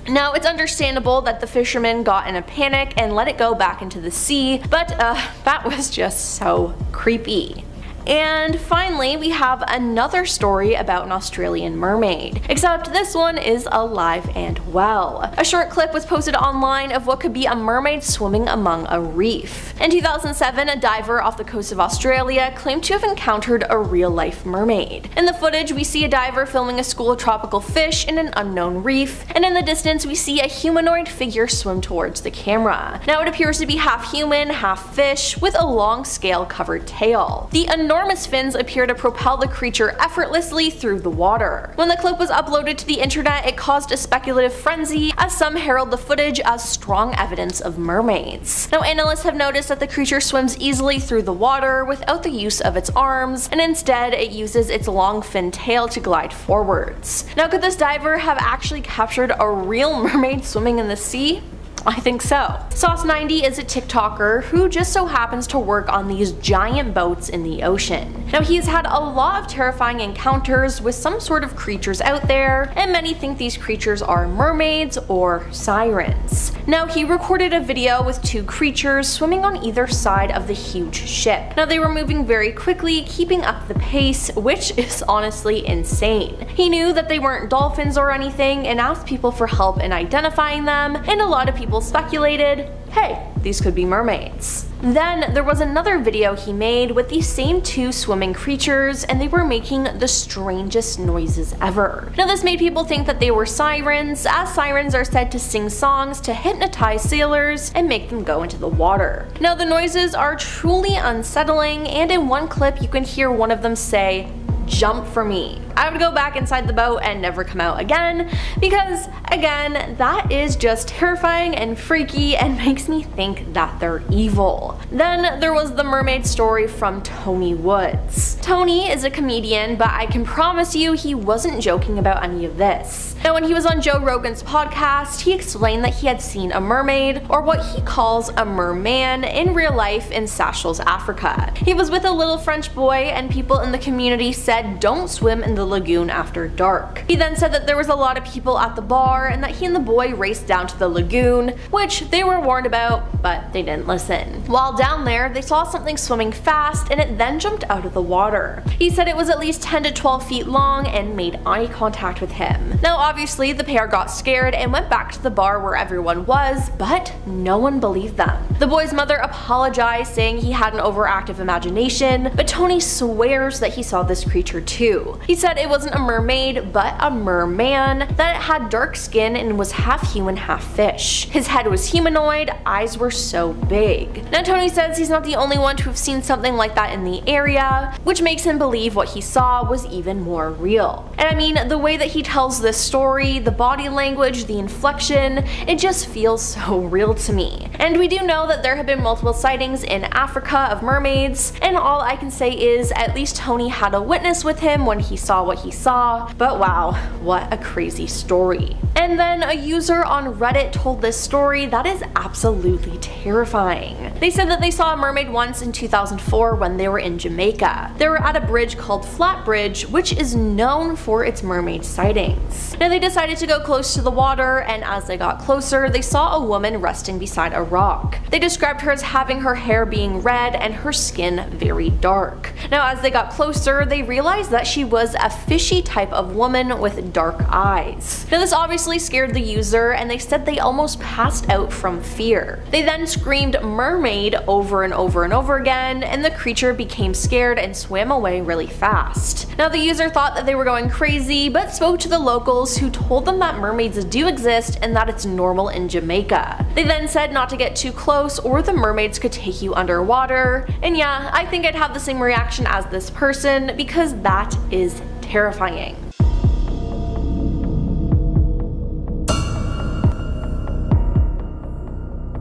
Now, it's understandable that the fishermen got in a panic and let it go back into the sea, but that was just so creepy. And finally, we have another story about an Australian mermaid, except this one is alive and well. A short clip was posted online of what could be a mermaid swimming among a reef. In 2007, a diver off the coast of Australia claimed to have encountered a real-life mermaid. In the footage, we see a diver filming a school of tropical fish in an unknown reef, and in the distance we see a humanoid figure swim towards the camera. Now it appears to be half human, half fish, with a long scale-covered tail. The enormous fins appear to propel the creature effortlessly through the water. When the clip was uploaded to the internet, it caused a speculative frenzy, as some herald the footage as strong evidence of mermaids. Now analysts have noticed that the creature swims easily through the water without the use of its arms, and instead it uses its long fin tail to glide forwards. Now could this diver have actually captured a real mermaid swimming in the sea? I think so. Sauce90 is a TikToker who just so happens to work on these giant boats in the ocean. Now he's had a lot of terrifying encounters with some sort of creatures out there, and many think these creatures are mermaids or sirens. Now he recorded a video with two creatures swimming on either side of the huge ship. Now they were moving very quickly, keeping up the pace, which is honestly insane. He knew that they weren't dolphins or anything and asked people for help in identifying them, and a lot of people speculated, hey, these could be mermaids. Then there was another video he made with these same two swimming creatures, and they were making the strangest noises ever. Now this made people think that they were sirens, as sirens are said to sing songs to hypnotize sailors and make them go into the water. Now the noises are truly unsettling, and in one clip you can hear one of them say, "Jump for me." I would go back inside the boat and never come out again, because again, that is just terrifying and freaky and makes me think that they're evil. Then there was the mermaid story from Tony Woods. Tony is a comedian, but I can promise you he wasn't joking about any of this. Now when he was on Joe Rogan's podcast, he explained that he had seen a mermaid, or what he calls a merman, in real life in Seychelles, Africa. He was with a little French boy, and people in the community said don't swim in the lagoon after dark. He then said that there was a lot of people at the bar and that he and the boy raced down to the lagoon, which they were warned about, but they didn't listen. While down there, they saw something swimming fast and it then jumped out of the water. He said it was at least 10 to 12 feet long and made eye contact with him. Now obviously the pair got scared and went back to the bar where everyone was, but no one believed them. The boy's mother apologized, saying he had an overactive imagination, but Tony swears that he saw this creature too. He said it wasn't a mermaid, but a merman, that it had dark skin and was half human, half fish. His head was humanoid, eyes were so big. Now Tony says he's not the only one to have seen something like that in the area, which makes him believe what he saw was even more real. And I mean, the way that he tells this story, the body language, the inflection, it just feels so real to me. And we do know that there have been multiple sightings in Africa of mermaids, and all I can say is at least Tony had a witness with him when he saw what he saw, but wow, what a crazy story. And then a user on Reddit told this story that is absolutely terrifying. They said that they saw a mermaid once in 2004 when they were in Jamaica. They were at a bridge called Flat Bridge, which is known for its mermaid sightings. Now they decided to go close to the water, and as they got closer, they saw a woman resting beside a rock. They described her as having her hair being red and her skin very dark. Now as they got closer, they realized that she was a fishy type of woman with dark eyes. Now this obviously scared the user, and they said they almost passed out from fear. They then screamed "mermaid" over and over and over again, and the creature became scared and swam away really fast. Now the user thought that they were going crazy, but spoke to the locals, who told them that mermaids do exist and that it's normal in Jamaica. They then said not to get too close or the mermaids could take you underwater, and yeah, I think I'd have the same reaction as this person, because that is terrifying.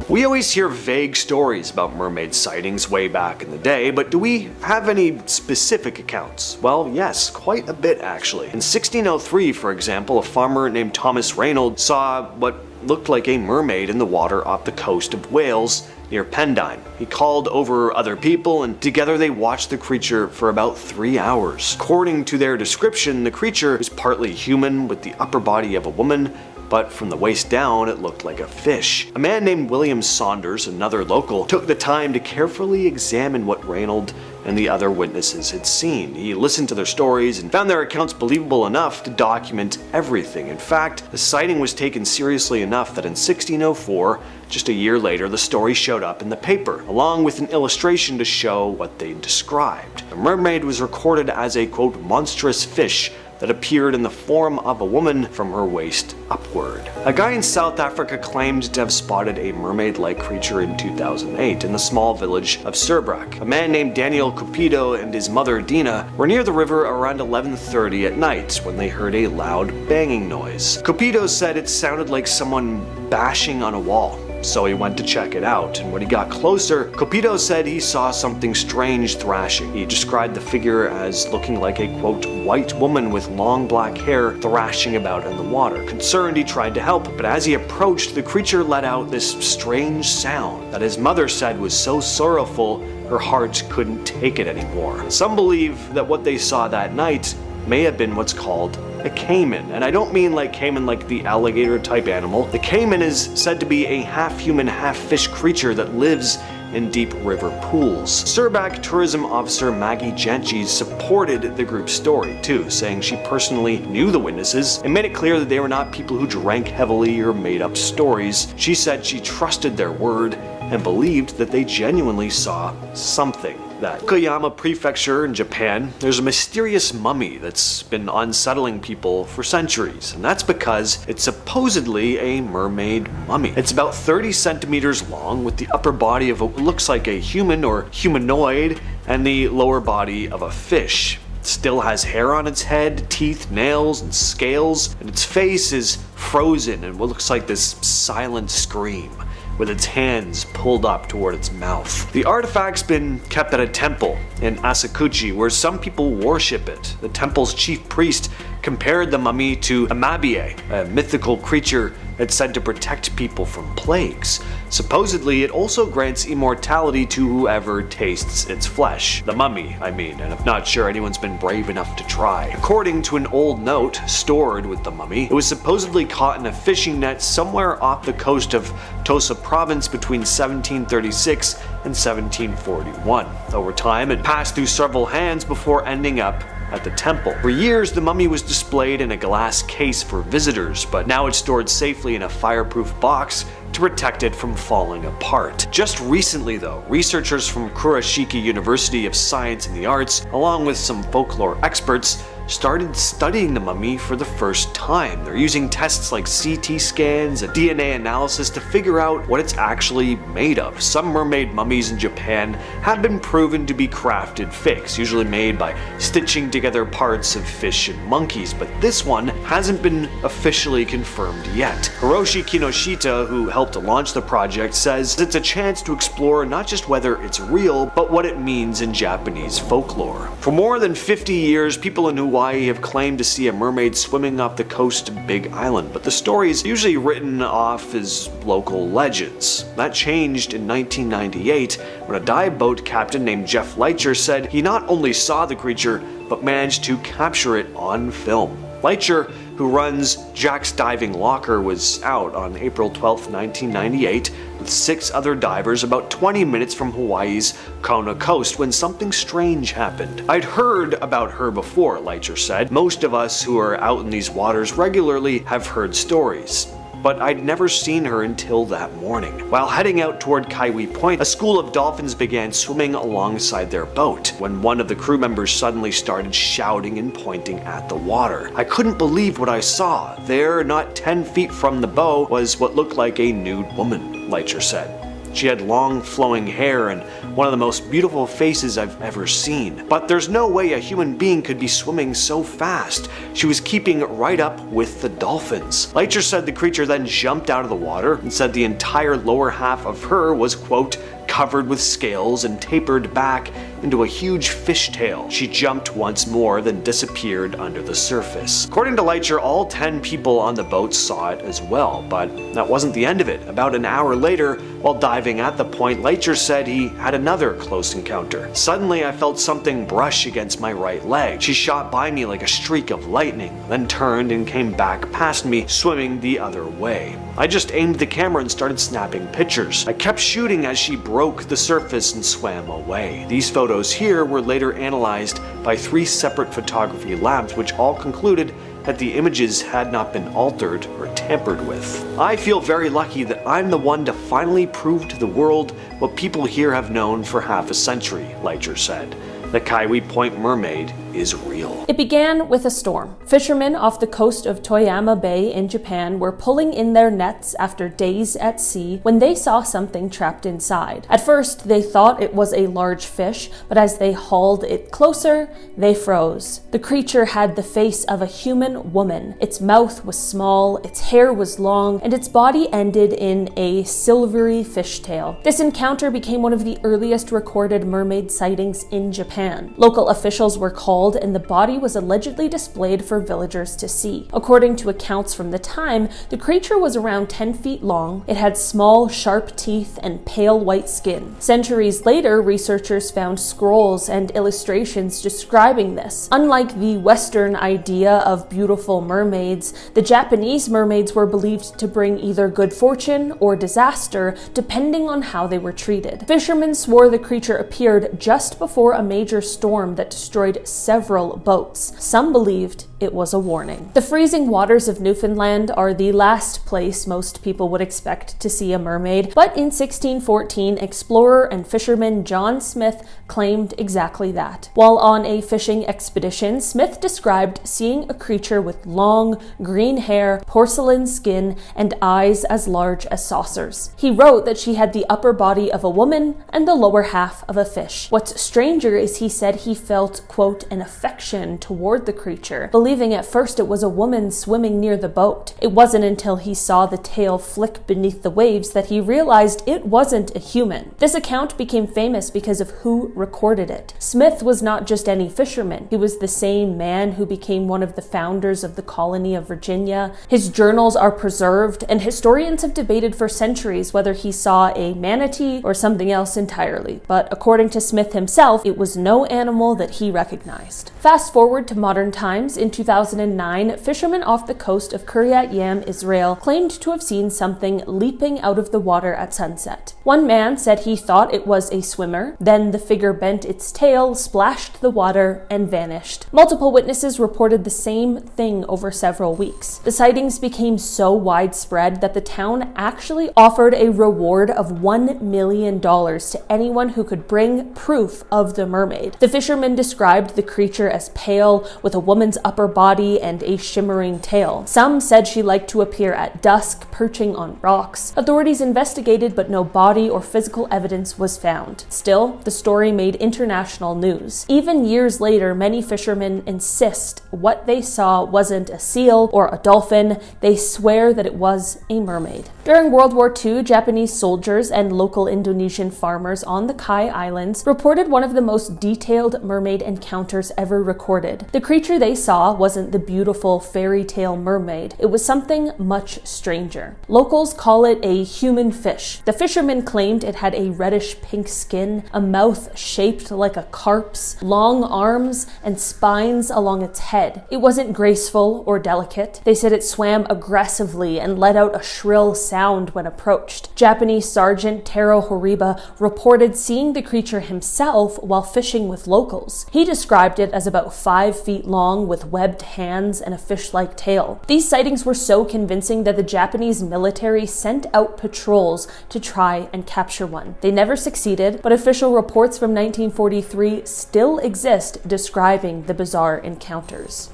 We always hear vague stories about mermaid sightings way back in the day, but do we have any specific accounts? Well, yes, quite a bit actually. In 1603, for example, a farmer named Thomas Reynolds saw what looked like a mermaid in the water off the coast of Wales near Pendine. He called over other people, and together they watched the creature for about 3 hours. According to their description, the creature was partly human with the upper body of a woman, but from the waist down it looked like a fish. A man named William Saunders, another local, took the time to carefully examine what Reynolds and the other witnesses had seen. He listened to their stories and found their accounts believable enough to document everything. In fact, the sighting was taken seriously enough that in 1604, just a year later, the story showed up in the paper, along with an illustration to show what they described. The mermaid was recorded as a, quote, monstrous fish that appeared in the form of a woman from her waist upward. A guy in South Africa claimed to have spotted a mermaid-like creature in 2008 in the small village of Surbrak. A man named Daniel Cupido and his mother Dina were near the river around 11:30 at night when they heard a loud banging noise. Cupido said it sounded like someone bashing on a wall. So he went to check it out, and when he got closer, Cupido said he saw something strange thrashing. He described the figure as looking like a, quote, white woman with long black hair thrashing about in the water. Concerned, he tried to help, but as he approached, the creature let out this strange sound that his mother said was so sorrowful her heart couldn't take it anymore. Some believe that what they saw that night may have been what's called a caiman, and I don't mean like caiman like the alligator type animal. The caiman is said to be a half-human, half-fish creature that lives in deep river pools. Surbrak tourism officer Maggie Gentjes supported the group's story too, saying she personally knew the witnesses and made it clear that they were not people who drank heavily or made up stories. She said she trusted their word and believed that they genuinely saw something. That Koyama Prefecture in Japan, there's a mysterious mummy that's been unsettling people for centuries, and that's because it's supposedly a mermaid mummy. It's about 30 centimeters long with the upper body of what looks like a human or humanoid and the lower body of a fish. It still has hair on its head, teeth, nails, and scales, and its face is frozen in what looks like this silent scream, with its hands pulled up toward its mouth. The artifact's been kept at a temple in Asakuchi where some people worship it. The temple's chief priest compared the mummy to Amabie, a mythical creature that's said to protect people from plagues. Supposedly, it also grants immortality to whoever tastes its flesh. The mummy, I mean, and I'm not sure anyone's been brave enough to try. According to an old note stored with the mummy, it was supposedly caught in a fishing net somewhere off the coast of Tosa province between 1736 and 1741. Over time, it passed through several hands before ending up at the temple. For years, the mummy was displayed in a glass case for visitors, but now it's stored safely in a fireproof box to protect it from falling apart. Just recently though, researchers from Kurashiki University of Science and the Arts, along with some folklore experts, started studying the mummy for the first time. They're using tests like CT scans and DNA analysis to figure out what it's actually made of. Some mermaid mummies in Japan have been proven to be crafted fakes, usually made by stitching together parts of fish and monkeys, but this one hasn't been officially confirmed yet. Hiroshi Kinoshita, who helped to launch the project, says it's a chance to explore not just whether it's real, but what it means in Japanese folklore. For more than 50 years, people in Hawaii have claimed to see a mermaid swimming off the coast of Big Island, but the story is usually written off as local legends. That changed in 1998 when a dive boat captain named Jeff Leitcher said he not only saw the creature, but managed to capture it on film. Leitcher, who runs Jack's Diving Locker, was out on April 12, 1998 with 6 other divers about 20 minutes from Hawaii's Kona coast when something strange happened. I'd heard about her before, Leitcher said. Most of us who are out in these waters regularly have heard stories, but I'd never seen her until that morning. While heading out toward Kaiwi Point, a school of dolphins began swimming alongside their boat when one of the crew members suddenly started shouting and pointing at the water. I couldn't believe what I saw. There, not 10 feet from the bow, was what looked like a nude woman, Leitcher said. She had long flowing hair and one of the most beautiful faces I've ever seen. But there's no way a human being could be swimming so fast. She was keeping right up with the dolphins. Leitcher said the creature then jumped out of the water and said the entire lower half of her was, quote, covered with scales and tapered back into a huge fishtail. She jumped once more, then disappeared under the surface. According to Leitcher, all 10 people on the boat saw it as well, but that wasn't the end of it. About an hour later, while diving at the point, Leitcher said he had another close encounter. Suddenly, I felt something brush against my right leg. She shot by me like a streak of lightning, then turned and came back past me, swimming the other way. I just aimed the camera and started snapping pictures. I kept shooting as she broke broke the surface and swam away. These photos here were later analyzed by 3 separate photography labs, which all concluded that the images had not been altered or tampered with. I feel very lucky that I'm the one to finally prove to the world what people here have known for half a century, Leiter said. The Kaiwi Point mermaid is real. It began with a storm. Fishermen off the coast of Toyama Bay in Japan were pulling in their nets after days at sea when they saw something trapped inside. At first, they thought it was a large fish, but as they hauled it closer, they froze. The creature had the face of a human woman. Its mouth was small, its hair was long, and its body ended in a silvery fishtail. This encounter became one of the earliest recorded mermaid sightings in Japan. Local officials were called, and the body was allegedly displayed for villagers to see. According to accounts from the time, the creature was around 10 feet long. It had small, sharp teeth and pale white skin. Centuries later, researchers found scrolls and illustrations describing this. Unlike the Western idea of beautiful mermaids, the Japanese mermaids were believed to bring either good fortune or disaster, depending on how they were treated. Fishermen swore the creature appeared just before a major storm that destroyed several boats. Some believed it was a warning. The freezing waters of Newfoundland are the last place most people would expect to see a mermaid, but in 1614, explorer and fisherman John Smith claimed exactly that. While on a fishing expedition, Smith described seeing a creature with long, green hair, porcelain skin, and eyes as large as saucers. He wrote that she had the upper body of a woman and the lower half of a fish. What's stranger is he said he felt, quote, an affection toward the creature, believing at first it was a woman swimming near the boat. It wasn't until he saw the tail flick beneath the waves that he realized it wasn't a human. This account became famous because of who recorded it. Smith was not just any fisherman. He was the same man who became one of the founders of the colony of Virginia. His journals are preserved, and historians have debated for centuries whether he saw a manatee or something else entirely. But according to Smith himself, it was no animal that he recognized. Fast forward to modern times. In 2009, fishermen off the coast of Kiryat Yam, Israel, claimed to have seen something leaping out of the water at sunset. One man said he thought it was a swimmer, then the figure bent its tail, splashed the water, and vanished. Multiple witnesses reported the same thing over several weeks. The sightings became so widespread that the town actually offered a reward of $1 million to anyone who could bring proof of the mermaid. The fishermen described the creature as pale, with a woman's upper body and a shimmering tail. Some said she liked to appear at dusk, perching on rocks. Authorities investigated, but no body or physical evidence was found. Still, the story made international news. Even years later, many fishermen insist what they saw wasn't a seal or a dolphin. They swear that it was a mermaid. During World War II, Japanese soldiers and local Indonesian farmers on the Kai Islands reported one of the most detailed mermaid encounters ever recorded. The creature they saw wasn't the beautiful fairy tale mermaid. It was something much stranger. Locals call it a human fish. The fishermen claimed it had a reddish pink skin, a mouth shaped like a carp's, long arms, and spines along its head. It wasn't graceful or delicate. They said it swam aggressively and let out a shrill sound when approached. Japanese Sergeant Taro Horiba reported seeing the creature himself while fishing with locals. He described it as about 5 feet long with webbed hands and a fish-like tail. These sightings were so convincing that the Japanese military sent out patrols to try and capture one. They never succeeded, but official reports from 1943 still exist describing the bizarre encounters.